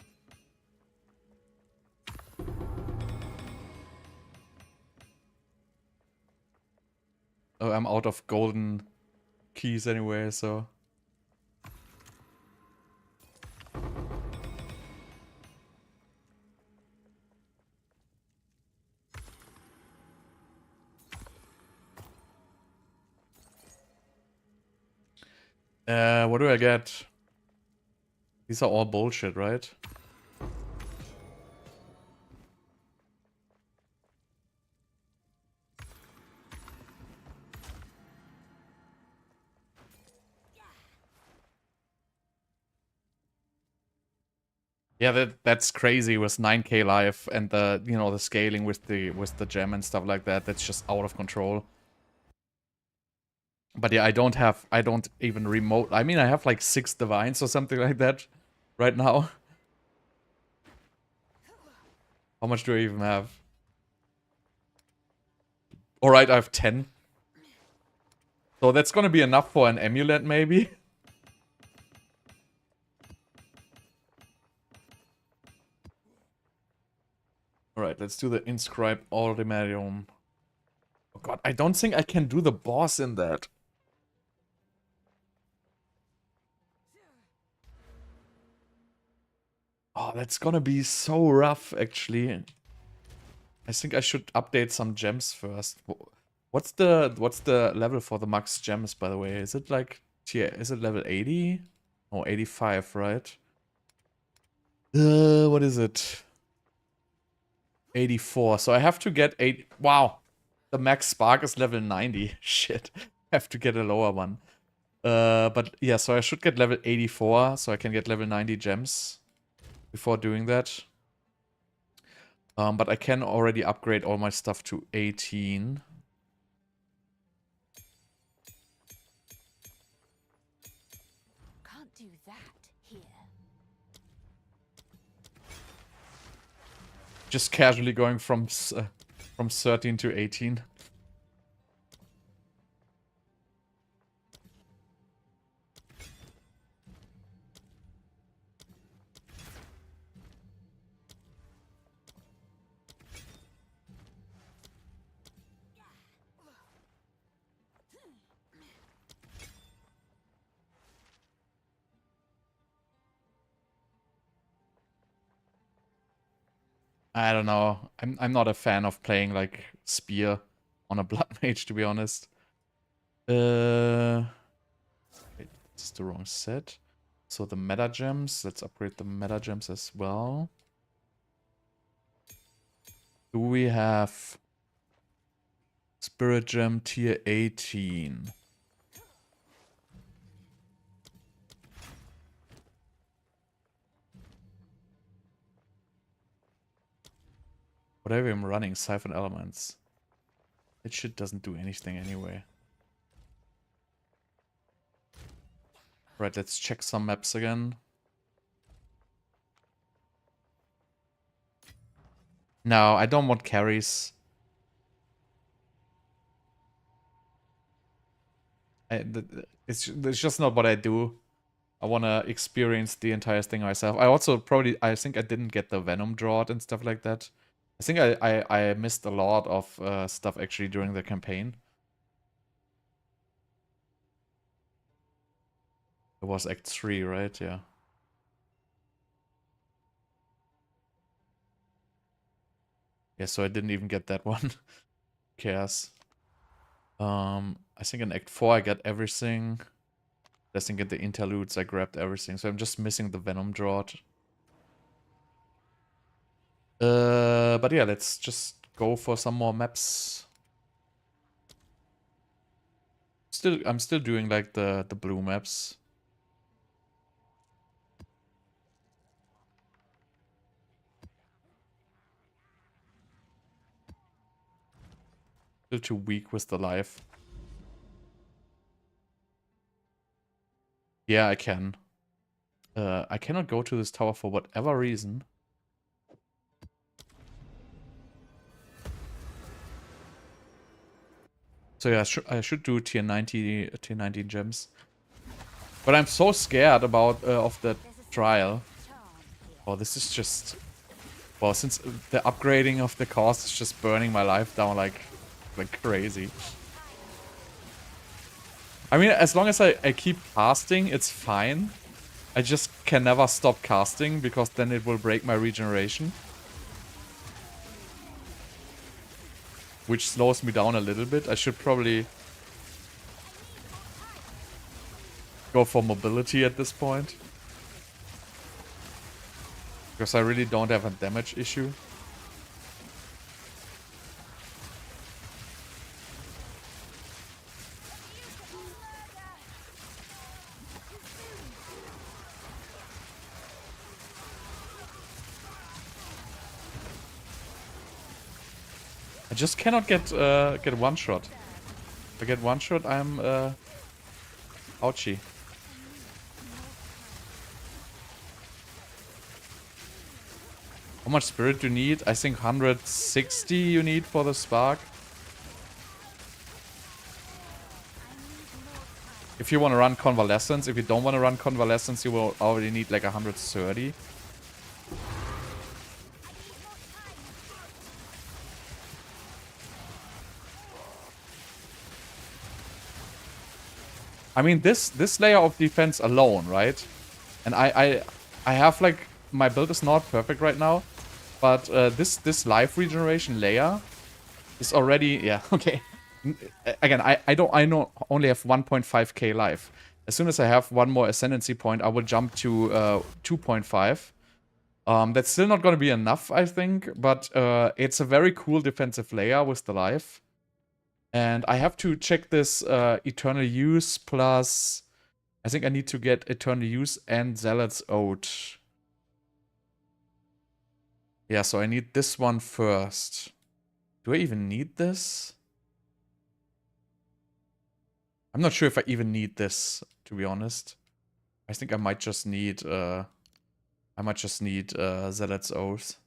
Oh, I'm out of golden keys anyway, so... what do I get? These are all bullshit, right? Yeah, that's crazy with 9k life and the, you know, the scaling with the gem and stuff like that. That's just out of control. But yeah, I don't even remote. I mean, I have like 6 divines or something like that right now. How much do I even have? Alright, I have 10. So that's gonna be enough for an amulet, maybe? Alright, let's do the inscribe Aurimarium. Oh god, I don't think I can do the boss in that. Oh, that's gonna be so rough, actually. I think I should update some gems first. What's the level for the max gems, by the way? Is it like is it level 80? Oh, 85, right? What is it? 84. So I have to get 8. Wow. The max spark is level 90. Shit. I have to get a lower one. But yeah, so I should get level 84 so I can get level 90 gems before doing that. But I can already upgrade all my stuff to 18. Can't do that here. Just casually going from 13 to 18. I don't know. I'm not a fan of playing like spear on a blood mage, to be honest. Wait, this is the wrong set. So the meta gems, let's upgrade the meta gems as well. Do we have Spirit Gem tier 18? Whatever I'm running, Siphon Elements. That shit doesn't do anything anyway. Right, let's check some maps again. No, I don't want carries. It's just not what I do. I want to experience the entire thing myself. I also I think I didn't get the Venom drought and stuff like that. I think I missed a lot of stuff actually during the campaign. It was Act 3, right? Yeah. Yeah, so I didn't even get that one. Who cares? I think in Act 4 I got everything. I think in the interludes I grabbed everything. So I'm just missing the Venom drought. But yeah, let's just go for some more maps. I'm still doing like the blue maps. Still too weak with the life. Yeah, I can. I cannot go to this tower for whatever reason. So yeah, I should do tier 90 gems. But I'm so scared about of the trial. Oh, this is just... Well, since the upgrading of the cost is just burning my life down like crazy. I mean, as long as I keep casting, it's fine. I just can never stop casting, because then it will break my regeneration. Which slows me down a little bit. I should probably go for mobility at this point. Because I really don't have a damage issue. I just cannot get one shot. If I get one shot, I'm ouchie. How much spirit do you need? I think 160 you need for the spark. If you want to run convalescence, if you don't want to run convalescence, you will already need like 130. I mean, this layer of defense alone, right? And I have like, my build is not perfect right now, but this life regeneration layer is already, yeah, okay. Again, I only have 1.5k life. As soon as I have one more ascendancy point, I will jump to 2.5. That's still not going to be enough, I think, but it's a very cool defensive layer with the life. And I have to check this Eternal Use plus... I think I need to get Eternal Use and Zealot's Oath. Yeah, so I need this one first. Do I even need this? I'm not sure if I even need this, to be honest. I think I might just need Zealot's Oath.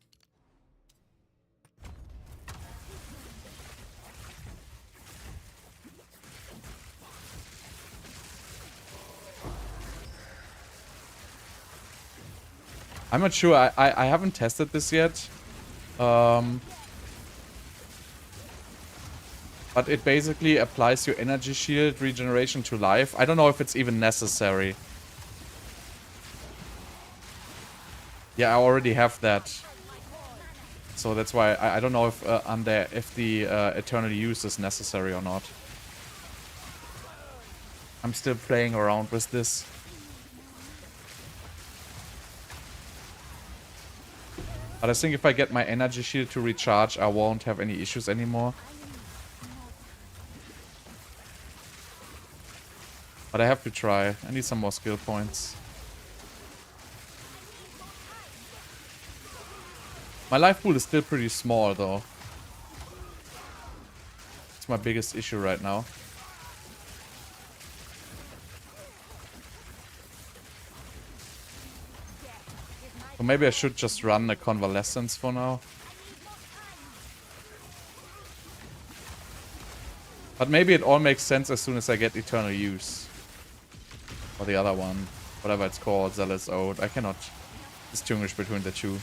I'm not sure. I haven't tested this yet. But it basically applies your energy shield regeneration to life. I don't know if it's even necessary. Yeah, I already have that. So that's why I don't know if the eternal use is necessary or not. I'm still playing around with this. But I think if I get my energy shield to recharge, I won't have any issues anymore. But I have to try. I need some more skill points. My life pool is still pretty small though. It's my biggest issue right now. So maybe I should just run a convalescence for now. But maybe it all makes sense as soon as I get eternal use. Or the other one. Whatever it's called, Zealot's Oath. I cannot distinguish between the two.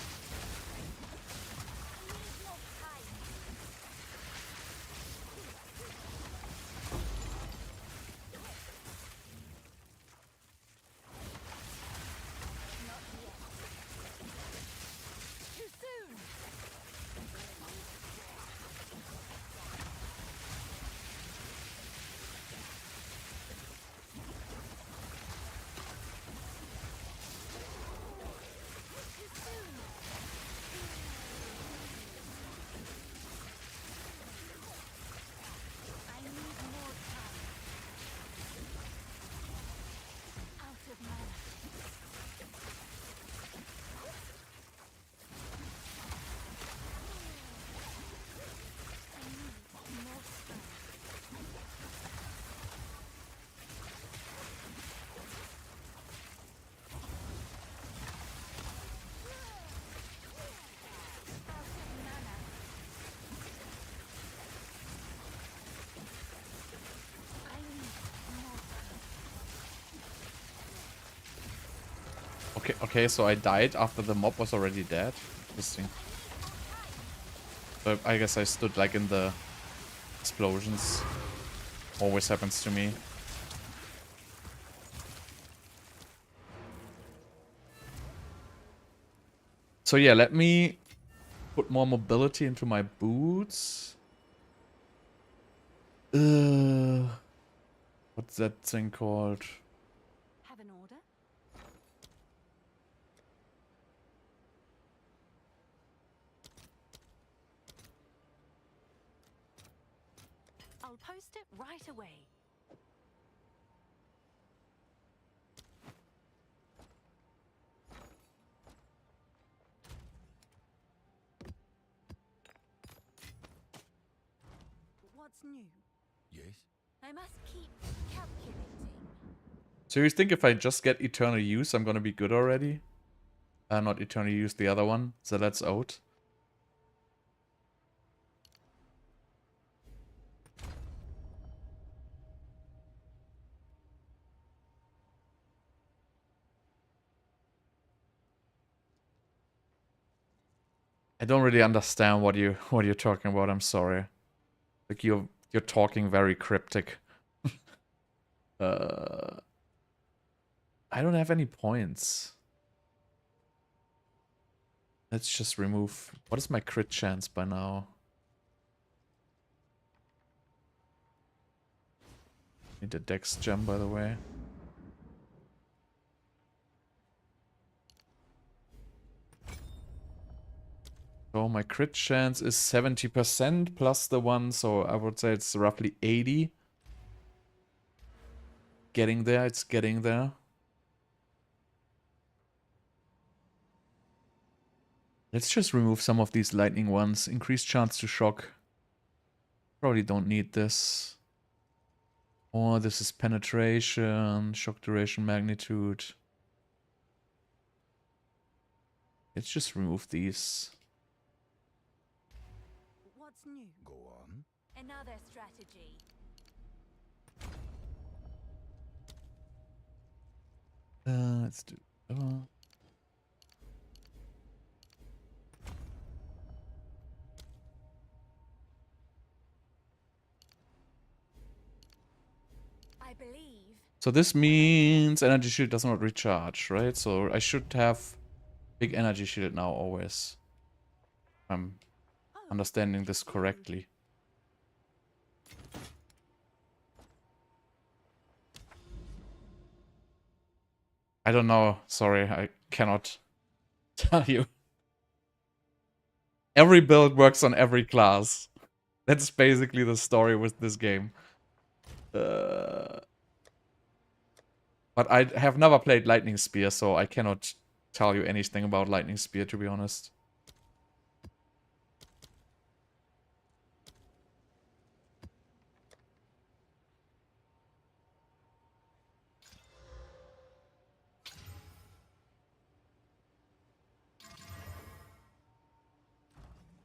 Okay, so I died after the mob was already dead. Interesting. So I guess I stood like in the explosions. Always happens to me. So yeah, let me put more mobility into my boots. What's that thing called? Have an order? I'll post it right away. What's new? Yes? I must keep calculating. So you think if I just get eternal use, I'm gonna be good already? Not eternal use, the other one. So that's out. I don't really understand what you're talking about. I'm sorry. Like you're talking very cryptic. I don't have any points. Let's just remove. What is my crit chance by now? Need a dex gem, by the way. So my crit chance is 70% plus the one, so I would say it's roughly 80. Getting there, it's getting there. Let's just remove some of these lightning ones. Increased chance to shock. Probably don't need this. Or this is penetration, shock duration, magnitude. Let's just remove these. What's new? Go on. Another strategy. Let's do. I believe. So this means energy shield does not recharge, right? So I should have big energy shield now always. I'm understanding this correctly. I don't know. Sorry, I cannot tell you. Every build works on every class. That's basically the story with this game. But I have never played Lightning Spear, so I cannot tell you anything about Lightning Spear, to be honest.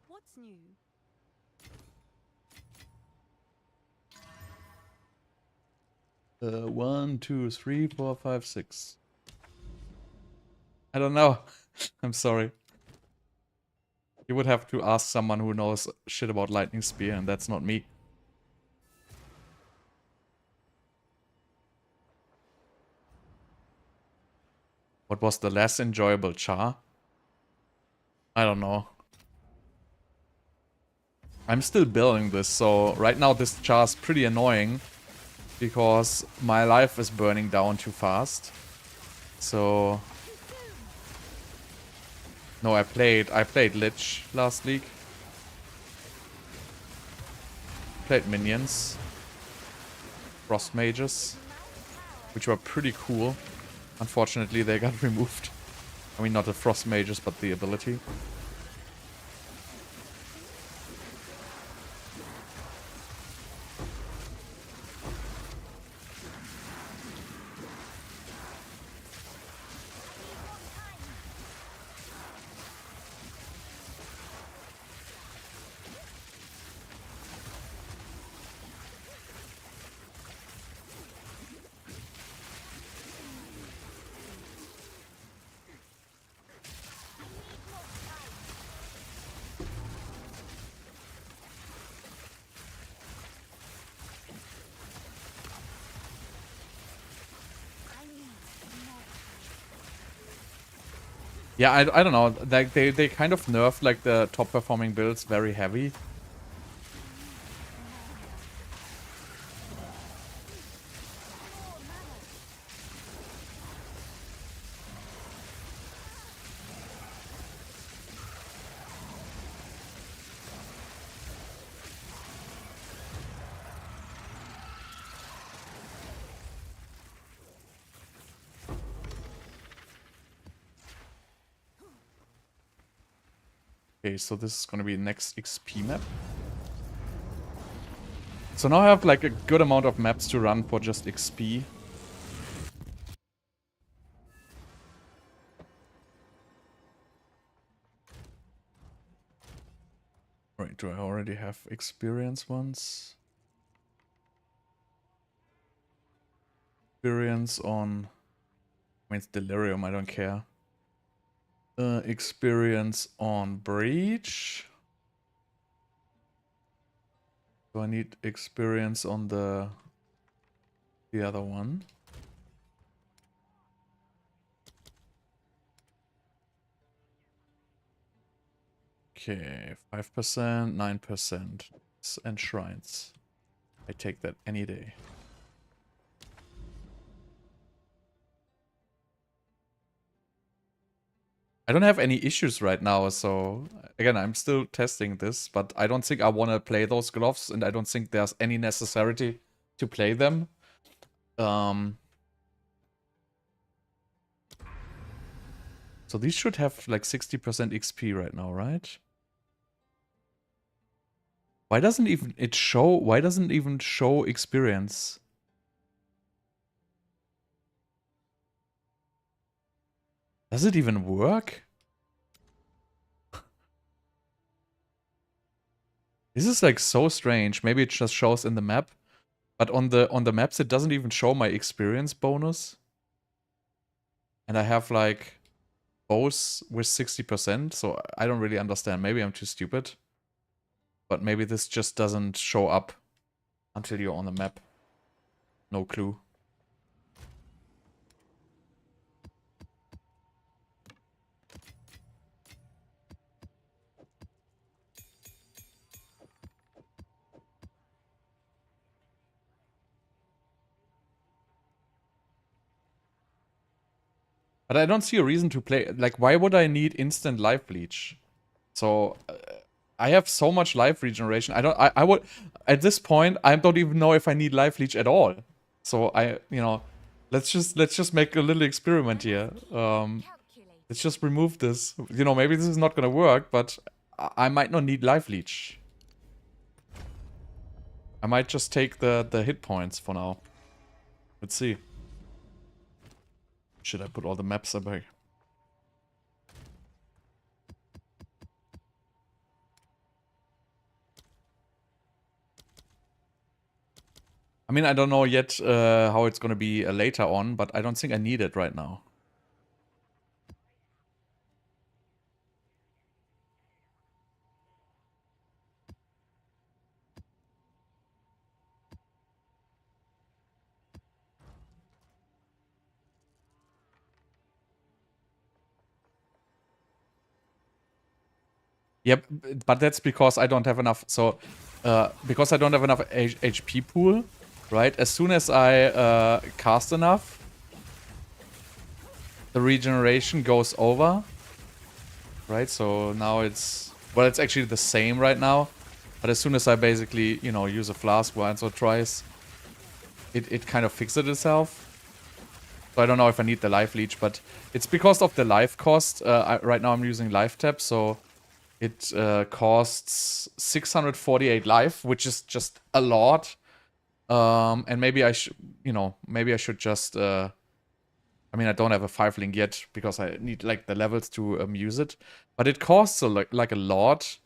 What's new? 1, 2, 3, 4, 5, 6. I don't know. I'm sorry. You would have to ask someone who knows shit about Lightning Spear, and that's not me. What was the less enjoyable char? I don't know. I'm still building this, so right now this char is pretty annoying because my life is burning down too fast. So no, I played Lich last league. Played minions. Frost mages, which were pretty cool. Unfortunately, they got removed. I mean, not the frost mages, but the ability. Yeah, I don't know. Like they kind of nerfed like the top performing builds very heavy. Okay, so this is gonna be next XP map. So now I have like a good amount of maps to run for just XP. Right, do I already have experience ones? Experience on... I mean, it's Delirium, I don't care. Experience on Breach. Do I need experience on the other one? Okay, 5%, 9%. And shrines. I take that any day. I don't have any issues right now, so again, I'm still testing this, but I don't think I want to play those gloves, and I don't think there's any necessity to play them. So these should have like 60% XP right now, right? Why doesn't even it show? Why doesn't it even show experience? Does it even work? This is like so strange. Maybe it just shows in the map, but on the maps it doesn't even show my experience bonus. And I have like both with 60%, so I don't really understand. Maybe I'm too stupid. But maybe this just doesn't show up until you're on the map. No clue. But I don't see a reason to play. Like, why would I need instant life leech? So I have so much life regeneration. I would at this point I don't even know if I need life leech at all. So let's just make a little experiment here. Let's just remove this. Maybe this is not gonna work, but I might not need life leech. I might just take the hit points for now. Let's see. Should I put all the maps away? I mean, I don't know yet how it's gonna be later on, but I don't think I need it right now. Yep, but that's because I don't have enough. So, because I don't have enough HP pool, right? As soon as I cast enough, the regeneration goes over, right? So now it's actually the same right now. But as soon as I basically, use a flask once or twice, it kind of fixes itself. So I don't know if I need the life leech, but it's because of the life cost. Right now I'm using life tap, so it costs 648 life, which is just a lot. And maybe I should, just. I mean, I don't have a 5-link yet because I need like the levels to use it, but it costs like a lot,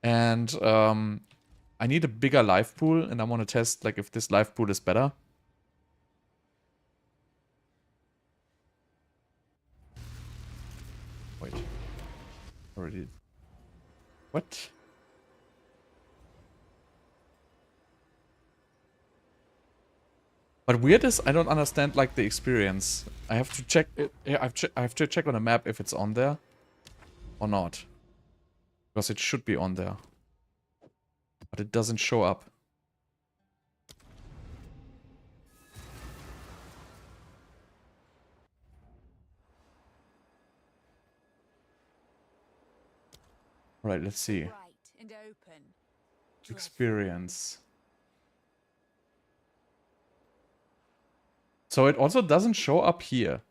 and I need a bigger life pool, and I want to test like if this life pool is better. Wait, already. What? But weird is I don't understand like the experience. I have to check it. Yeah, I have to check on the map if it's on there or not, because it should be on there, but it doesn't show up. Alright, let's see. Experience. So it also doesn't show up here.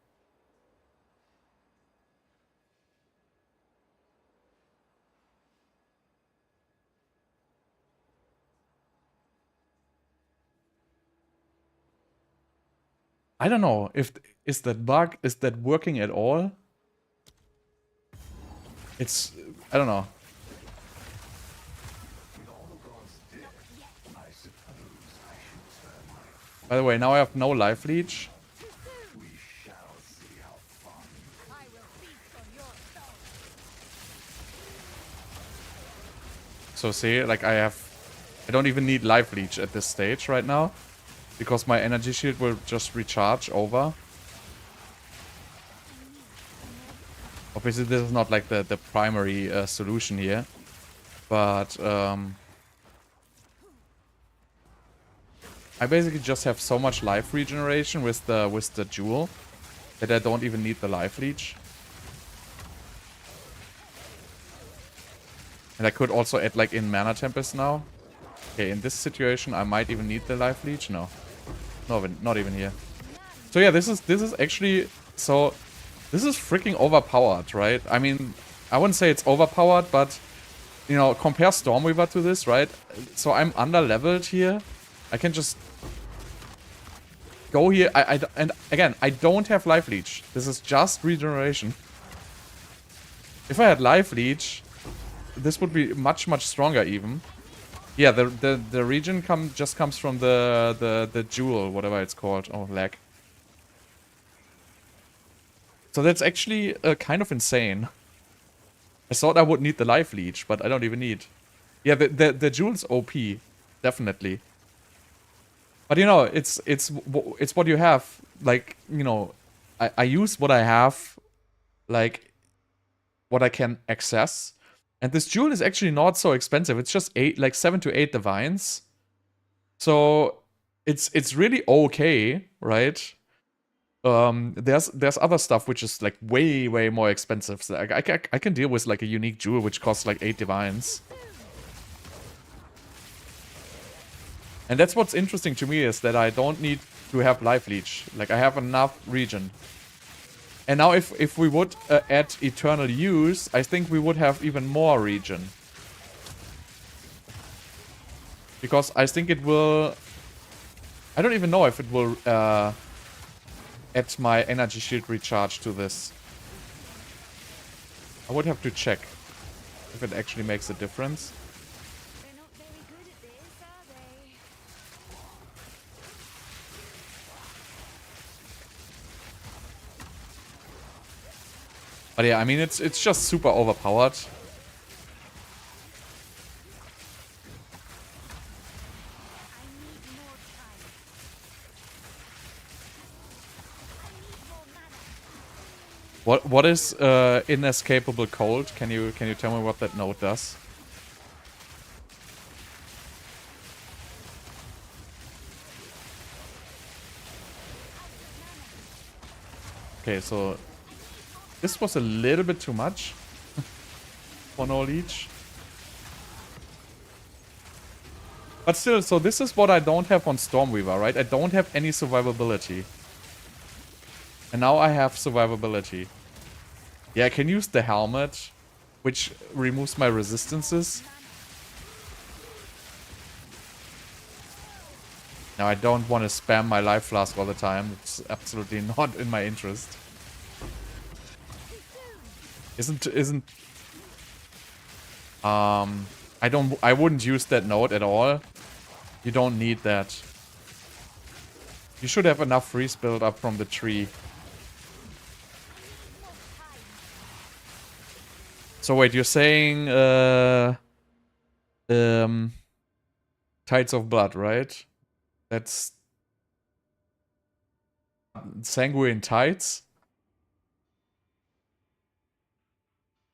I don't know if is that bug, is that working at all? It's, I don't know. By the way, now I have no life leech. So see, like I don't even need life leech at this stage right now, because my energy shield will just recharge over. Obviously this is not like the primary solution here, but I basically just have so much life regeneration with the jewel that I don't even need the life leech. And I could also add like in Mana Tempest now. Okay, in this situation I might even need the life leech. No, not even here. So yeah, this is actually, so this is freaking overpowered, right? I mean, I wouldn't say it's overpowered, but compare Stormweaver to this, right? So I'm under leveled here. I can just go here. And again, I don't have life leech. This is just regeneration. If I had life leech, this would be much stronger even. Yeah, the regen just comes from the jewel, whatever it's called. Oh, lag. So that's actually kind of insane. I thought I would need the life leech, but I don't even need. Yeah, the jewel's OP, definitely. But it's what you have. Like, I use what I have, like what I can access. And this jewel is actually not so expensive. It's just 7 to 8 divines. So it's really okay, right? there's other stuff which is like way more expensive. So I can deal with like a unique jewel which costs like 8 divines. And that's what's interesting to me, is that I don't need to have life leech. Like I have enough regen. And now if we would add eternal use, I think we would have even more regen. Because I think it will... I don't even know if it will add my energy shield recharge to this. I would have to check if it actually makes a difference. They're not very good at this, are they? But yeah, I mean, it's just super overpowered. I need more time. I need more mana. What is inescapable cold? Can you tell me what that node does? Okay, so this was a little bit too much for no leech. But still, so this is what I don't have on Stormweaver, right? I don't have any survivability. And now I have survivability. Yeah, I can use the helmet, which removes my resistances. Now I don't want to spam my life flask all the time. It's absolutely not in my interest. I wouldn't use that node at all. You don't need that. You should have enough freeze build up from the tree. So wait, you're saying Tides of Blood, right? That's Sanguine Tides.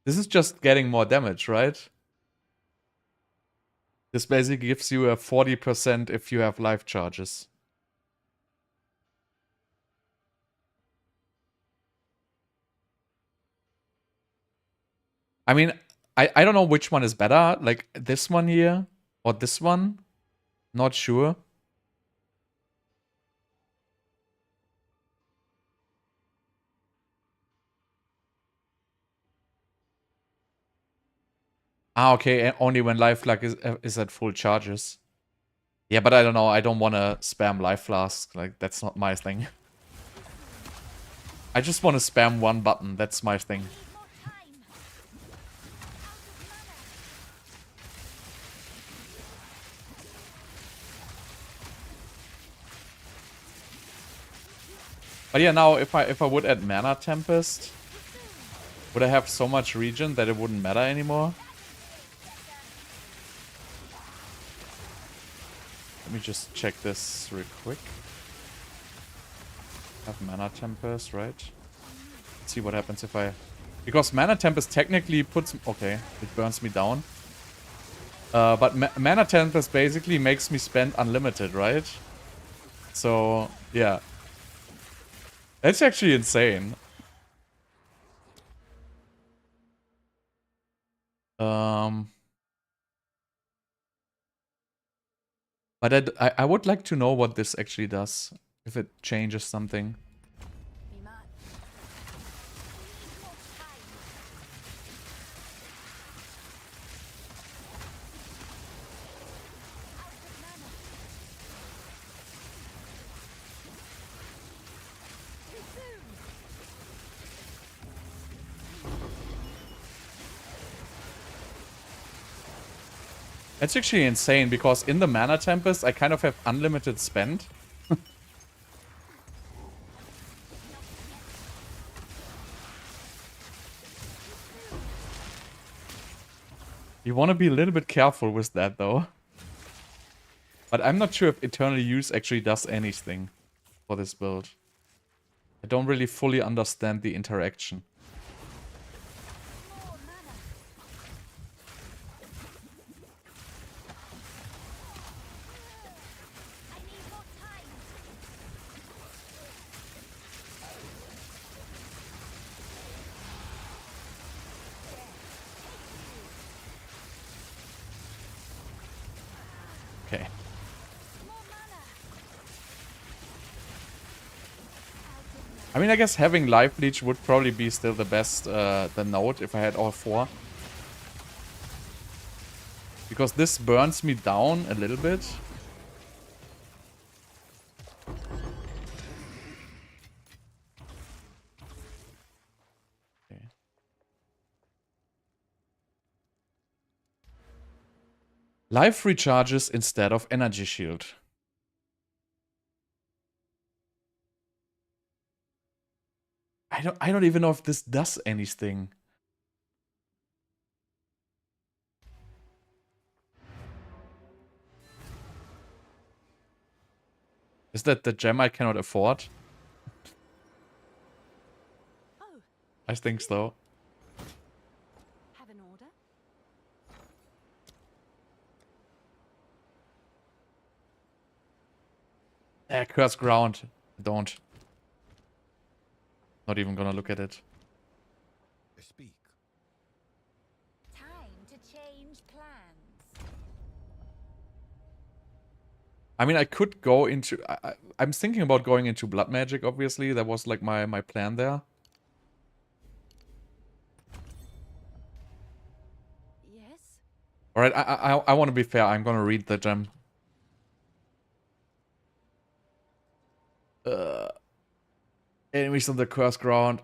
This is just getting more damage, right? This basically gives you a 40% if you have life charges. I mean, I don't know which one is better. Like this one here or this one. Not sure. Ah, okay. Only when life flask is at full charges. Yeah, but I don't know. I don't want to spam life flask. Like, that's not my thing. I just want to spam one button. That's my thing. But yeah, now if I would add Mana Tempest, would I have so much regen that it wouldn't matter anymore? Let me just check this real quick. Have Mana Tempest, right? Let's see what happens if I... Because Mana Tempest technically puts... Okay, it burns me down. But Mana Tempest basically makes me spend unlimited, right? So, yeah. That's actually insane. But I would like to know what this actually does. If it changes something. Be mad. That's actually insane, because in the Mana Tempest, I kind of have unlimited spend. You want to be a little bit careful with that, though. But I'm not sure if Eternal Use actually does anything for this build. I don't really fully understand the interaction. Okay. I mean, I guess having Life Leech would probably be still the best, the node if I had all 4. Because this burns me down a little bit. Okay. Life recharges instead of energy shield. I don't even know if this does anything. Is that the gem I cannot afford? Oh, I think so. have an order? Curse ground. Don't. Not even gonna look at it. Speak. Time to change plans. I mean, I could go into... I'm thinking about going into Blood Magic, obviously. That was like my plan there. Yes? Alright, I want to be fair. I'm gonna read the gem. Enemies on the curse ground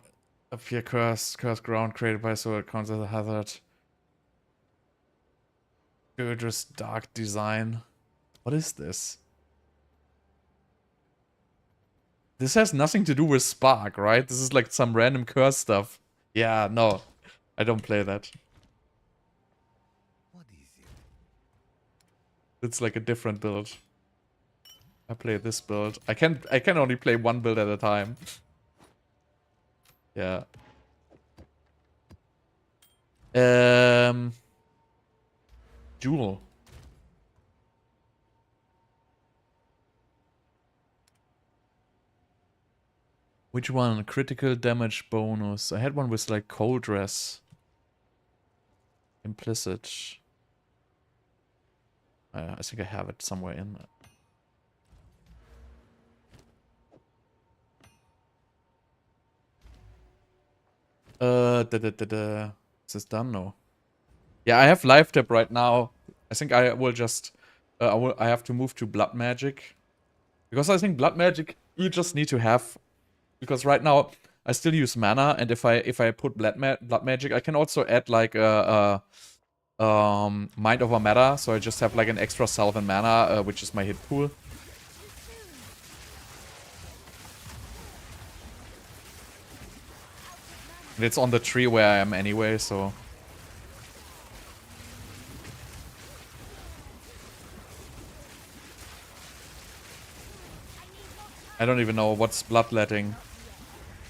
appear curse ground created by so it counts as a hazard. Gorgeous dark design. What is this? This has nothing to do with Spark, right? This is like some random curse stuff. Yeah, no. I don't play that. What is it? It's like a different build. I play this build. I can only play one build at a time. Yeah. Jewel. Which one? Critical damage bonus. I had one with like cold dress. Implicit. I think I have it somewhere in there. Is this done? No. Yeah, I have life tap right now. I think I will just... I have to move to Blood Magic. Because I think Blood Magic, you just need to have... Because right now, I still use mana, and if I put Blood Magic, I can also add like Mind Over Matter, so I just have like an extra salve in mana, which is my hit pool. And it's on the tree where I am anyway, so... I don't even know what's bloodletting.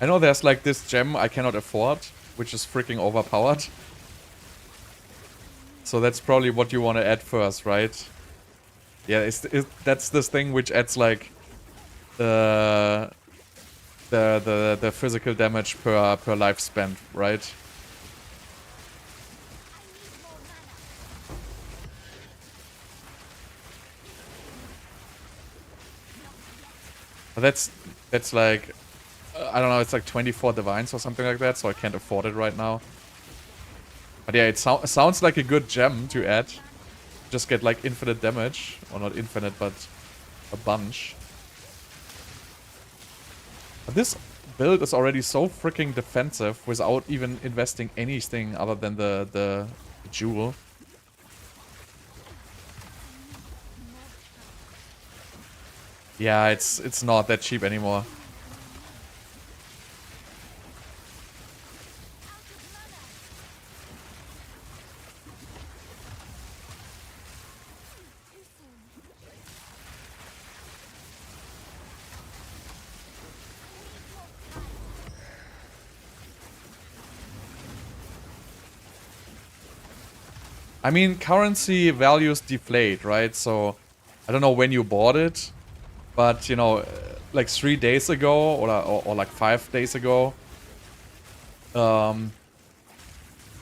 I know there's like this gem I cannot afford, which is freaking overpowered. So that's probably what you want to add first, right? Yeah, that's this thing which adds like the physical damage per life spent, right? But that's like I don't know, it's like 24 divines or something like that, so I can't afford it right now. But yeah, it sounds like a good gem to add. Just get like infinite damage, or not infinite, but a bunch. But this build is already so freaking defensive without even investing anything other than the jewel. Yeah, it's not that cheap anymore. I mean, currency values deflate, right? So, I don't know when you bought it, but, you know, like 3 days ago, or like 5 days ago. What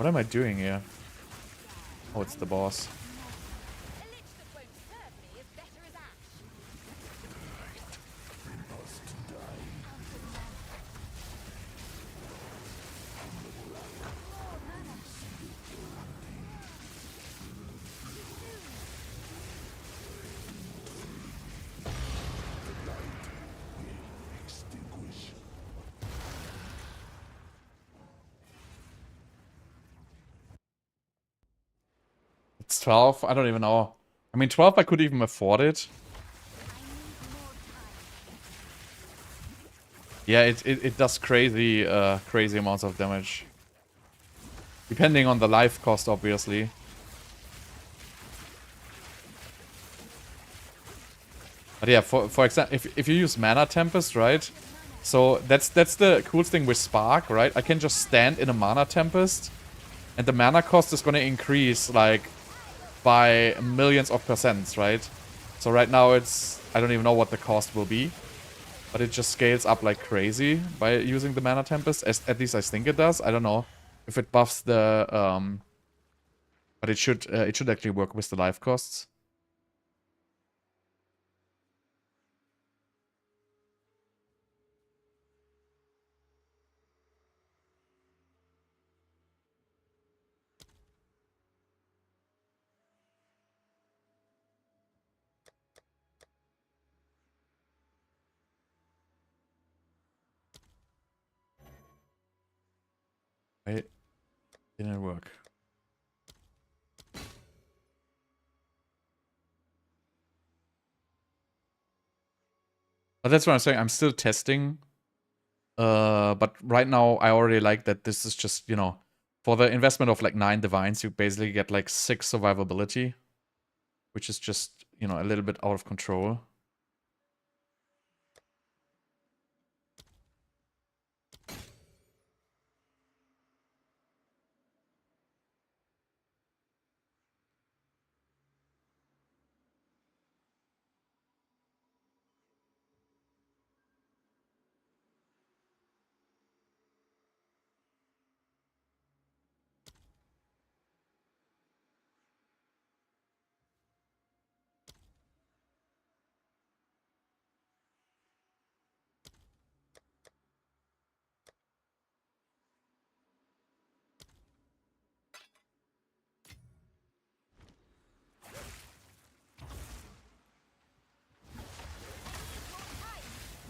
am I doing here? Oh, it's the boss. Elixir won't serve me if It's 12. I don't even know. I mean, 12 I could even afford it. Yeah, it does crazy crazy amounts of damage. Depending on the life cost, obviously. But yeah, for example, if you use Mana Tempest, right? So that's the coolest thing with Spark, right? I can just stand in a Mana Tempest, and the mana cost is gonna increase like by millions of percents, right? So right now it's, I don't even know what the cost will be, but it just scales up like crazy by using the Mana Tempest. At least I think it does. I don't know if it buffs the but it should actually work with the life costs. It didn't work. But that's what I'm saying. I'm still testing. But right now I already like that this is just, you know, for the investment of like 9 divines, you basically get like 6 survivability, which is just, you know, a little bit out of control.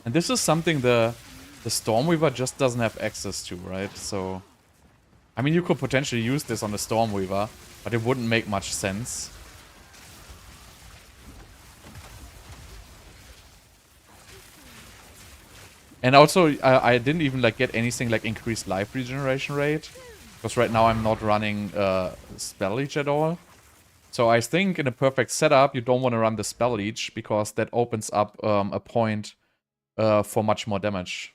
And this is something the Stormweaver just doesn't have access to, right? So, I mean, you could potentially use this on the Stormweaver, but it wouldn't make much sense. And also, I didn't even like get anything like increased life regeneration rate, because right now I'm not running Spell Leech at all. So I think in a perfect setup, you don't want to run the Spell Leech, because that opens up a point for much more damage.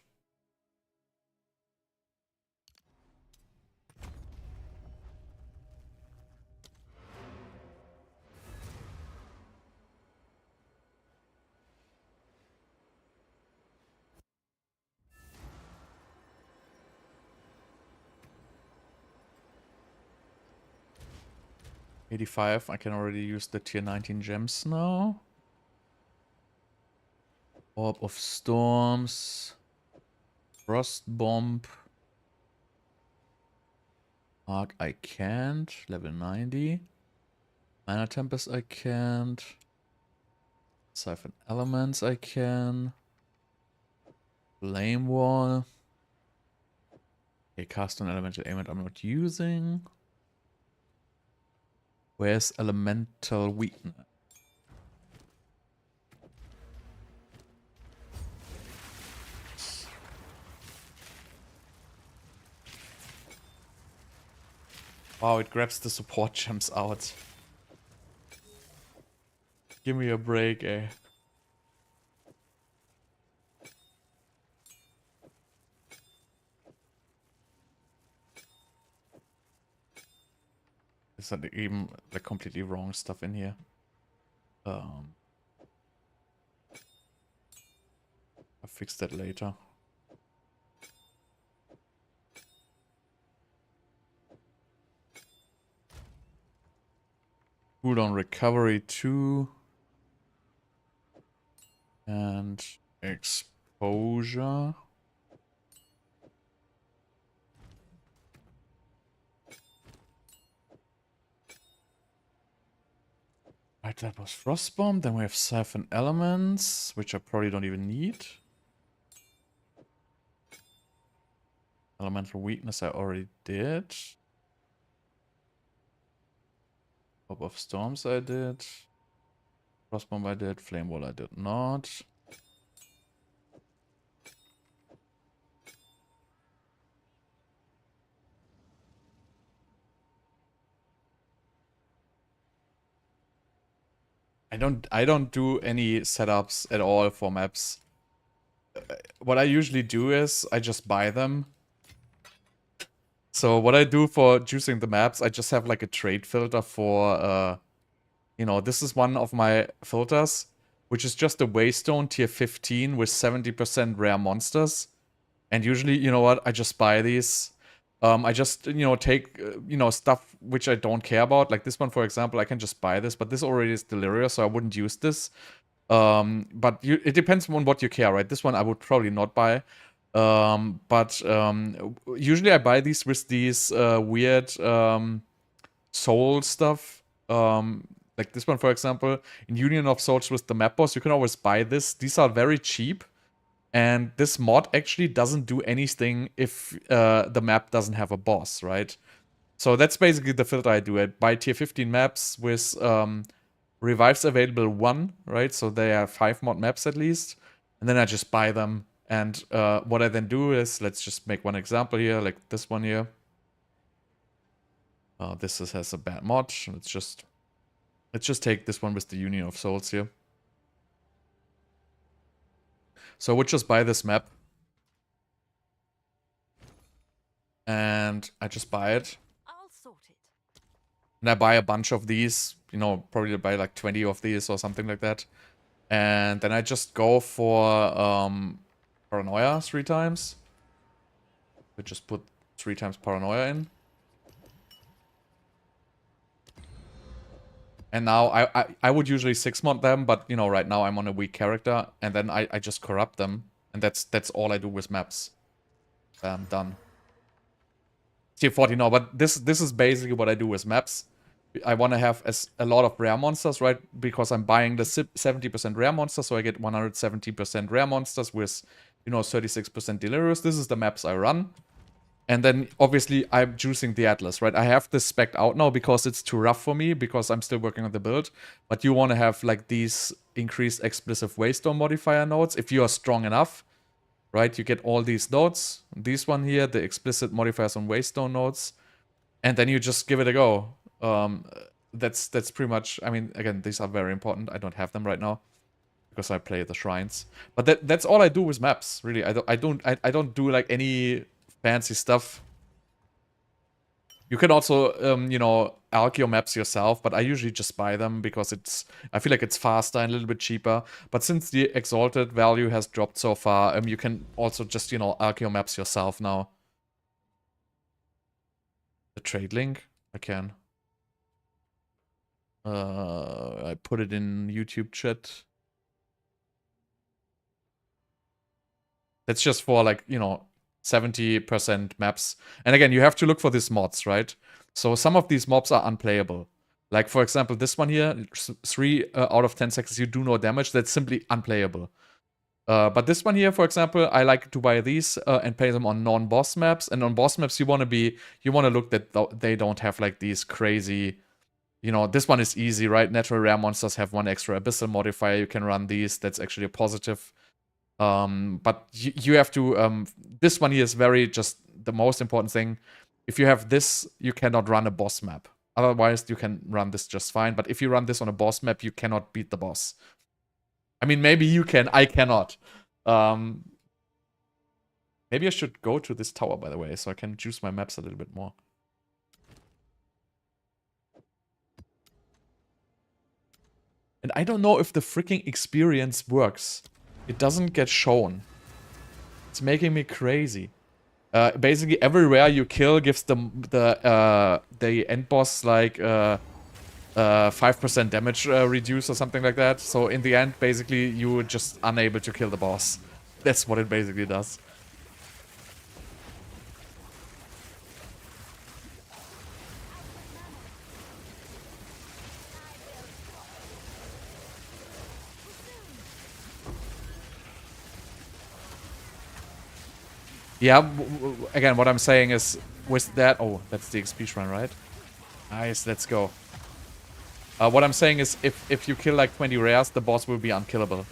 $85, I can already use the tier 19 gems now. Orb of Storms. Frost Bomb. Arc I can't. Level 90. Mana Tempest I can't. Siphon Elements I can. Flame Wall. Okay, cast on Elemental Ailment I'm not using. Where's Elemental Weakness? Wow, it grabs the support gems out. Give me a break, eh? Is that even the completely wrong stuff in here? I'll fix that later. Cooldown recovery 2. And exposure. Right, that was Frostbomb. Then we have Siphon Elements, which I probably don't even need. Elemental Weakness I already did. Hope of Storms I did. Frostbomb I did. Flame Wall I did not. I don't do any setups at all for maps. What I usually do is I just buy them. So what I do for choosing the maps, I just have like a trade filter for you know, this is one of my filters, which is just a Waystone tier 15 with 70% rare monsters. And usually, you know what, I just buy these. I just, you know, take, you know, stuff which I don't care about. Like this one, for example, I can just buy this, but this already is Delirious, so I wouldn't use this. But it depends on what you care, right? This one I would probably not buy. But usually I buy these with these weird soul stuff. Like this one, for example, in Union of Souls with the map boss, you can always buy this. These are very cheap. And this mod actually doesn't do anything if the map doesn't have a boss, right? So that's basically the filter I do. I buy tier 15 maps with revives available 1, right? So they have 5 mod maps at least. And then I just buy them. And what I then do is, let's just make one example here, like this one here. Has a bad mod. Let's just take this one with the Union of Souls here. So I would just buy this map. And I just buy it. I'll sort it. And I buy a bunch of these. You know, probably buy like 20 of these or something like that. And then I just go for Paranoia 3 times. I just put 3 times Paranoia in. And now I would usually 6-mod them, but you know, right now I'm on a weak character, and then I just corrupt them, and that's all I do with maps. Done. Tier 40 now, but this is basically what I do with maps. I want to have a lot of rare monsters, right? Because I'm buying the 70% rare monsters, so I get 170% rare monsters with, you know, 36% Delirious. This is the maps I run. And then, obviously, I'm choosing the Atlas, right? I have this spec'd out now because it's too rough for me, because I'm still working on the build. But you want to have, like, these increased explicit Waystone modifier nodes if you are strong enough, right? You get all these nodes. These one here, the explicit modifiers on Waystone nodes. And then you just give it a go. That's pretty much... I mean, again, these are very important. I don't have them right now because I play the shrines. But that's all I do with maps, really. I don't do, like, any... fancy stuff. You can also, you know, alch your maps yourself, but I usually just buy them because I feel like it's faster and a little bit cheaper. But since the exalted value has dropped so far, you can also just, you know, alch your maps yourself now. The trade link? I can. I put it in YouTube chat. That's just for, like, you know, 70% maps. And again, you have to look for these mods, right? So some of these mobs are unplayable. Like, for example, this one here, 3 out of 10 seconds, you do no damage. That's simply unplayable. But this one here, for example, I like to buy these and play them on non-boss maps. And on boss maps, you want to look that they don't have, like, these crazy... You know, this one is easy, right? Natural rare monsters have 1 extra abyssal modifier. You can run these. That's actually a positive. But you have to, this one here is very just the most important thing. If you have this, you cannot run a boss map. Otherwise, you can run this just fine. But if you run this on a boss map, you cannot beat the boss. I mean, maybe you can, I cannot. Maybe I should go to this tower, by the way, so I can choose my maps a little bit more. And I don't know if the freaking experience works. It doesn't get shown. It's making me crazy. Basically, every rare you kill gives the end boss like 5% damage reduce or something like that. So in the end, basically, you're just unable to kill the boss. That's what it basically does. Yeah, again, what I'm saying is, with that... Oh, that's the XP shrine, right? Nice, let's go. What I'm saying is, if you kill like 20 rares, the boss will be unkillable.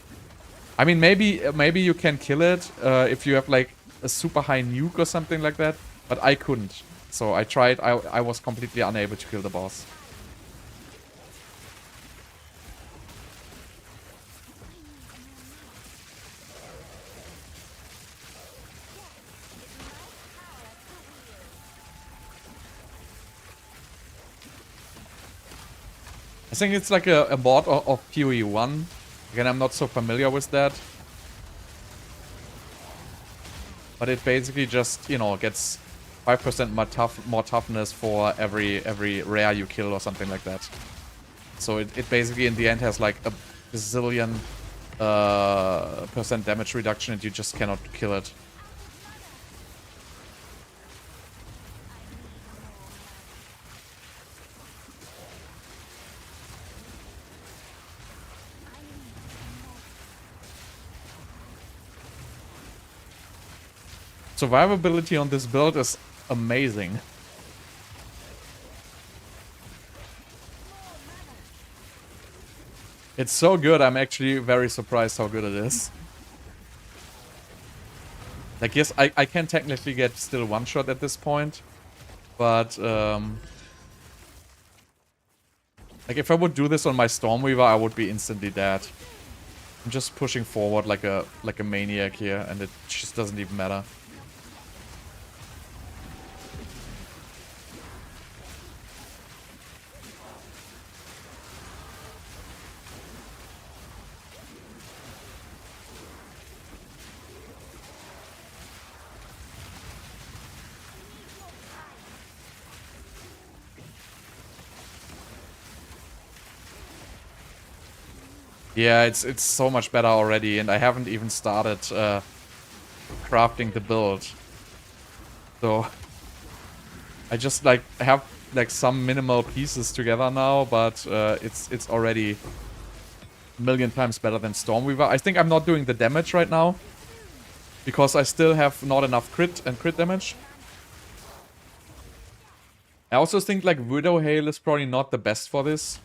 I mean, maybe you can kill it if you have like a super high nuke or something like that, but I couldn't. So I tried. I was completely unable to kill the boss. I think it's like a mod of PoE 1. Again, I'm not so familiar with that. But it basically just, you know, gets 5% more toughness for every rare you kill or something like that. So it basically in the end has like a bazillion percent damage reduction and you just cannot kill it. Survivability on this build is amazing. It's so good, I'm actually very surprised how good it is. Like, yes, I can technically get still one shot at this point, but like if I would do this on my Stormweaver, I would be instantly dead. I'm just pushing forward like a maniac here, and it just doesn't even matter. Yeah, it's so much better already, and I haven't even started crafting the build. So I just like have like some minimal pieces together now, but it's already a million times better than Stormweaver. I think I'm not doing the damage right now because I still have not enough crit and crit damage. I also think like Widowhail is probably not the best for this.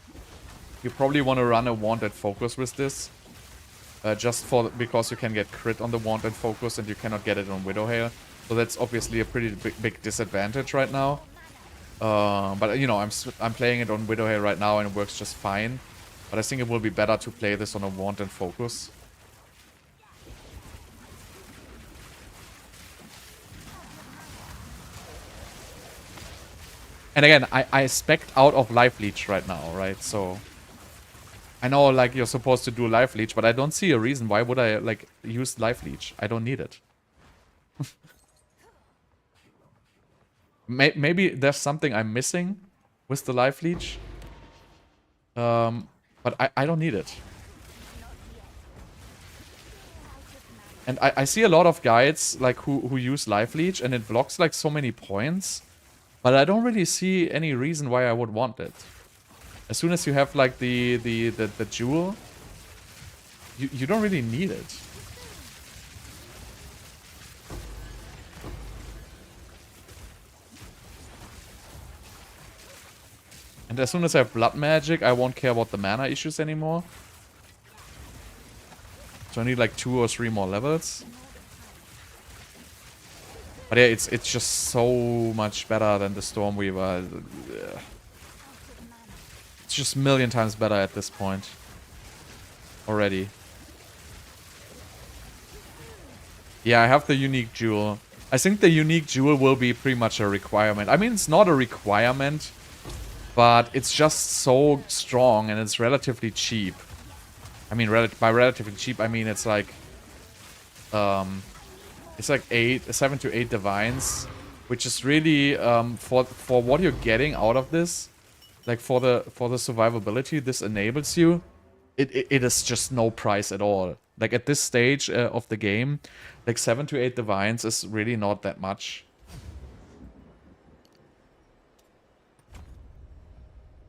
You probably want to run a wanted focus with this. Just because you can get crit on the wanted focus and you cannot get it on Widowhail. So that's obviously a pretty big disadvantage right now. But you know, I'm playing it on Widowhail right now and it works just fine. But I think it will be better to play this on a wanted focus. And again, I spec'd out of Life Leech right now, right? So I know, like, you're supposed to do Life Leech, but I don't see a reason why would I, like, use Life Leech. I don't need it. Maybe there's something I'm missing with the Life Leech. But I don't need it. And I see a lot of guides, like, who use Life Leech, and it blocks, like, so many points. But I don't really see any reason why I would want it. As soon as you have, like, the jewel, you don't really need it. And as soon as I have blood magic, I won't care about the mana issues anymore. So I need like 2 or 3 more levels. But yeah, it's just so much better than the Stormweaver. It's just a million times better at this point. Already. Yeah, I have the unique jewel. I think the unique jewel will be pretty much a requirement. I mean, it's not a requirement, but it's just so strong and it's relatively cheap. I mean, by relatively cheap, I mean it's like... it's like 7 to 8 divines, which is really for what you're getting out of this, like for the survivability this enables you. It is just no price at all. Like at this stage of the game, like 7 to 8 divines is really not that much.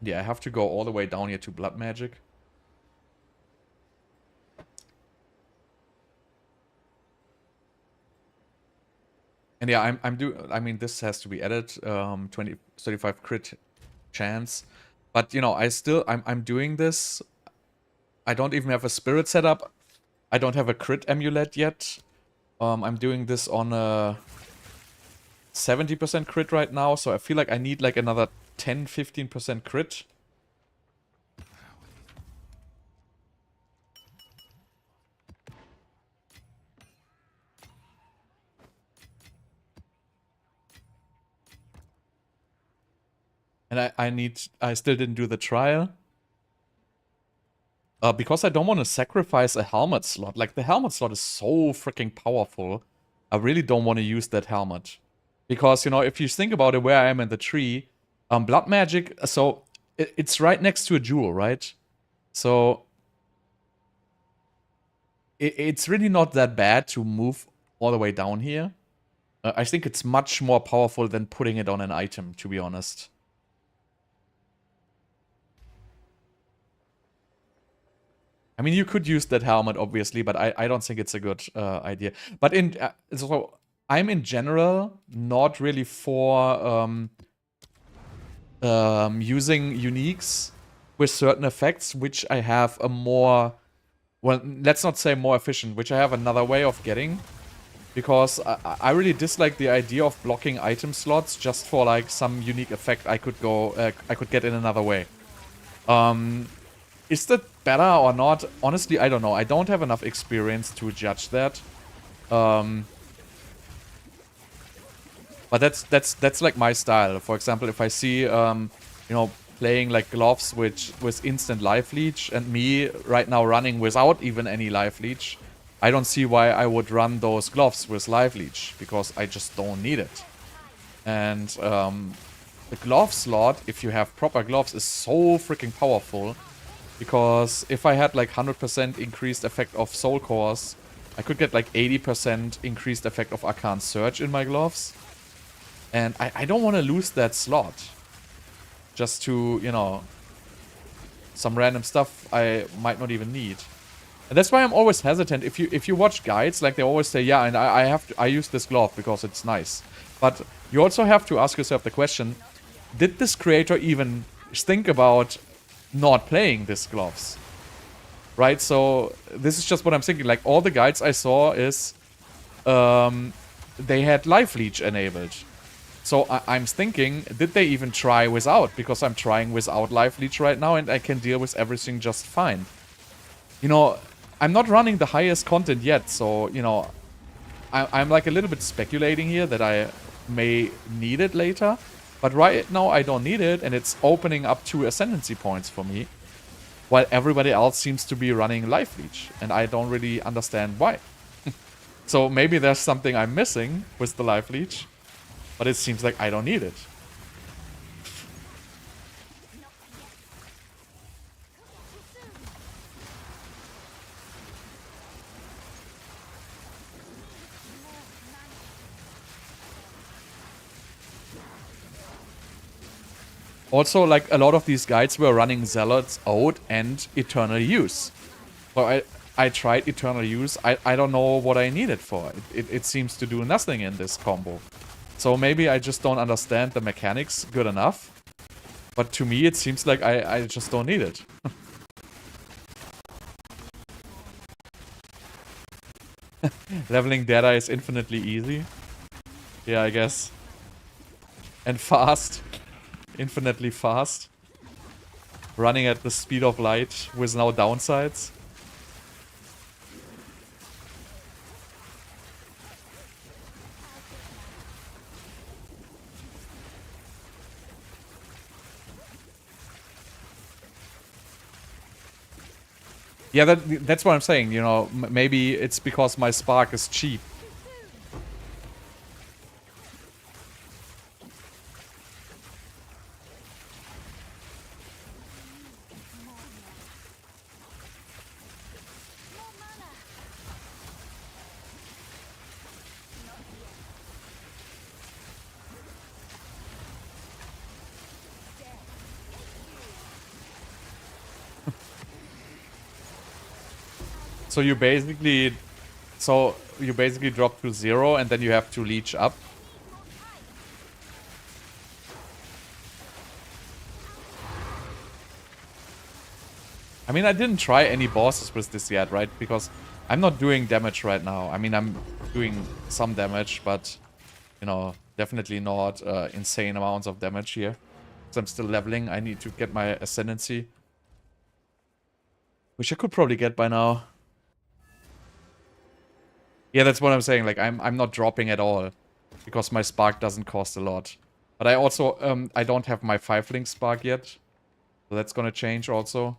Yeah, I have to go all the way down here to blood magic. And yeah, I mean, this has to be added. 35 crit chance. But, you know, I'm doing this. I don't even have a spirit setup. I don't have a crit amulet yet. I'm doing this on a 70% crit right now, so I feel like I need like another 10-15% crit. And I still didn't do the trial. Because I don't want to sacrifice a helmet slot. Like, the helmet slot is so freaking powerful. I really don't want to use that helmet. Because, you know, if you think about it, where I am in the tree, blood magic, so it's right next to a jewel, right? So it's really not that bad to move all the way down here. I think it's much more powerful than putting it on an item, to be honest. I mean, you could use that helmet, obviously, but I don't think it's a good idea. But so I'm in general not really for using uniques with certain effects, which I have a more, well, let's not say more efficient, which I have another way of getting. Because I really dislike the idea of blocking item slots just for like some unique effect I could get in another way. Is that better or not? Honestly, I don't know. I don't have enough experience to judge that. But that's like my style. For example, if I see you know, playing like gloves with instant life leech and me right now running without even any life leech, I don't see why I would run those gloves with life leech, because I just don't need it. And the glove slot, if you have proper gloves, is so freaking powerful. Because if I had like 100% increased effect of soul cores, I could get like 80% increased effect of Arcane Surge in my gloves. And I don't want to lose that slot. Just to, you know, some random stuff I might not even need. And that's why I'm always hesitant. If you watch guides, like they always say, yeah, and I use this glove because it's nice. But you also have to ask yourself the question, did this creator even think about not playing these gloves? Right? So this is just what I'm thinking. Like, all the guides I saw is they had life leech enabled. So I'm thinking, did they even try without? Because I'm trying without life leech right now and I can deal with everything just fine. You know, I'm not running the highest content yet, so, you know, I'm like a little bit speculating here that I may need it later. But right now I don't need it, and it's opening up 2 ascendancy points for me. While everybody else seems to be running life leech, and I don't really understand why. So maybe there's something I'm missing with the life leech, but it seems like I don't need it. Also, like, a lot of these guides were running Zealot's Ode and Eternal Use. So I tried Eternal Use. I don't know what I need it for. It seems to do nothing in this combo. So maybe I just don't understand the mechanics good enough. But to me, it seems like I just don't need it. Leveling Deadeye is infinitely easy. Yeah, I guess. And fast. Infinitely fast. Running at the speed of light with no downsides. Yeah, that's what I'm saying, you know, maybe it's because my spark is cheap. So you basically drop to 0 and then you have to leech up. I mean, I didn't try any bosses with this yet, right? Because I'm not doing damage right now. I mean, I'm doing some damage, but, you know, definitely not insane amounts of damage here. Because I'm still leveling. I need to get my ascendancy. Which I could probably get by now. Yeah, that's what I'm saying. Like, I'm not dropping at all. Because my spark doesn't cost a lot. But I also, I don't have my 5-link spark yet. So that's gonna change also.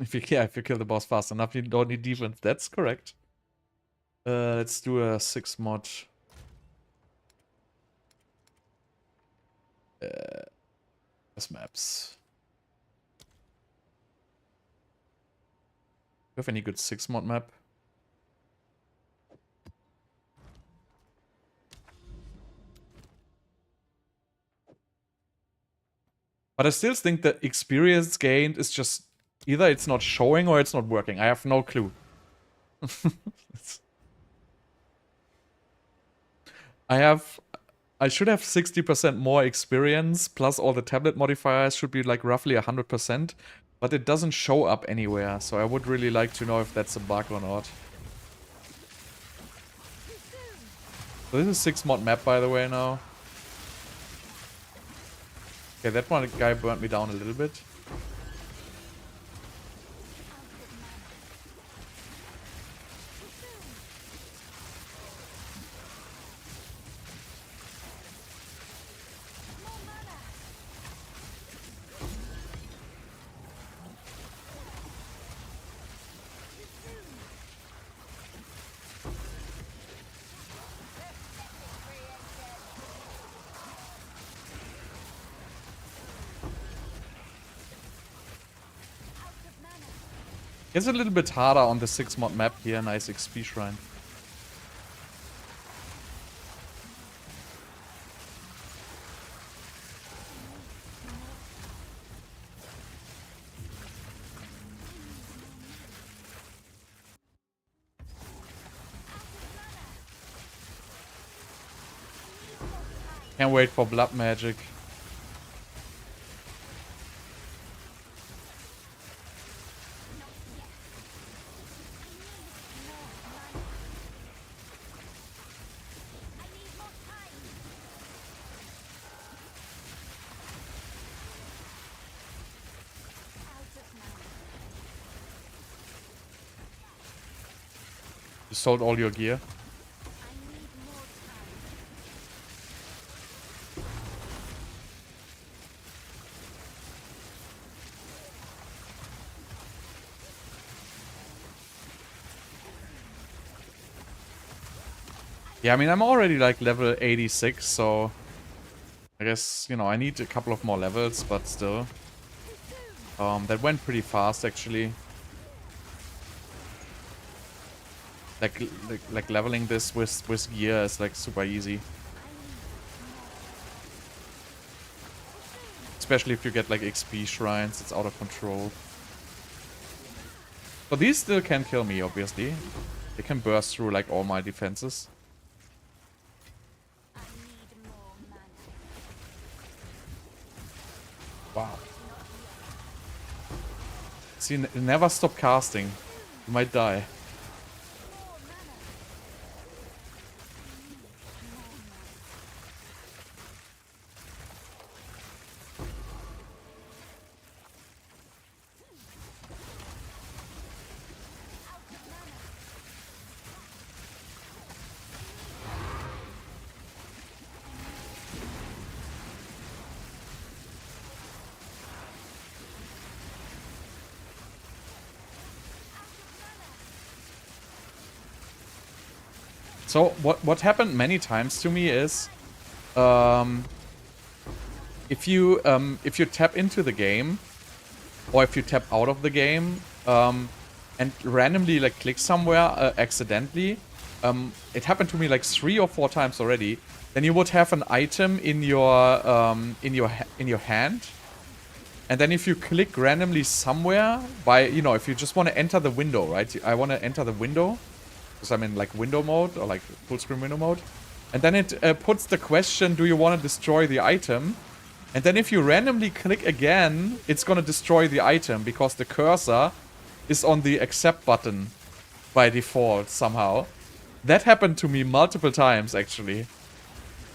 If you kill the boss fast enough, you don't need defense. That's correct. Let's do a 6 mod. Maps. Do you have any good 6 mod map? But I still think the experience gained is just either it's not showing or it's not working. I have no clue. I should have 60% more experience, plus all the tablet modifiers should be like roughly 100%, but it doesn't show up anywhere, so I would really like to know if that's a bug or not. So this is 6 mod map, by the way, now. Okay, that one guy burnt me down a little bit. It's a little bit harder on the 6 mod map here. Nice XP shrine. Can't wait for blood magic. You sold all your gear. Yeah, I mean, I'm already like level 86, so I guess, you know, I need a couple of more levels, but still. That went pretty fast, actually. Like leveling this with gear is like super easy. Especially if you get like XP shrines, it's out of control. But these still can kill me, obviously. They can burst through like all my defenses. Wow. See, never stop casting. You might die. So what happened many times to me is, if you tap into the game, or if you tap out of the game, and randomly like click somewhere accidentally, it happened to me like 3 or 4 times already. Then you would have an item in your hand, and then if you click randomly somewhere by, you know, if you just want to enter the window, right? I want to enter the window. Because I'm in like window mode or like full screen window mode. And then it puts the question, do you want to destroy the item? And then if you randomly click again, it's gonna destroy the item because the cursor is on the accept button by default somehow. That happened to me multiple times actually.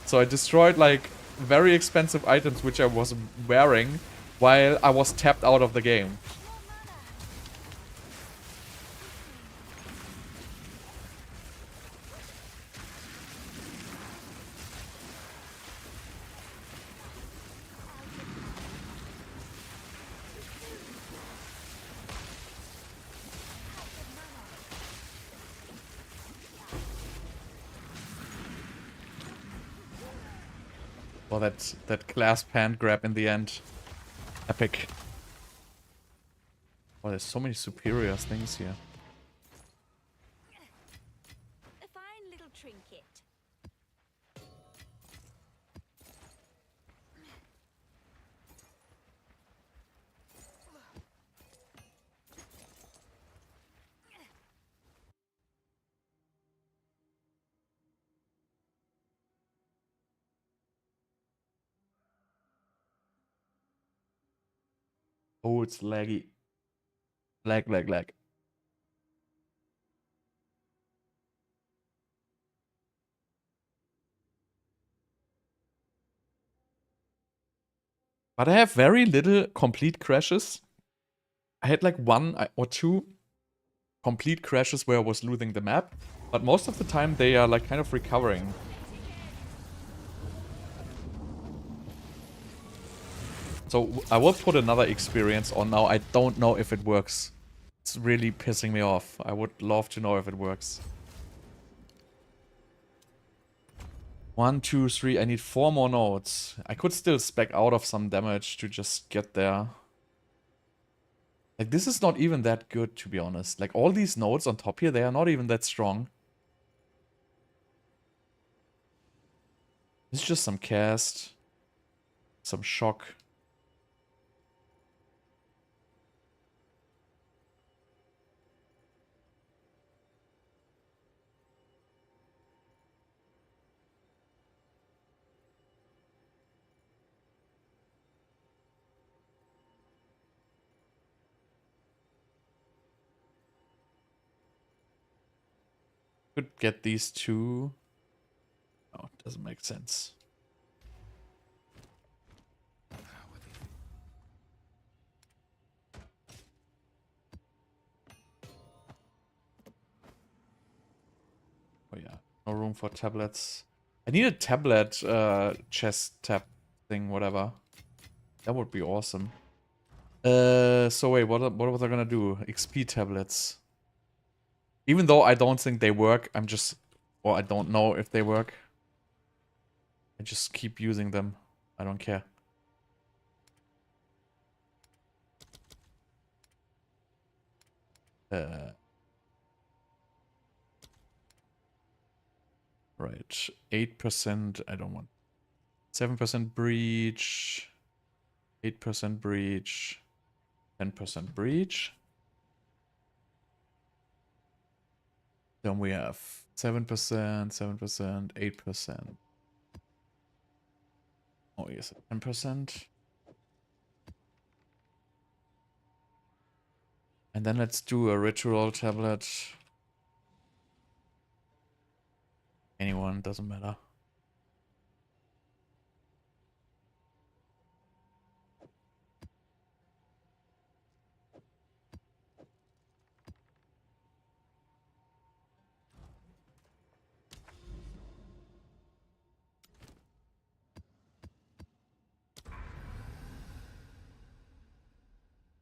So I destroyed like very expensive items which I was wearing while I was tapped out of the game. Well, that clasp hand grab in the end. Epic. Oh, there's so many superior things here. A fine little trinket. Oh, it's laggy. Lag. But I have very little complete crashes. I had like one or two complete crashes where I was losing the map. But most of the time they are like kind of recovering. So I will put another experience on now. I don't know if it works. It's really pissing me off. I would love to know if it works. 1, 2, 3. I need 4 more nodes. I could still spec out of some damage to just get there. Like, this is not even that good, to be honest. Like, all these nodes on top here, they are not even that strong. It's just some cast. Some shock. Could get these two. Oh, doesn't make sense. Oh yeah, no room for tablets. I need a tablet chest tab thing, whatever. That would be awesome. So wait, what was I gonna do? XP tablets. Even though I don't think they work, I'm just... Or I don't know if they work. I just keep using them. I don't care. Right. 8%. I don't want. 7% breach. 8% breach. 10% breach. Then we have 7%, 7%, 8%. Oh, yes, 10%. And then let's do a ritual tablet. Anyone, doesn't matter.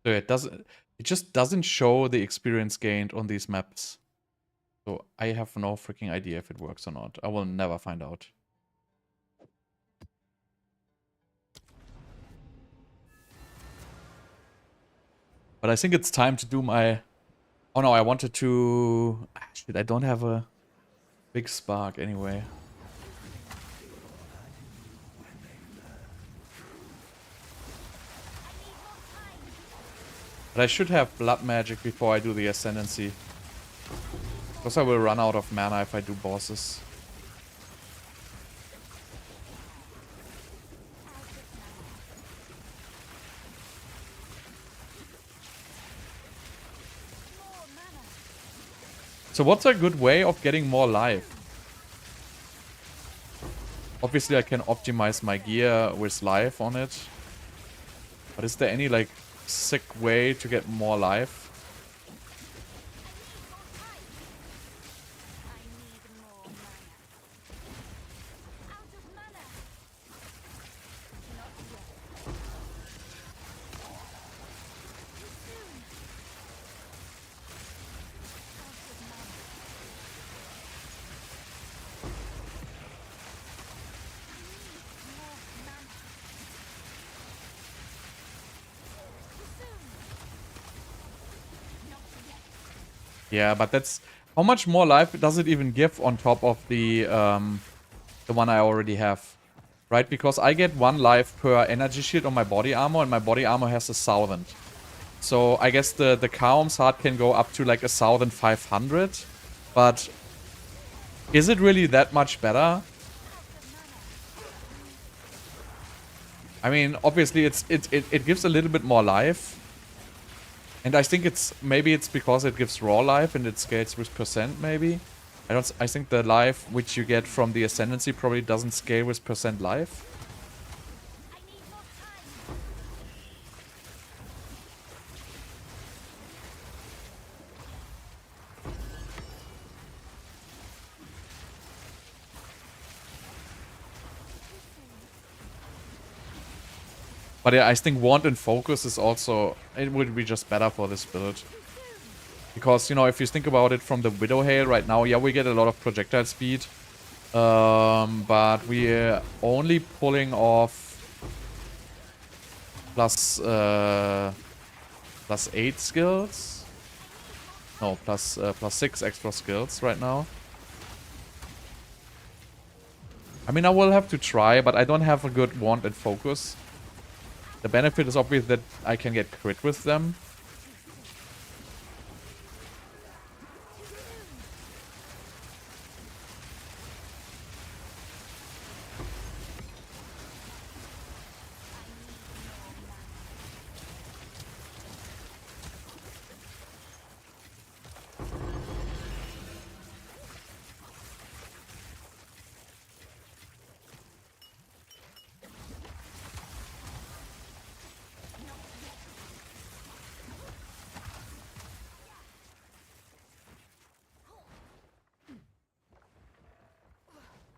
So it just doesn't show the experience gained on these maps. So I have no freaking idea if it works or not. I will never find out. But I think it's time to do my... Oh no, I wanted to... Shit, I don't have a big spark anyway. But I should have blood magic before I do the ascendancy. Because I will run out of mana if I do bosses. So what's a good way of getting more life? Obviously I can optimize my gear with life on it. But is there any like sick way to get more life? Yeah, but that's... How much more life does it even give on top of the one I already have? Right, because I get 1 life per energy shield on my body armor, and my body armor has 1,000. So I guess the Kaom's heart can go up to like 1,500. But is it really that much better? I mean, obviously it gives a little bit more life. And I think maybe it's because it gives raw life and it scales with percent, maybe. I think the life which you get from the Ascendancy probably doesn't scale with percent life. But yeah, I think Wand and Focus is also... It would be just better for this build. Because, you know, if you think about it from the Widowhail right now, yeah, we get a lot of projectile speed. But we're only pulling off plus 8 skills. No, plus 6 extra skills right now. I mean, I will have to try, but I don't have a good Wand and Focus. The benefit is obvious that I can get crit with them.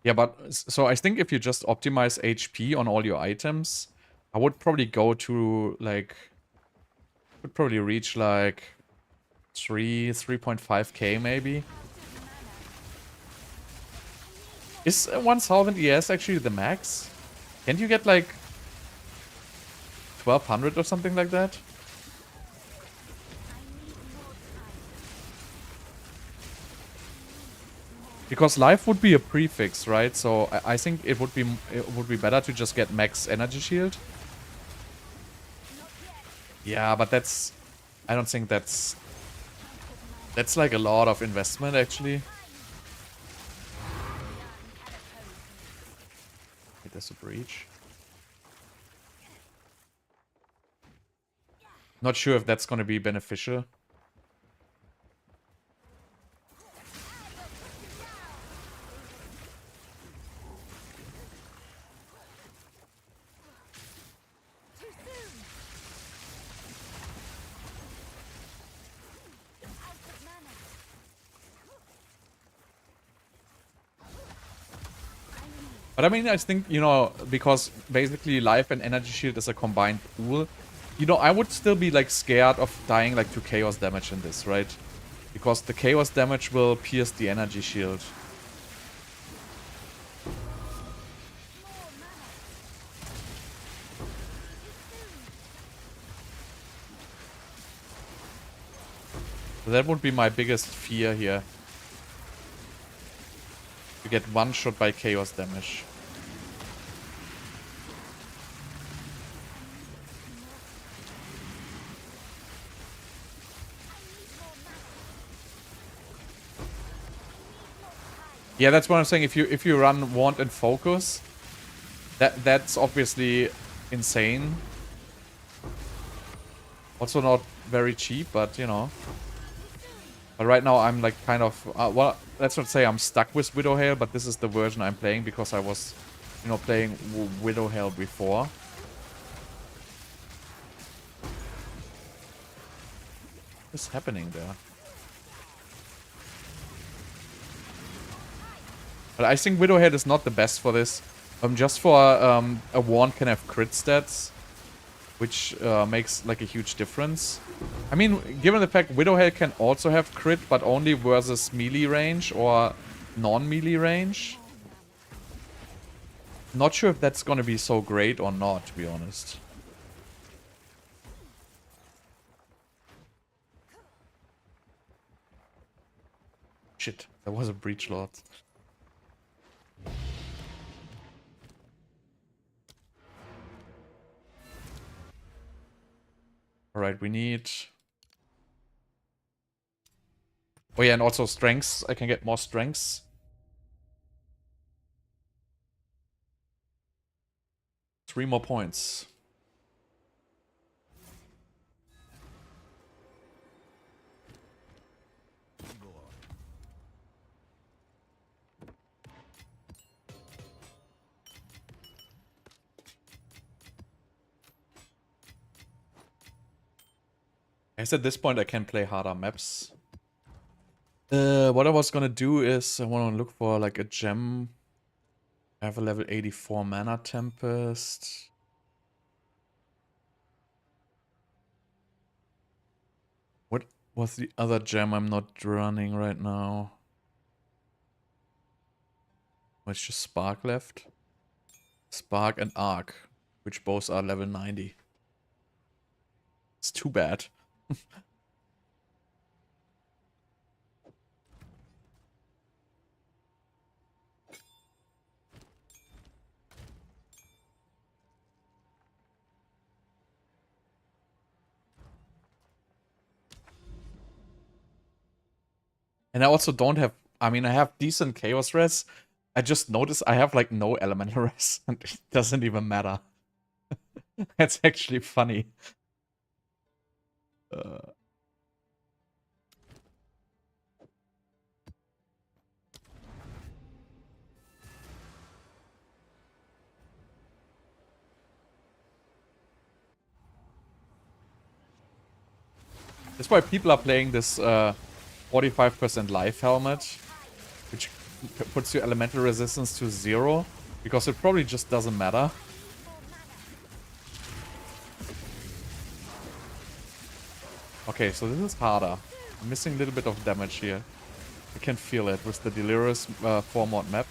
Yeah, but so I think if you just optimize HP on all your items, I would probably go to like... Would probably reach like 3.5k maybe. Is 1000 ES actually the max? Can't you get like 1200 or something like that? Because life would be a prefix, right? So I think it would be better to just get max energy shield. Yeah, but that's... I don't think that's... That's like a lot of investment actually. Wait, there's a breach. Not sure if that's gonna be beneficial. But I mean, I think, you know, because basically life and energy shield is a combined pool, you know, I would still be like scared of dying like to chaos damage in this, right? Because the chaos damage will pierce the energy shield. So that would be my biggest fear here. To get one shot by chaos damage. Yeah, that's what I'm saying. If you run Wand and Focus, that's obviously insane. Also not very cheap, but you know. But right now I'm like kind of... well, let's not say I'm stuck with Widowhail, but this is the version I'm playing because I was, you know, playing Widowhail before. What's happening there? But I think Widowhail is not the best for this. Just for a wand can have crit stats, which makes like a huge difference. I mean, given the fact Widowhail can also have crit, but only versus melee range or non-melee range. Not sure if that's gonna be so great or not, to be honest. Shit, there was a breach lord. Alright, we need... Oh yeah, and also strengths. I can get more strengths. Three more points. I guess at this point I can play harder maps. What I was gonna do is I want to look for like a gem. I have a level 84 mana tempest. What was the other gem I'm not running right now? It's just Spark left. Spark and Arc, which both are level 90. It's too bad. And I also don't have... I mean, I have decent Chaos Res. I just noticed I have, like, no Elemental Res. And it doesn't even matter. That's actually funny. That's why people are playing this 45% life helmet, which puts your elemental resistance to 0, because it probably just doesn't matter. Okay, so this is harder. I'm missing a little bit of damage here. I can feel it with the Delirious 4-mod map.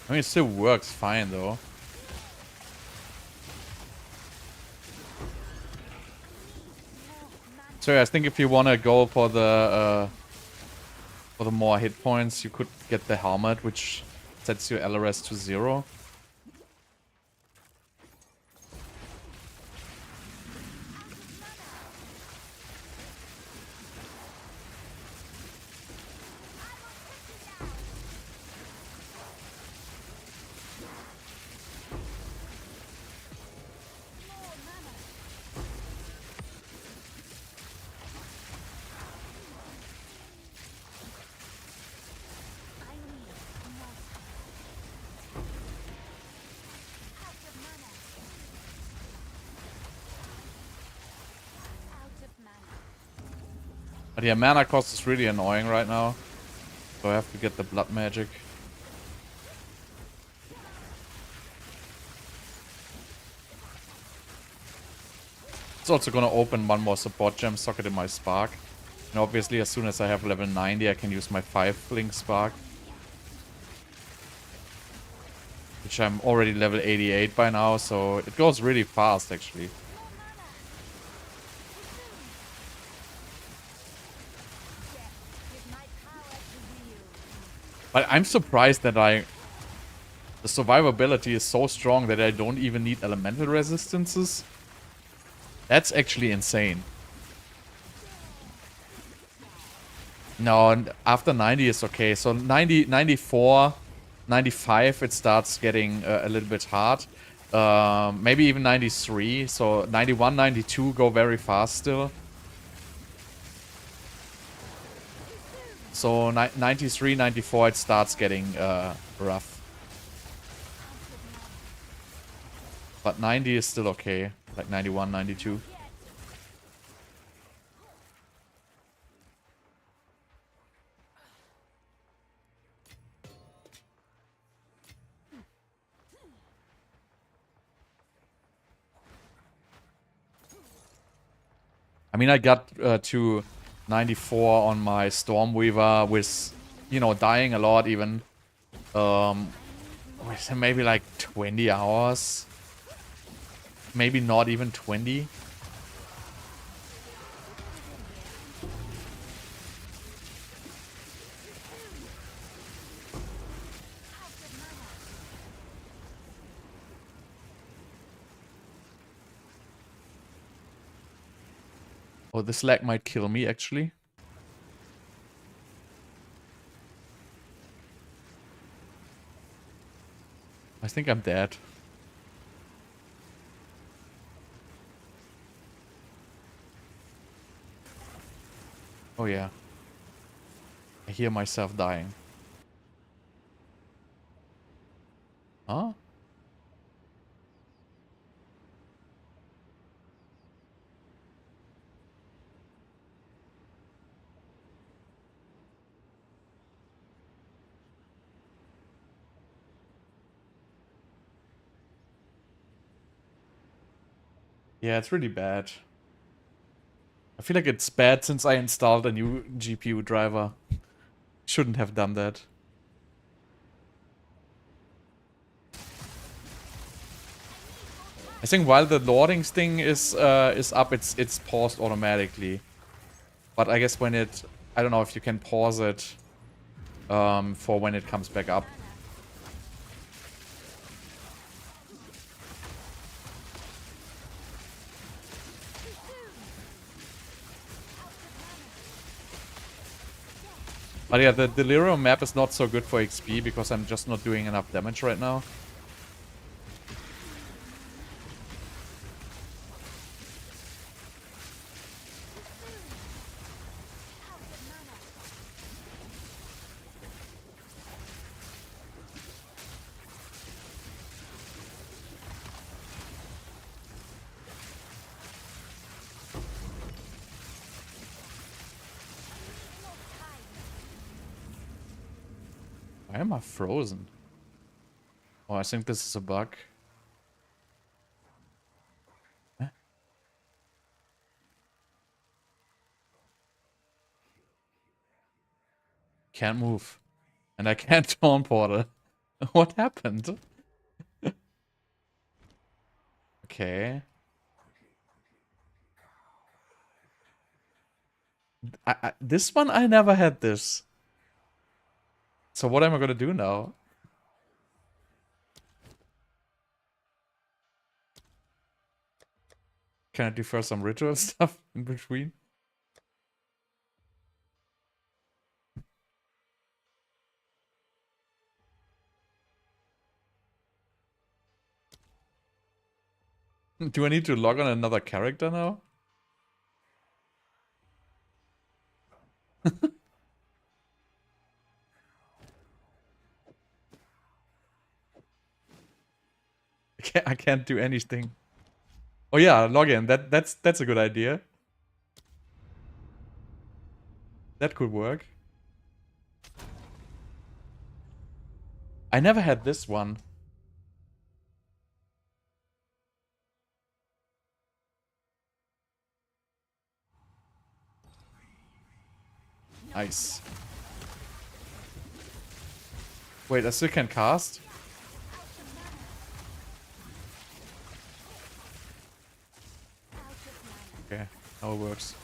I mean, it still works fine, though. So yeah, I think if you want to go for the more hit points, you could get the helmet, which sets your LRS to 0. But yeah, mana cost is really annoying right now. So I have to get the blood magic. It's also gonna open one more support gem socket in my Spark. And obviously as soon as I have level 90 I can use my 5 Link Spark. which I'm already level 88 by now, so it goes really fast actually. But I'm surprised that the survivability is so strong that I don't even need elemental resistances. That's actually insane. No, after 90 is okay. So 90, 94, 95, it starts getting a little bit hard. Maybe even 93. So 91, 92 go very fast still. So 93, 94, it starts getting rough. But 90 is still okay. Like 91, 92. I mean, I got to 94 on my Stormweaver with, you know, dying a lot even. With maybe like 20 hours. Maybe not even 20. Oh, this lag might kill me, actually. I think I'm dead. Oh, yeah. I hear myself dying. Huh? Yeah, it's really bad. I feel like it's bad since I installed a new GPU driver. Shouldn't have done that. I think while the lording thing is up, it's paused automatically. But I guess when it, I don't know if you can pause it for when it comes back up. But yeah, the Delirium map is not so good for XP because I'm just not doing enough damage right now. Why am I frozen? Oh, I think this is a bug. Huh? Can't move. And I can't taunt portal. What happened? Okay. This one, I never had this. So what am I gonna do now? Can I defer some ritual stuff in between? Do I need to log on another character now? I can't do anything. Oh yeah, log in. That's a good idea. That could work. I never had this one. Nice. Wait, I still can cast? how it works.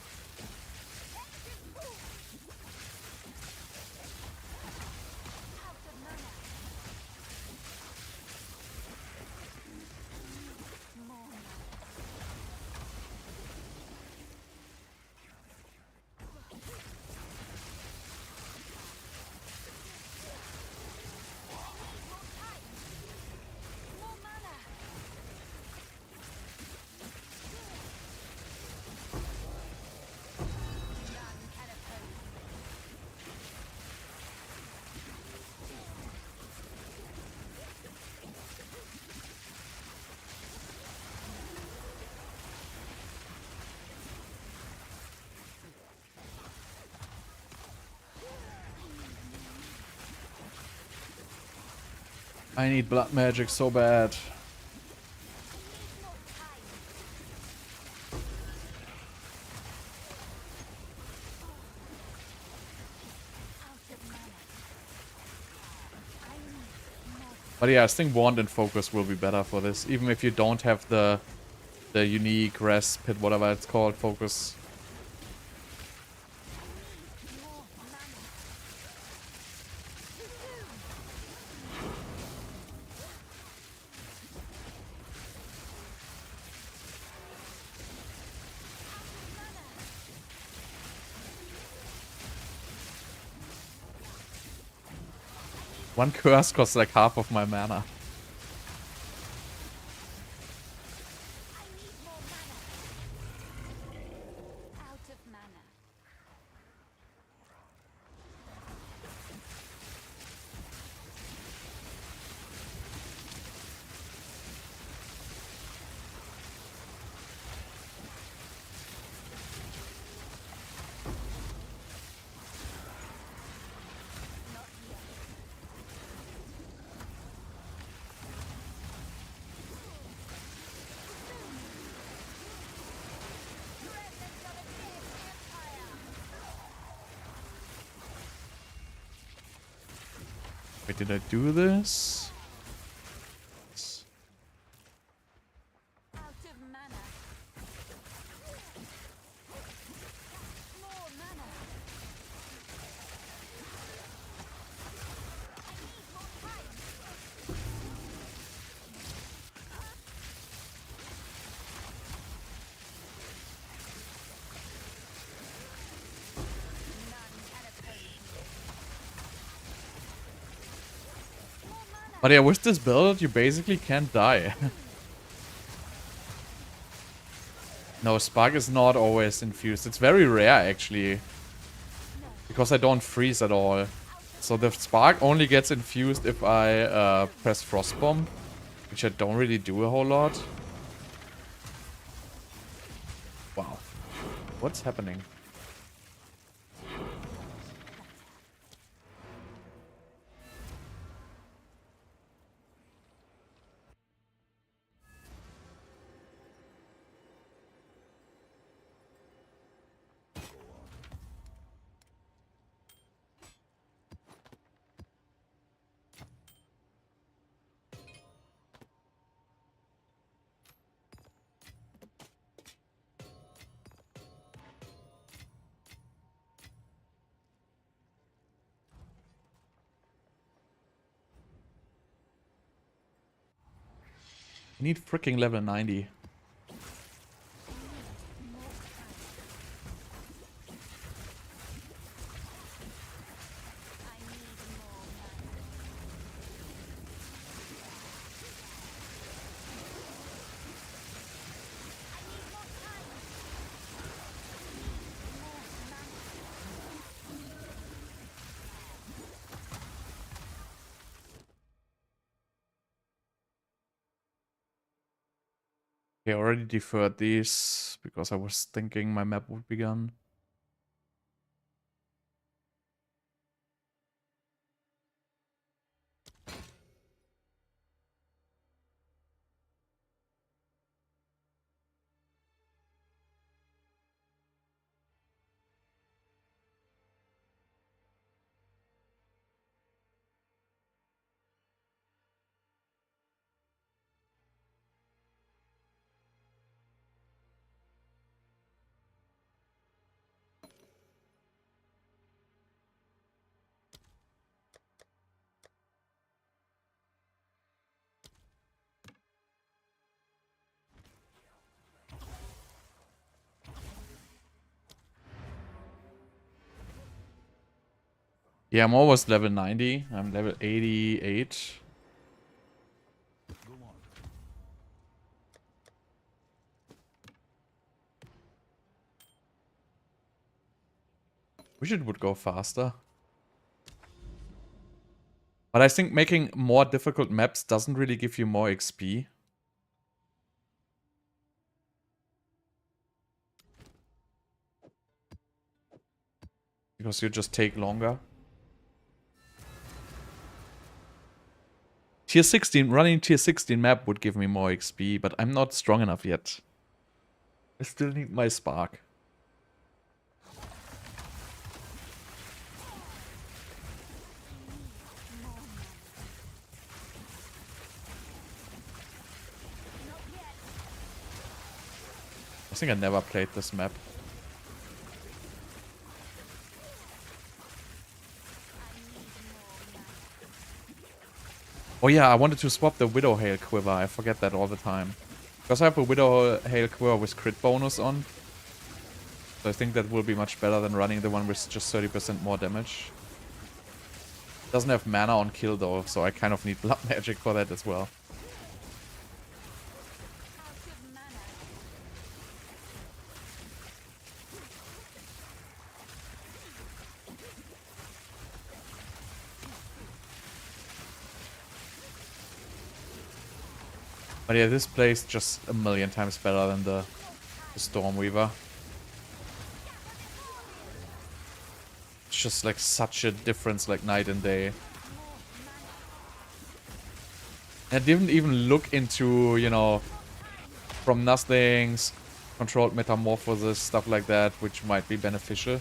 I need blood magic so bad. But yeah, I think wand and focus will be better for this, even if you don't have the unique respite, whatever it's called, focus. One curse costs like half of my mana. Out of mana. Wait, did I do this? Out of mana. More mana. I need more time. None can oppose me. But yeah, with this build, you basically can't die. No, Spark is not always infused. It's very rare, actually. Because I don't freeze at all. So the Spark only gets infused if I press Frostbomb. Which I don't really do a whole lot. Wow. What's happening? I need freaking level 90. Okay, I already deferred these because I was thinking my map would be gone. Yeah, I'm almost level 90. I'm level 88. Go on. Wish it would go faster. But I think making more difficult maps doesn't really give you more XP. Because you just take longer. Tier 16, running tier 16 map would give me more XP, but I'm not strong enough yet. I still need my spark. I think I never played this map. Oh yeah, I wanted to swap the Widowhail quiver. I forget that all the time. Because I have a Widowhail quiver with crit bonus on. So I think that will be much better than running the one with just 30% more damage. Doesn't have mana on kill though, so I kind of need blood magic for that as well. But yeah, this plays just a million times better than the Stormweaver. It's just like such a difference, like night and day. I didn't even look into, you know, from nothings, controlled metamorphosis, stuff like that, which might be beneficial.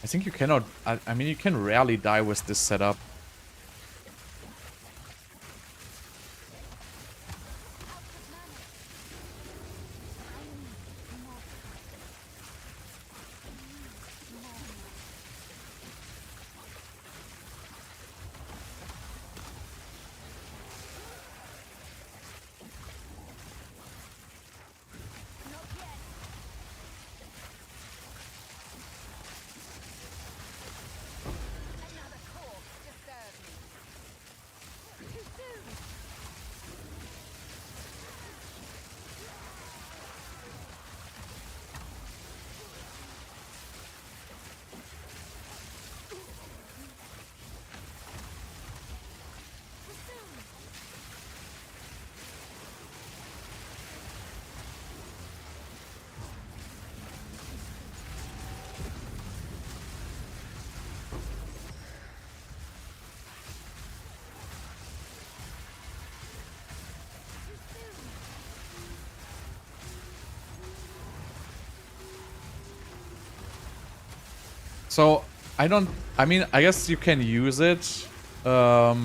I think you cannot... I mean, you can rarely die with this setup. So, I mean, I guess you can use it. I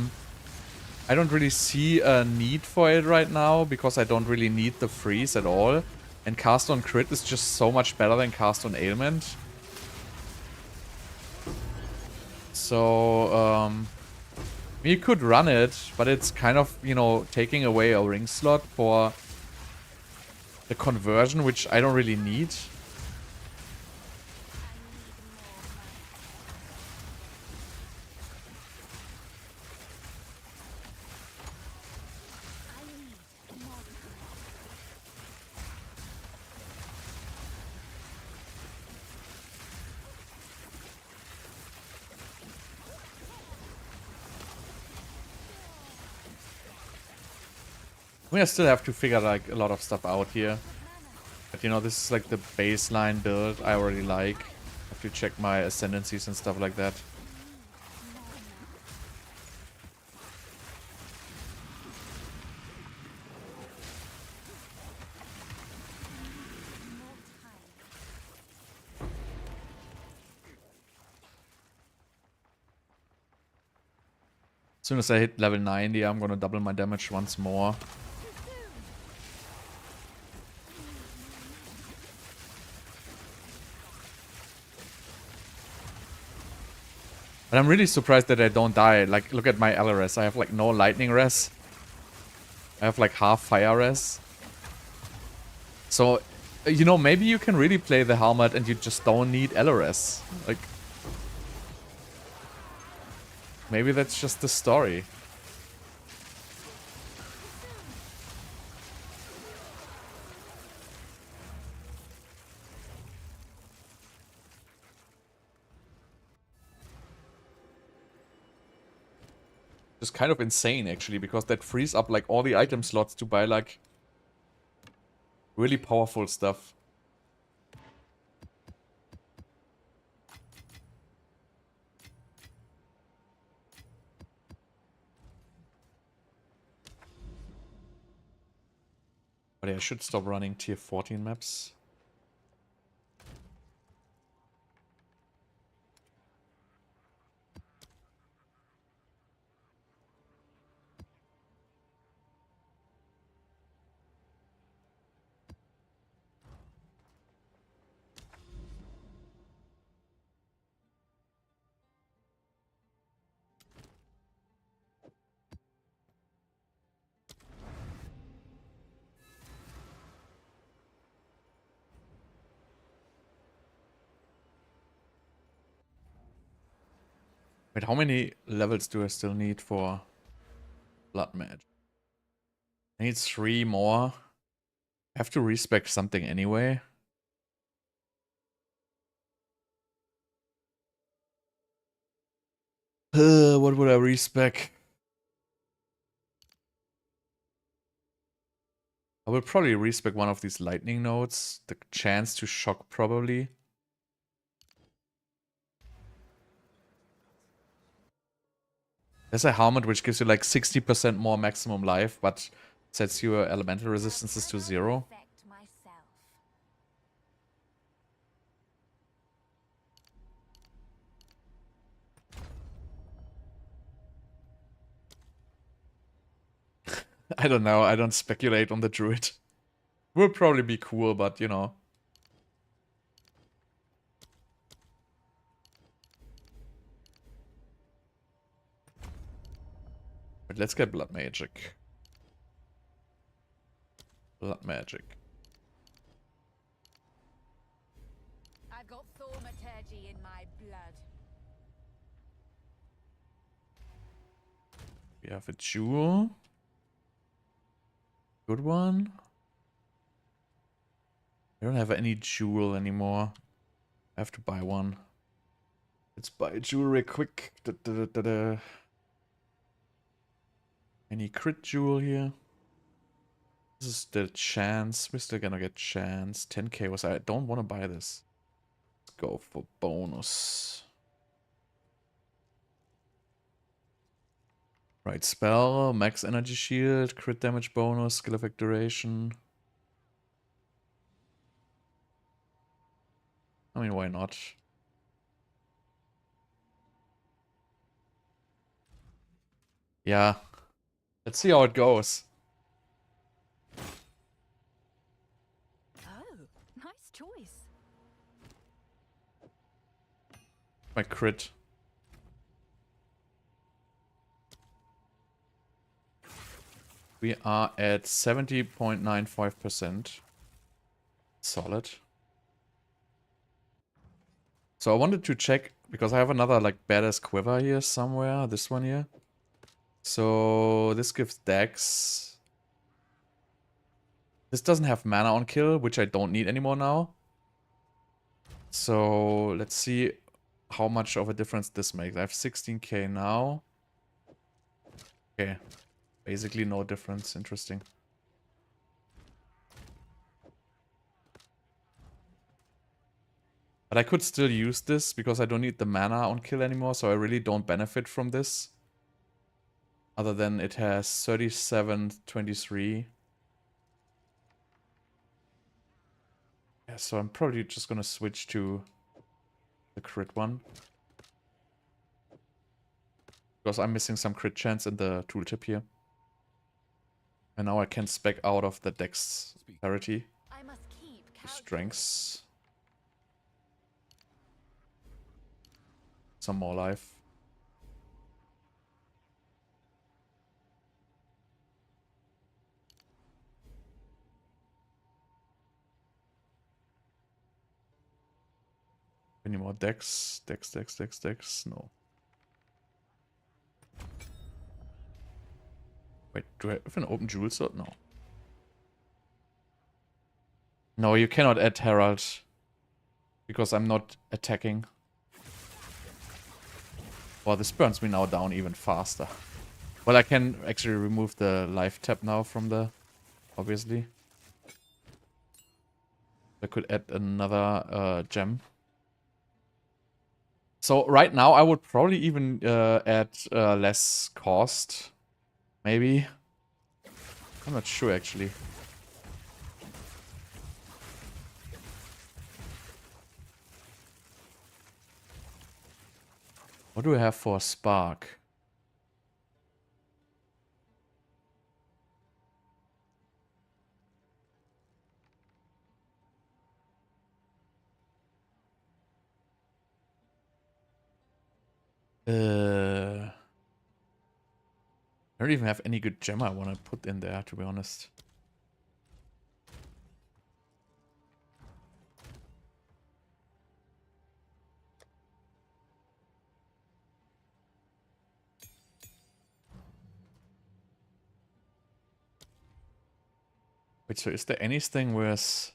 don't really see a need for it right now, because I don't really need the freeze at all. And cast on crit is just so much better than cast on ailment. So, you could run it, but it's kind of, you know, taking away a ring slot for the conversion, which I don't really need. I mean, I still have to figure like a lot of stuff out here. But you know, this is like the baseline build I already like. I have to check my ascendancies and stuff like that. As soon as I hit level 90, I'm gonna double my damage once more. But I'm really surprised that I don't die. Like, look at my LRS. I have like no lightning res. I have like half fire res. So, you know, maybe you can really play the helmet and you just don't need LRS. Like, maybe that's just the story. It's kind of insane, actually, because that frees up like all the item slots to buy like really powerful stuff. But yeah, I should stop running tier 14 maps. Wait, how many levels do I still need for Bloodmage? I need 3 more. I have to respec something anyway. What would I respec? I will probably respec one of these lightning nodes. The chance to shock probably. There's a helmet which gives you like 60% more maximum life, but sets your elemental resistances to 0. Affect myself. I don't know, I don't speculate on the druid. Will probably be cool, but you know. But let's get blood magic. Blood magic. I've got thaumaturgy in my blood. We have a jewel. Good one. I don't have any jewel anymore. I have to buy one. Let's buy jewelry quick. Any crit jewel here? This is the chance. We're still gonna get chance. 10k was. I don't want to buy this. Let's go for bonus. Right spell, max energy shield, crit damage bonus, skill effect duration. I mean, why not? Yeah. Let's see how it goes. Oh, nice choice. My crit. We are at 70.95%. Solid. So I wanted to check, because I have another like badass quiver here somewhere. This one here. So this gives dex. This doesn't have mana on kill, which I don't need anymore now. So let's see how much of a difference this makes. I have 16k now. Okay. Basically no difference. Interesting. But I could still use this because I don't need the mana on kill anymore, so I really don't benefit from this. Other than it has 37-23. Yeah, so I'm probably just gonna switch to the crit one. Because I'm missing some crit chance in the tooltip here. And now I can spec out of the dexterity. I must keep To calculating. strengths. Some more life. Any more dex? Dex. No. Wait, do I have an open jewel slot? No. No, you cannot add Herald. Because I'm not attacking. Well, this burns me now down even faster. Well, I can actually remove the life tab now from the... Obviously. I could add another gem. So right now I would probably even add less cost. Maybe. I'm not sure actually. What do I have for spark? I don't even have any good gem I want to put in there, to be honest. Wait, so is there anything worth...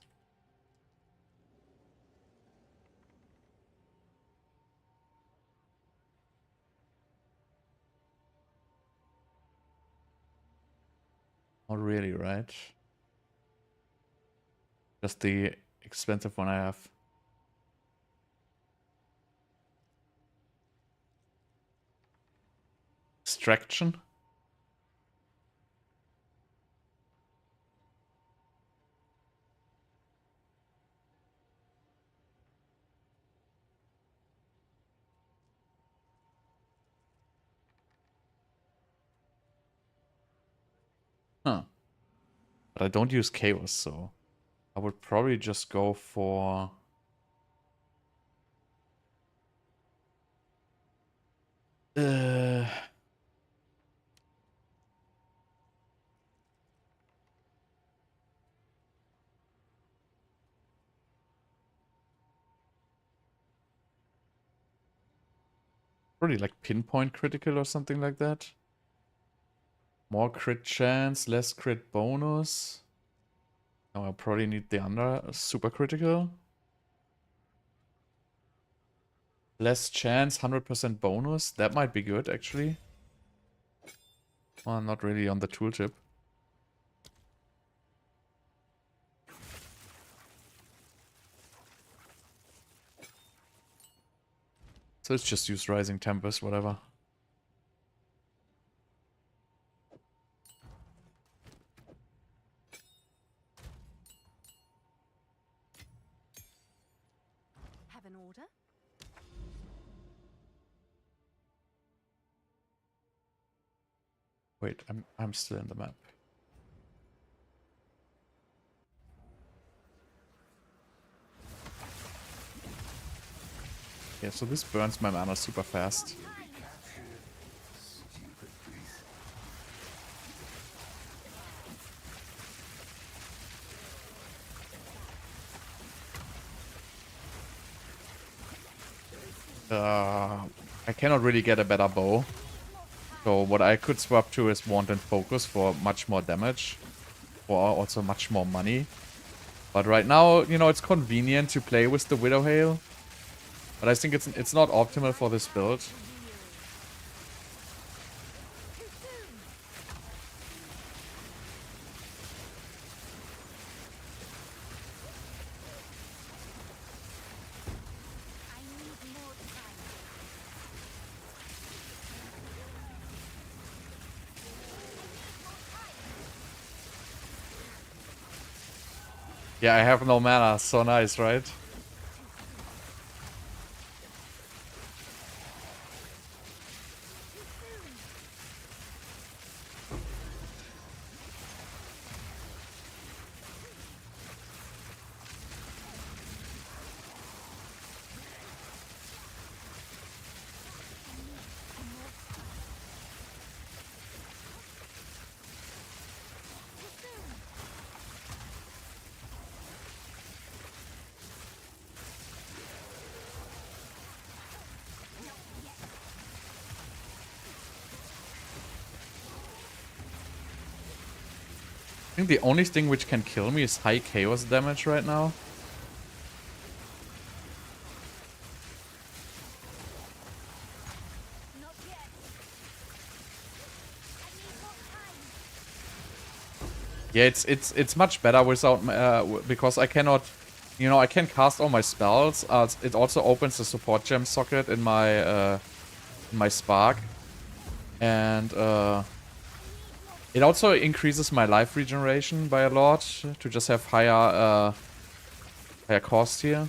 Not really, right? Just the expensive one I have. Extraction? Huh. But I don't use chaos, so... I would probably just go for... Uh... Probably like pinpoint critical or something like that. More crit chance, less crit bonus. Now I probably need the under super critical. Less chance, 100% bonus. That might be good actually. Well, not really on the tooltip. So let's just use Rising Tempest, whatever. Have an order? Wait, I'm still in the map. Yeah, so this burns my mana super fast. I cannot really get a better bow. So what I could swap to is Wanton Focus for much more damage. For also much more money. But right now, you know, it's convenient to play with the Widowhail. But I think it's not optimal for this build. I need more time. Yeah, I have no mana. So nice, right? think the only thing which can kill me is high chaos damage right now. Not yet. I need more time. Yeah, it's much better without because I cannot, you know, I can cast all my spells. It also opens the support gem socket in my spark, and it also increases my life regeneration by a lot to just have higher cost here.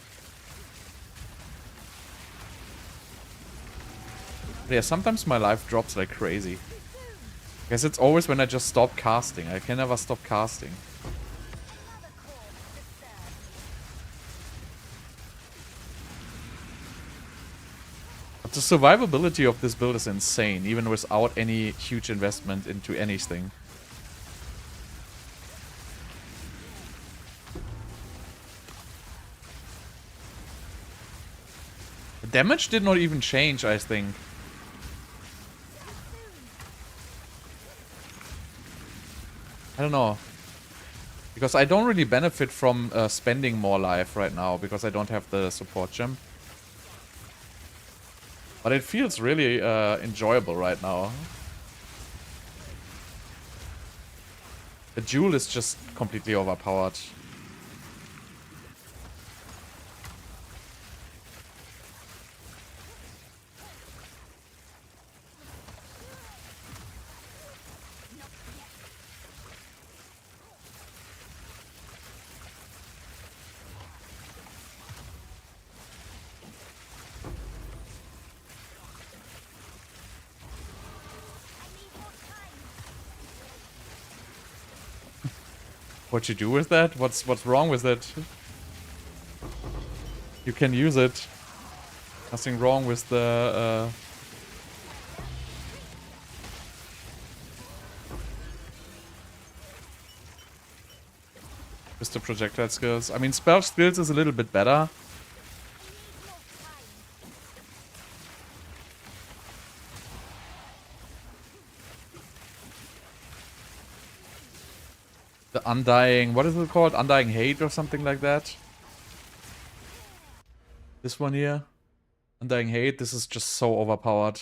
But yeah, sometimes my life drops like crazy. I guess it's always when I just stop casting. I can never stop casting. Another cause disturbed. But the survivability of this build is insane, even without any huge investment into anything. The damage did not even change, I think. I don't know. Because I don't really benefit from spending more life right now, because I don't have the support gem. But it feels really enjoyable right now. The Jewel is just completely overpowered. What you do with that? What's wrong with it? You can use it. Nothing wrong with the projectile skills. I mean, spell skills is a little bit better. The Undying, what is it called? Undying Hate or something like that. This one here. Undying Hate, this is just so overpowered.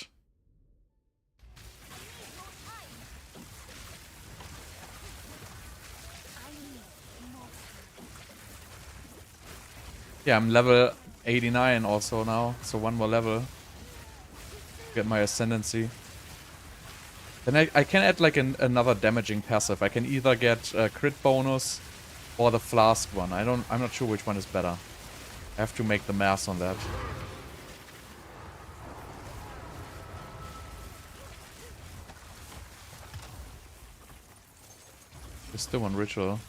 Yeah, I'm level 89 also now, so one more level. Get my Ascendancy. Then I can add like another damaging passive. I can either get a crit bonus or the flask one. I'm not sure which one is better. I have to make the math on that. There's still one ritual.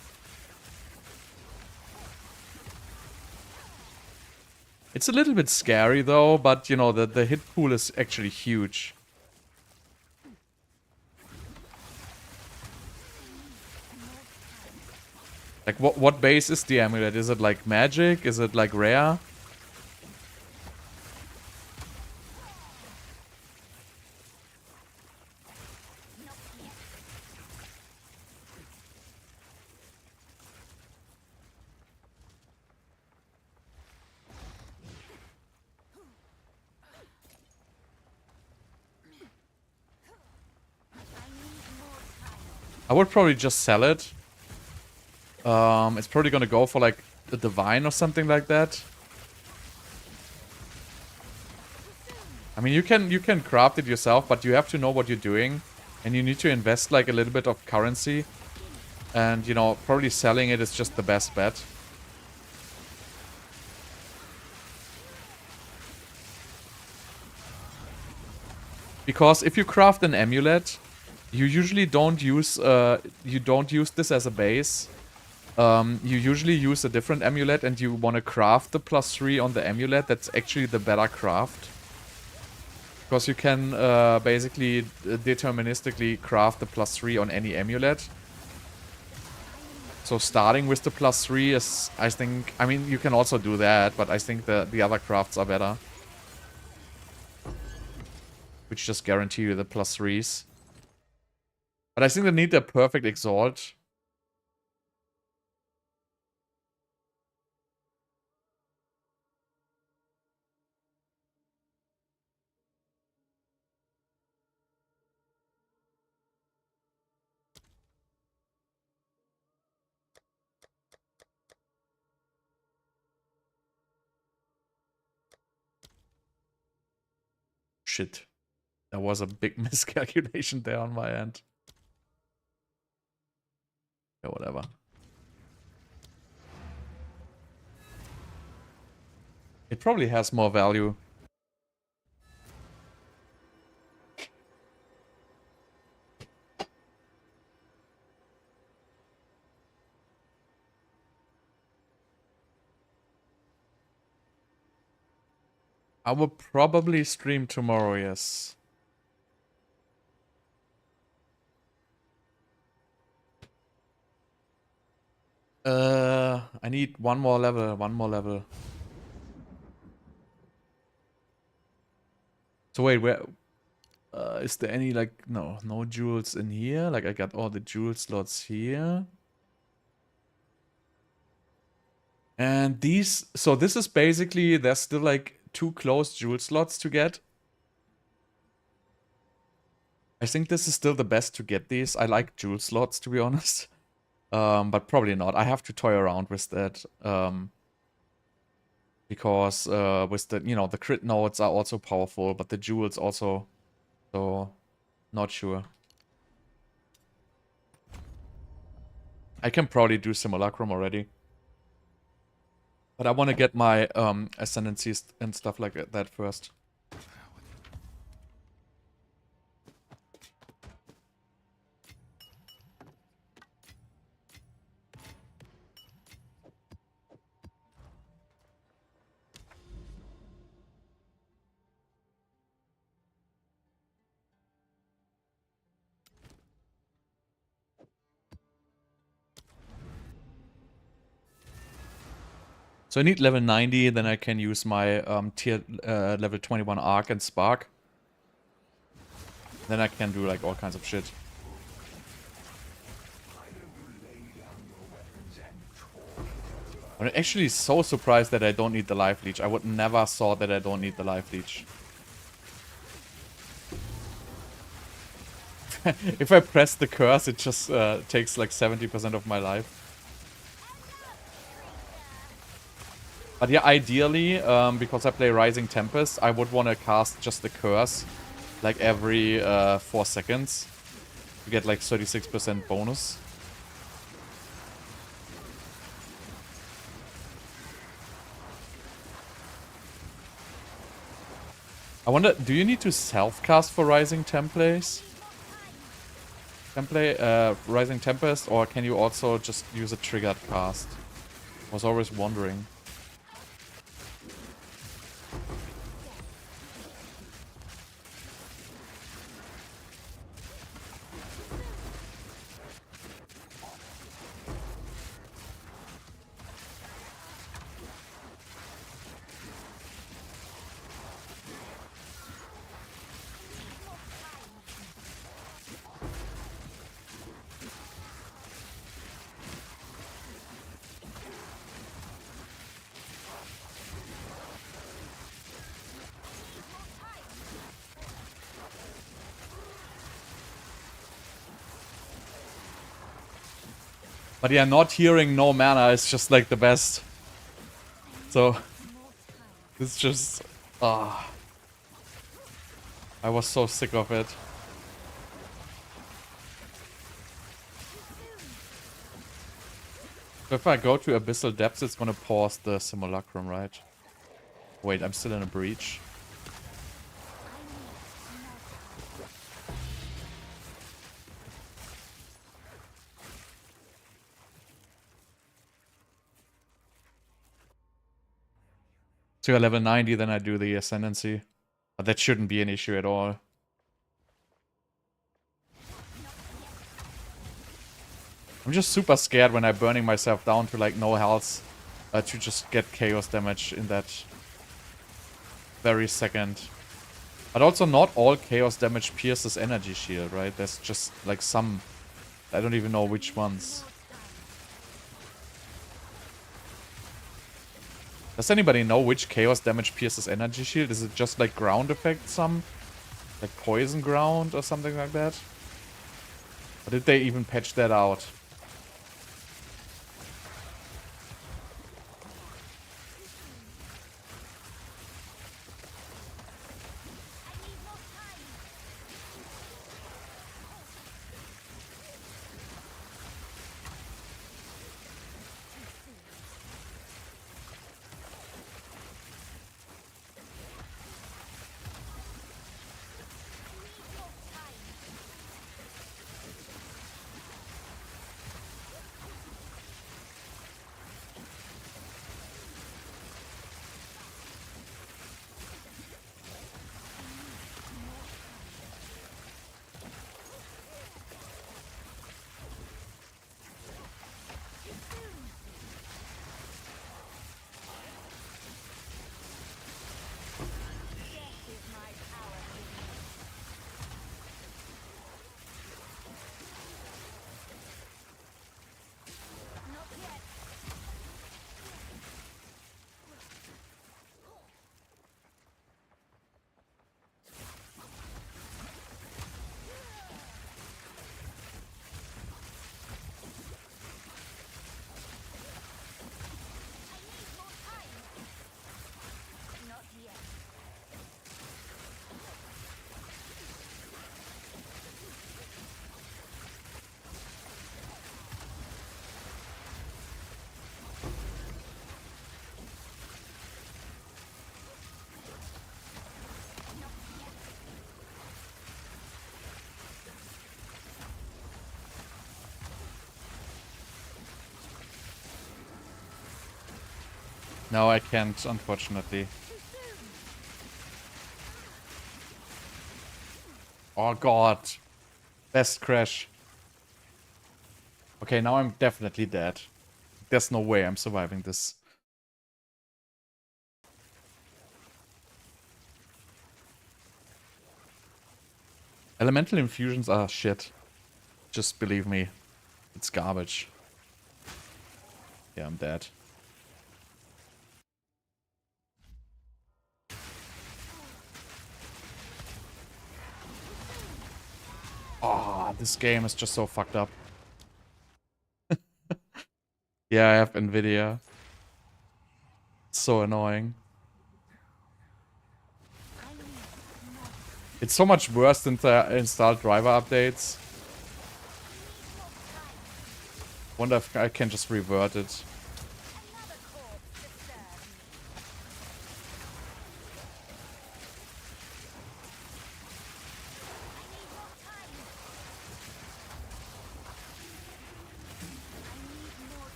It's a little bit scary though, but you know, the hit pool is actually huge. Like, what base is the amulet? Is it like magic? Is it like rare? I would probably just sell it. It's probably gonna go for like a divine or something like that. I mean, you can craft it yourself, but you have to know what you're doing, and you need to invest like a little bit of currency, and you know, probably selling it is just the best bet. Because if you craft an amulet, you usually don't use this as a base. You usually use a different amulet, and you want to craft the +3 on the amulet. That's actually the better craft. Because you can basically deterministically craft the +3 on any amulet. So starting with the +3 is, I think, I mean, you can also do that, but I think the other crafts are better. Which just guarantee you the +3s. But I think they need the perfect exalt. shit. That was a big miscalculation there on my end. Yeah, whatever. It probably has more value. I will probably stream tomorrow, yes. I need one more level. So wait, where is there any like no jewels in here? Like I got all the jewel slots here. And these, so this is basically, there's still like 2 closed jewel slots to get. I think this is still the best to get these. I like jewel slots, to be honest. But probably not. I have to toy around with that. Because with the, the crit nodes are also powerful, but the jewels also. So, not sure. I can probably do Simulacrum already. But I want to get my ascendancies and stuff like that first. So I need level 90, then I can use my tier level 21 Arc and Spark. Then I can do like all kinds of shit. I'm actually so surprised that I don't need the Life Leech. I would never thought that I don't need the Life Leech. If I press the curse, it just takes like 70% of my life. But yeah, ideally, because I play Rising Tempest, I would want to cast just the curse like every 4 seconds to get like 36% bonus. I wonder, do you need to self-cast for Rising Rising Tempest, or can you also just use a triggered cast? I was always wondering. But yeah, not hearing no mana is just like the best. So, it's just... I was so sick of it. So if I go to Abyssal Depths, it's gonna pause the Simulacrum, right? Wait, I'm still in a breach. So you're level 90, then I do the Ascendancy. But that shouldn't be an issue at all. I'm just super scared when I'm burning myself down to like no health to just get chaos damage in that very second. But also not all chaos damage pierces energy shield, right? There's just like some, I don't even know which ones. Does anybody know which chaos damage pierces energy shield? Is it just like ground effect some? Like poison ground or something like that? Or did they even patch that out? No, I can't, unfortunately. Oh god. Best crash. Okay, now I'm definitely dead. There's no way I'm surviving this. Elemental infusions are shit. Just believe me. It's garbage. Yeah, I'm dead. Oh, this game is just so fucked up. Yeah, I have Nvidia. It's so annoying. It's so much worse than the installed driver updates. Wonder if I can just revert it.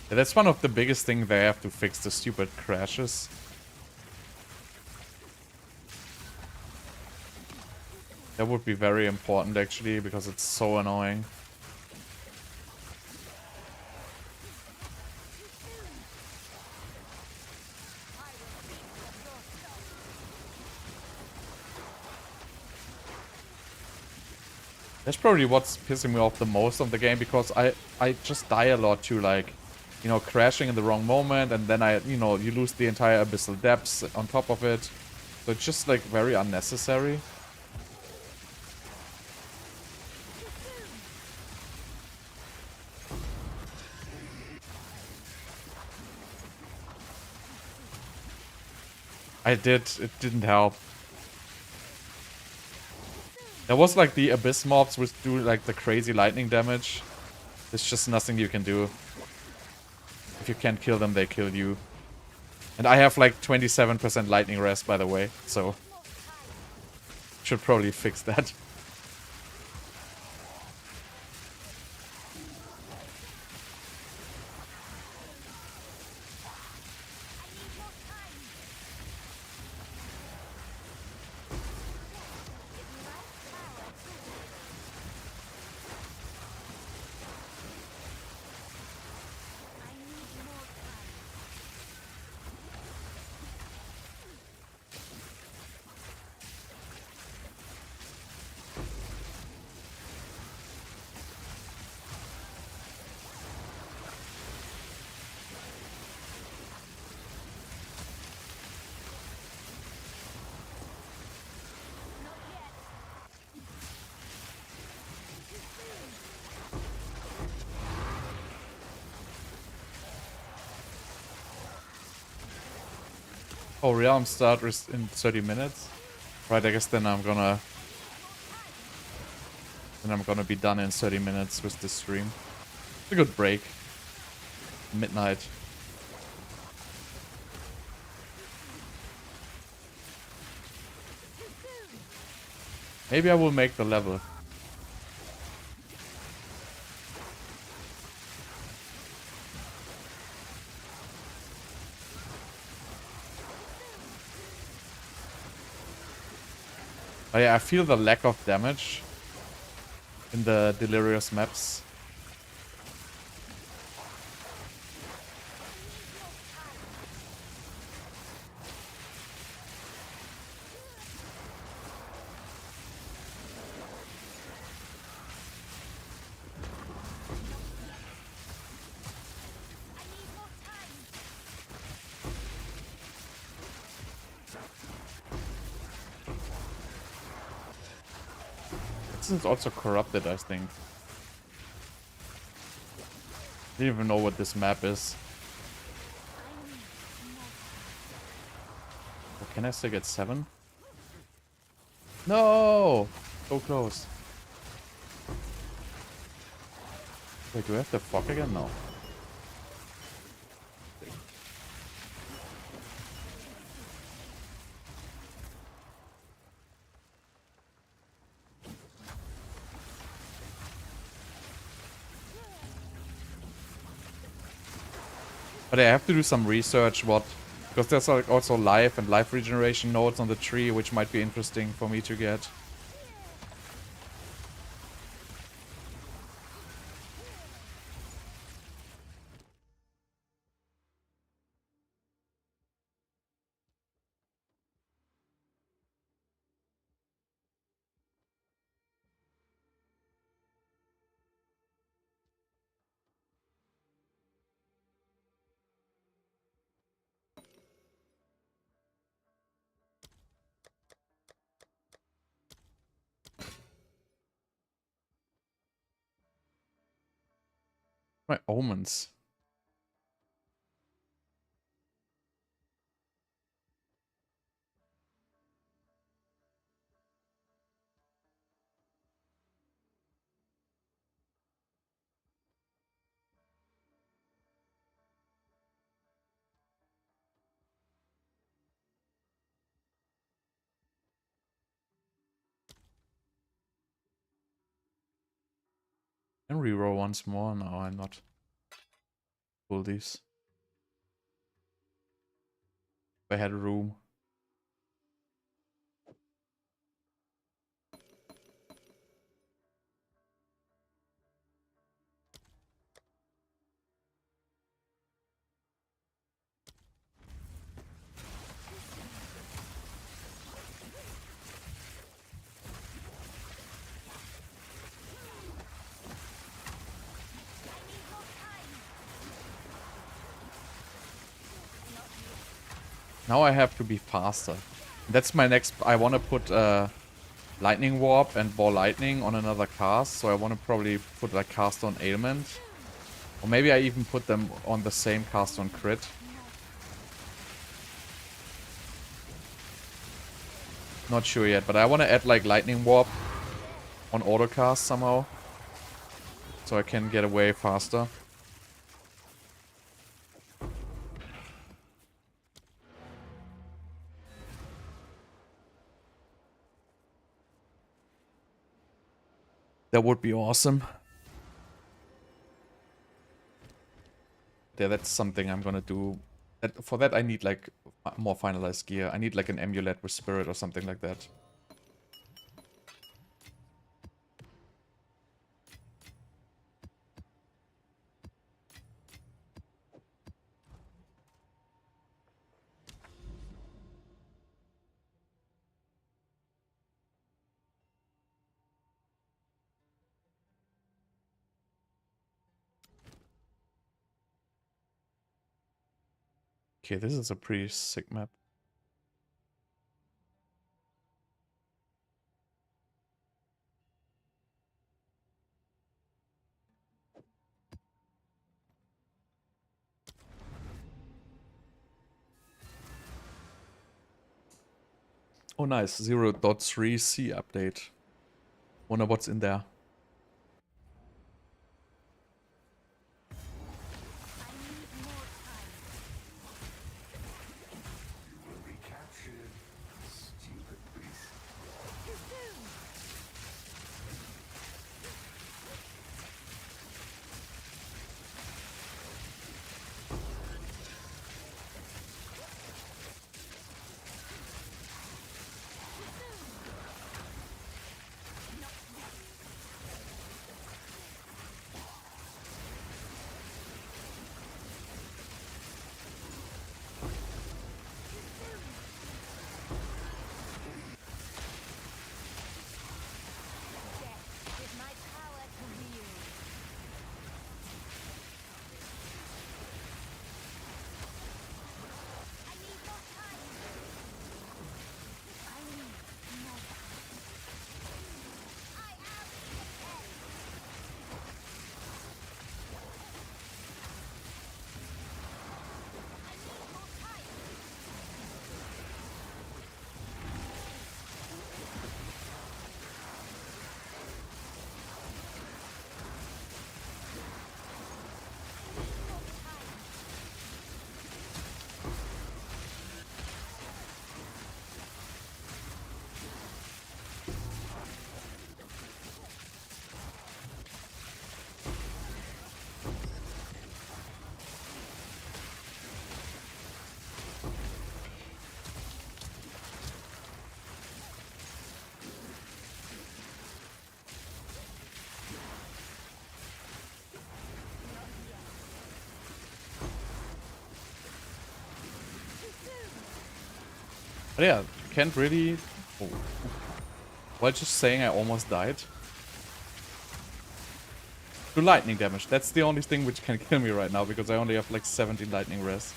Yeah, that's one of the biggest things they have to fix, the stupid crashes. That would be very important actually, because it's so annoying. That's probably what's pissing me off the most of the game, because I just die a lot to, like, you know, crashing in the wrong moment, and then you lose the entire abyssal depths on top of it. So it's just, like, very unnecessary. It didn't help. There was, like, the abyss mobs which do, like, the crazy lightning damage. There's just nothing you can do. If you can't kill them, they kill you. And I have, like, 27% lightning rest, by the way, so should probably fix that. Oh, realm start is in 30 minutes? Right, I guess then I'm gonna be done in 30 minutes with this stream. It's a good break. Midnight. Maybe I will make the level. Oh yeah, I feel the lack of damage in the delirious maps. This is also corrupted, I think. I didn't even know what this map is. Oh, can I still get 7? No! So close. Wait, do I have to fuck again? No. But I have to do some research what... Because there's like also life and life regeneration nodes on the tree, which might be interesting for me to get. My omens. And reroll once more. No, I'm not. Pull these. If I had room. Now I have to be faster. That's my next... I want to put Lightning Warp and Ball Lightning on another cast. So I want to probably put like cast on Ailment. Or maybe I even put them on the same cast on Crit. Not sure yet, but I want to add like Lightning Warp on autocast somehow. So I can get away faster. That would be awesome. Yeah, that's something I'm gonna do. For that I need like more finalized gear. I need like an amulet with spirit or something like that. Okay, this is a pretty sick map. Oh nice, 0.3c update. Wonder what's in there. But yeah, can't really... Oh. While just saying I almost died. To lightning damage. That's the only thing which can kill me right now, because I only have like 17 lightning res.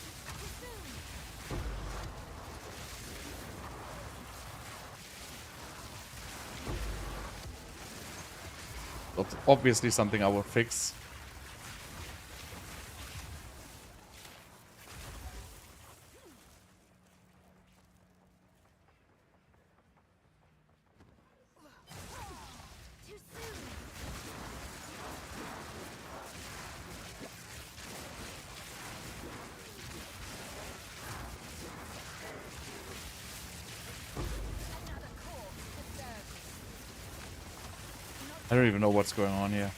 That's obviously something I will fix. I don't even know what's going on here.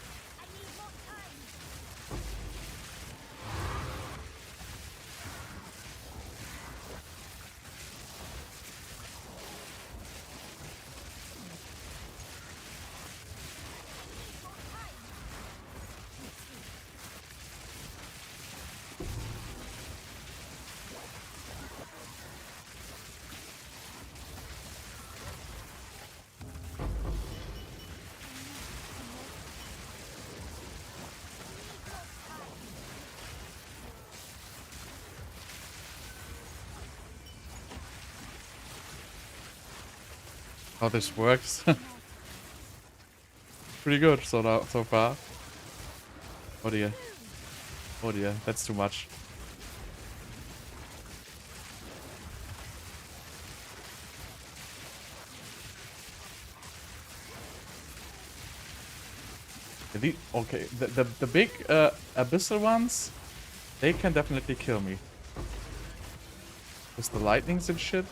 How this works. Pretty good so far. Oh dear. Oh dear, that's too much. Okay, the big abyssal ones, they can definitely kill me. With the lightnings and shit.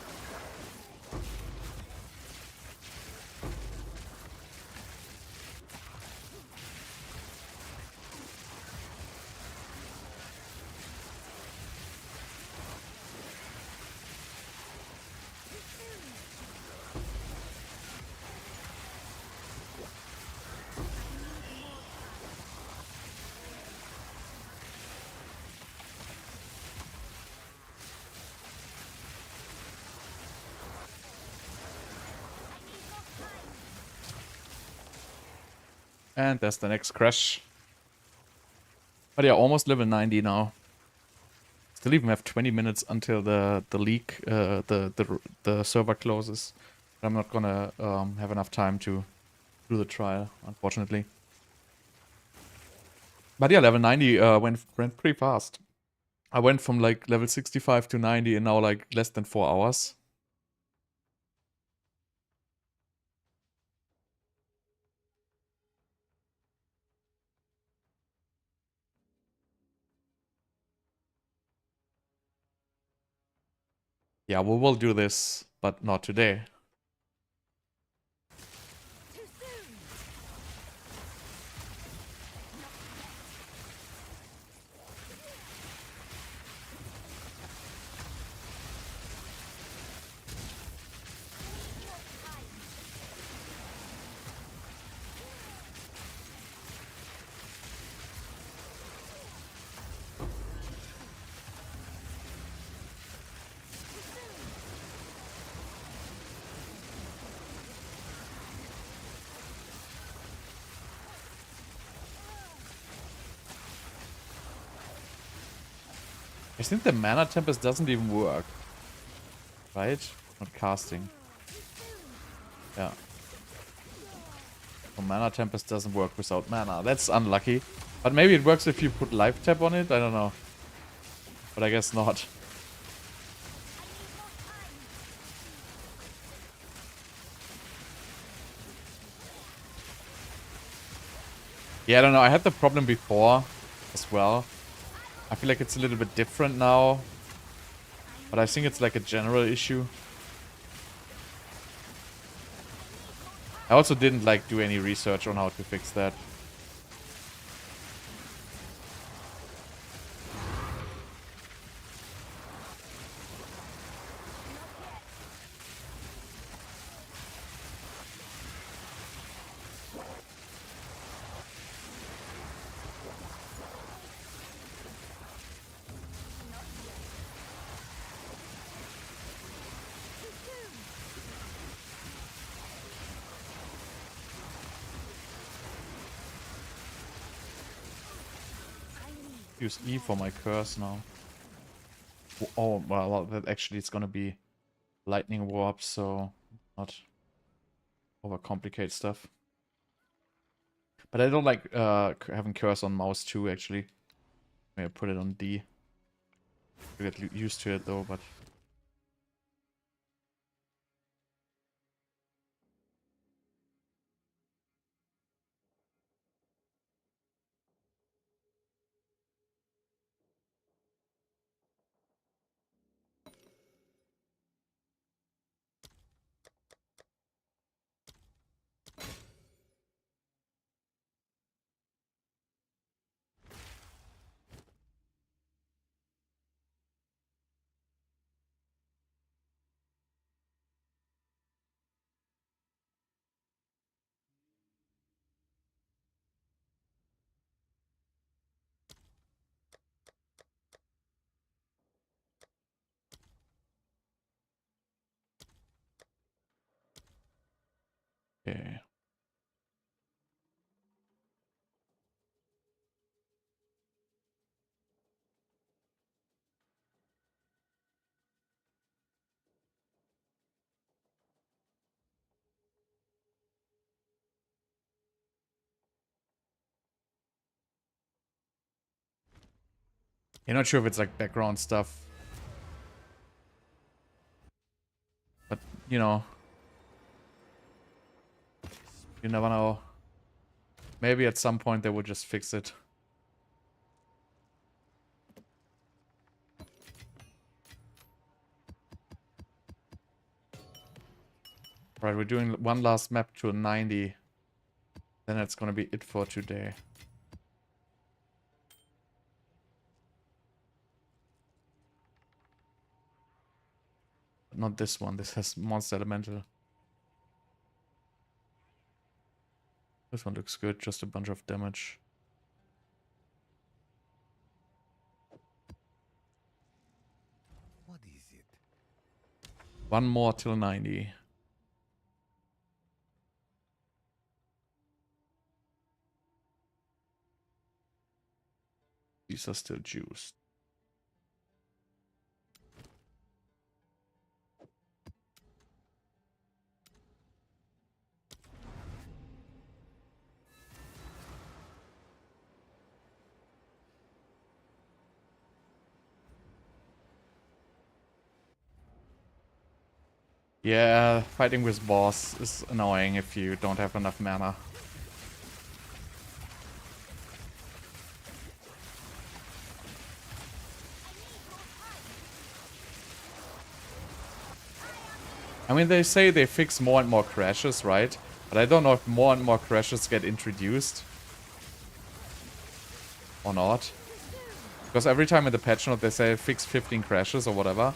And that's the next crash. But yeah, almost level 90 now. Still even have 20 minutes until the leak, the server closes. But I'm not gonna have enough time to do the trial, unfortunately. But yeah, level 90 went pretty fast. I went from like level 65 to 90 in now like less than 4 hours. Yeah, we will do this, but not today. I think the Mana Tempest doesn't even work. Right? Not casting. Yeah. So Mana Tempest doesn't work without mana. That's unlucky. But maybe it works if you put Life Tap on it? I don't know. But I guess not. Yeah, I don't know. I had the problem before as well. I feel like it's a little bit different now. But I think it's like a general issue. I also didn't like do any research on how to fix that. use E for my curse now. Oh, well, that actually it's gonna be lightning warp, so not overcomplicate stuff. But I don't like having curse on mouse too, actually. Maybe I put it on D. I get used to it though, but... Okay. You're not sure if it's like background stuff. But, you know. You never know. Maybe at some point they will just fix it. Right, we're doing one last map to a 90. Then that's gonna be it for today. But not this one. This has Monster Elemental. This one looks good. Just a bunch of damage. What is it? One more till 90. These are still juiced. Yeah, fighting with boss is annoying if you don't have enough mana. I mean, they say they fix more and more crashes, right? But I don't know if more and more crashes get introduced. Or not. Because every time in the patch note they say fix 15 crashes or whatever.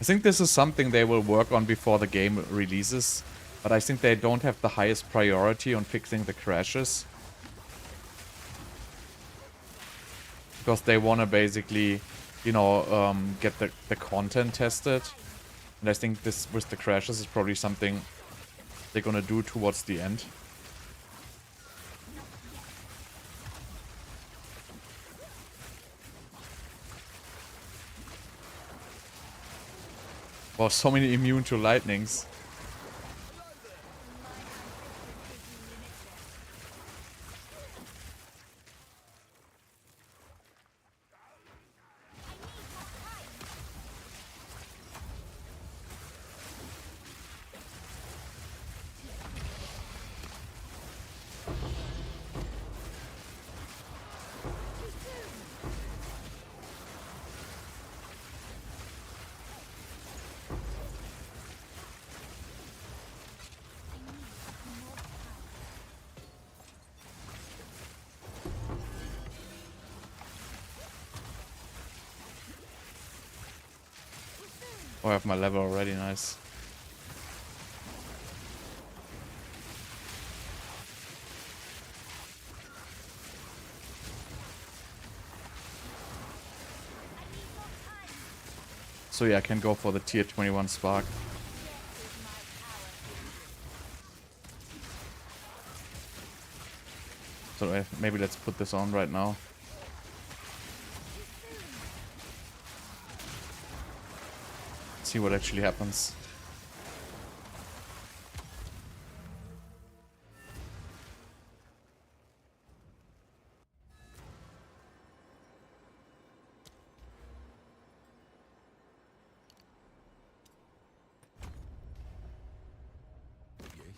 I think this is something they will work on before the game releases, but I think they don't have the highest priority on fixing the crashes. Because they want to basically, you know, get the content tested. And I think this, with the crashes, is probably something they're gonna do towards the end. Wow, so many immune to lightnings. Oh, I have my level already, nice. So yeah, I can go for the tier 21 spark. So maybe let's put this on right now. See what actually happens. Yes.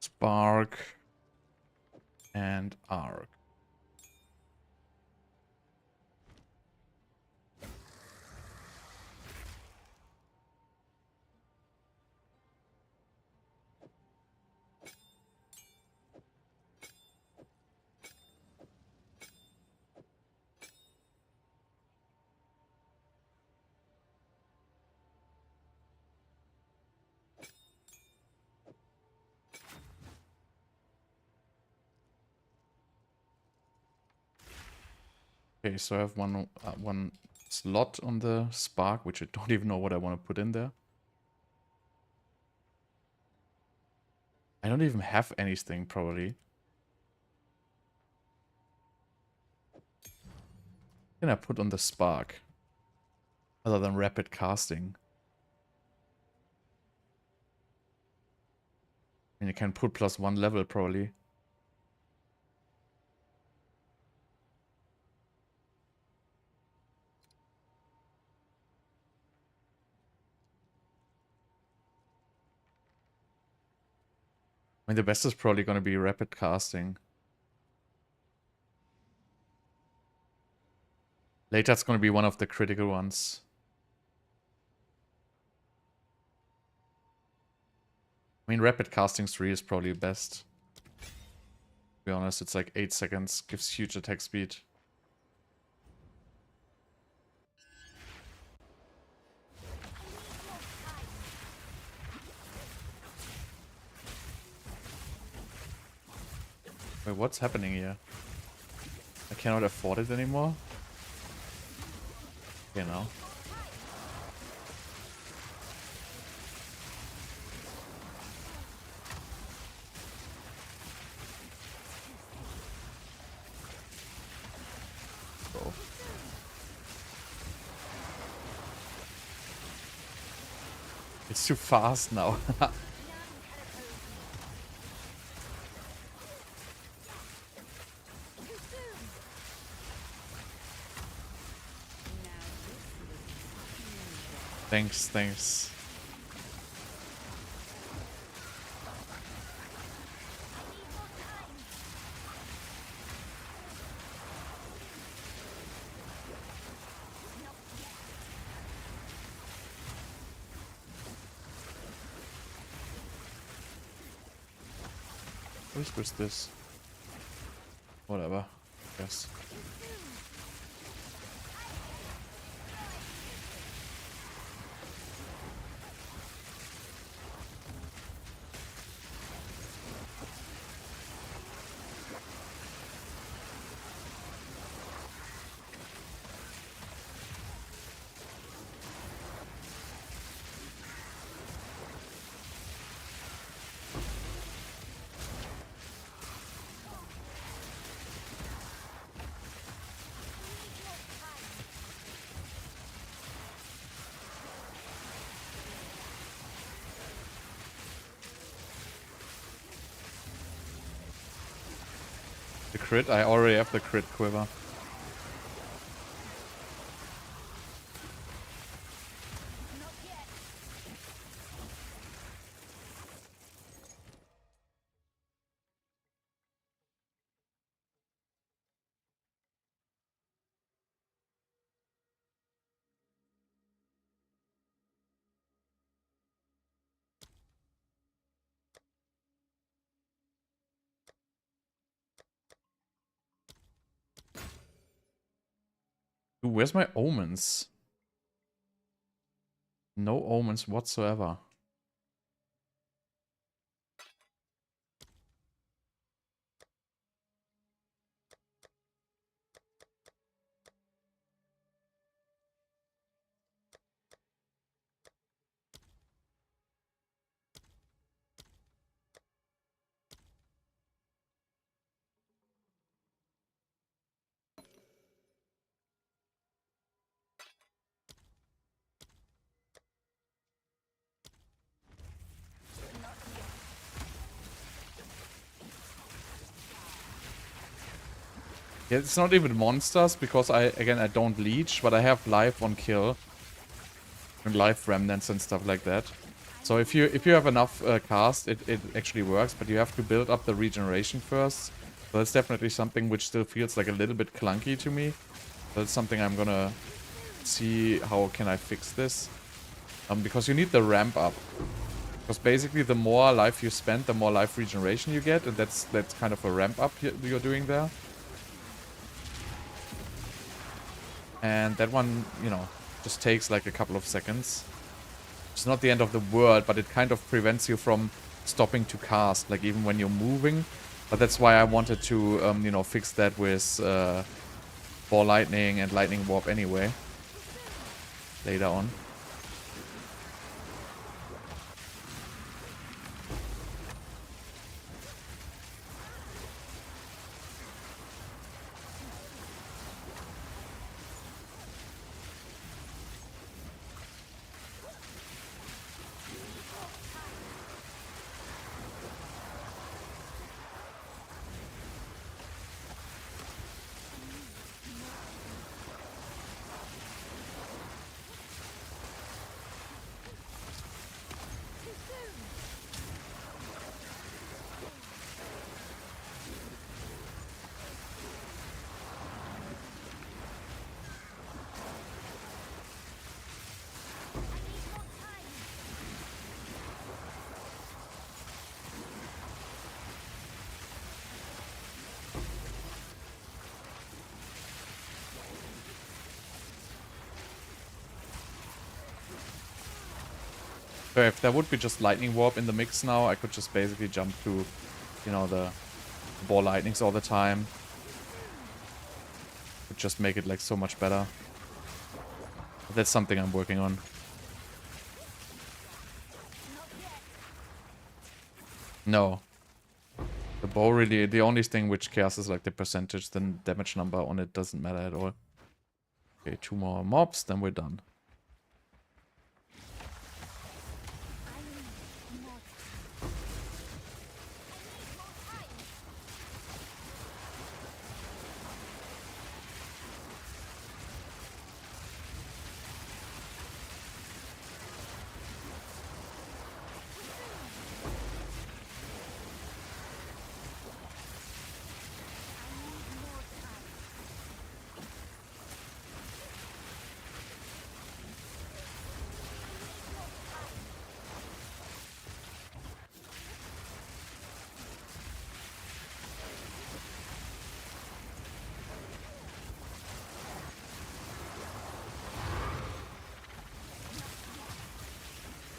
Spark and arc. Okay, so I have one slot on the spark, which I don't even know what I want to put in there. I don't even have anything, probably. What can I put on the spark? Other than rapid casting. And you can put +1 level, probably. I mean, the best is probably going to be rapid casting. Later, it's going to be one of the critical ones. I mean, rapid casting 3 is probably best. To be honest, it's like 8 seconds, gives huge attack speed. Wait, what's happening here? I cannot afford it anymore? Okay, now. Go. It's too fast now. Thanks, thanks. What was this? Whatever. Yes. The crit? I already have the crit quiver. Ooh, where's my omens? No omens whatsoever. Yeah, it's not even monsters because I don't leech, but I have life on kill and life remnants and stuff like that. So if you have enough cast, it actually works, but you have to build up the regeneration first. So that's definitely something which still feels like a little bit clunky to me. That's something I'm gonna see how can I fix this. Because you need the ramp up. Because basically the more life you spend, the more life regeneration you get, and that's kind of a ramp up you're doing there. And that one, you know, just takes like a couple of seconds. It's not the end of the world, but it kind of prevents you from stopping to cast, like even when you're moving. But that's why I wanted to, you know, fix that with Ball Lightning and Lightning Warp anyway. Later on. So if there would be just Lightning Warp in the mix now, I could just basically jump to, you know, the Ball Lightnings all the time. Would just make it like so much better. But that's something I'm working on. No. The bow really, the only thing which cares is like the percentage, the damage number on it doesn't matter at all. Okay, 2 more mobs, then we're done.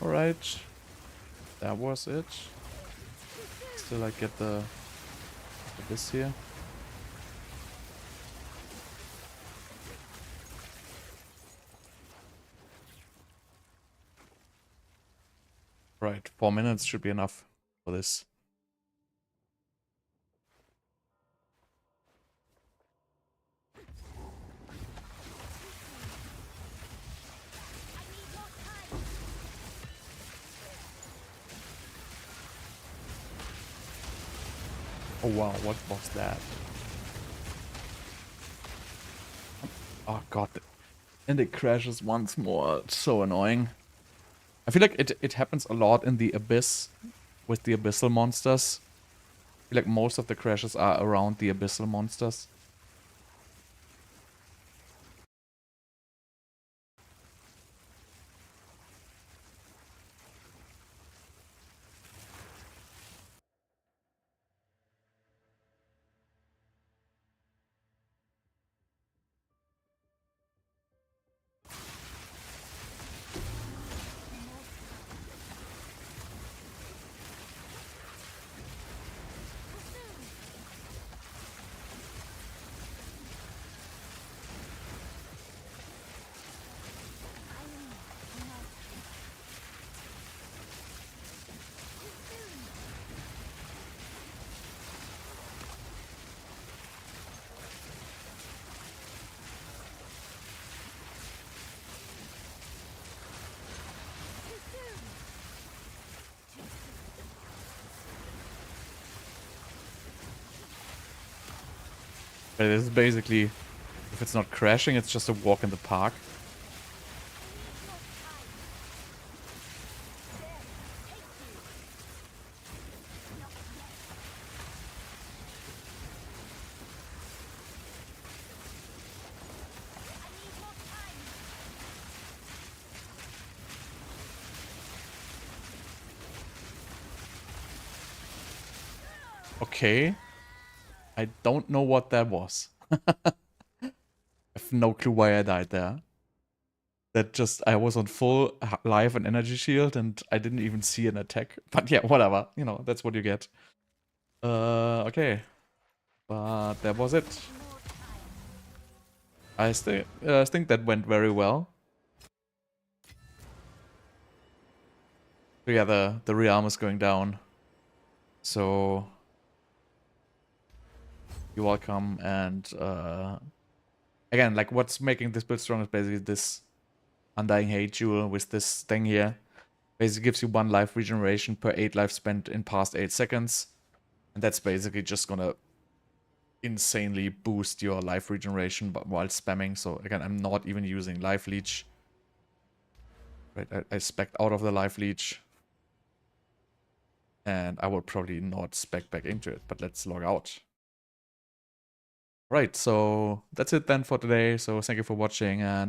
Alright. That was it. Still I get this here. Right, 4 minutes should be enough for this. Oh wow, what was that? Oh god. And it crashes once more. It's so annoying. I feel like it happens a lot in the Abyss with the Abyssal monsters. I feel like most of the crashes are around the Abyssal monsters. But it is basically, if it's not crashing, it's just a walk in the park. Okay. I don't know what that was. I have no clue why I died there. That just, I was on full life and energy shield and I didn't even see an attack. But yeah, whatever. You know, that's what you get. Okay. But that was it. I think that went very well. So yeah, the realm is going down. So you're welcome. And again, like what's making this build strong is basically this Undying Hate Jewel with this thing here. Basically gives you 1 life regeneration per 8 life spent in past 8 seconds. And that's basically just gonna insanely boost your life regeneration but while spamming. So again, I'm not even using life leech. Right, I spec'd out of the life leech. And I will probably not spec back into it, but let's log out. Right, so that's it then for today. So thank you for watching and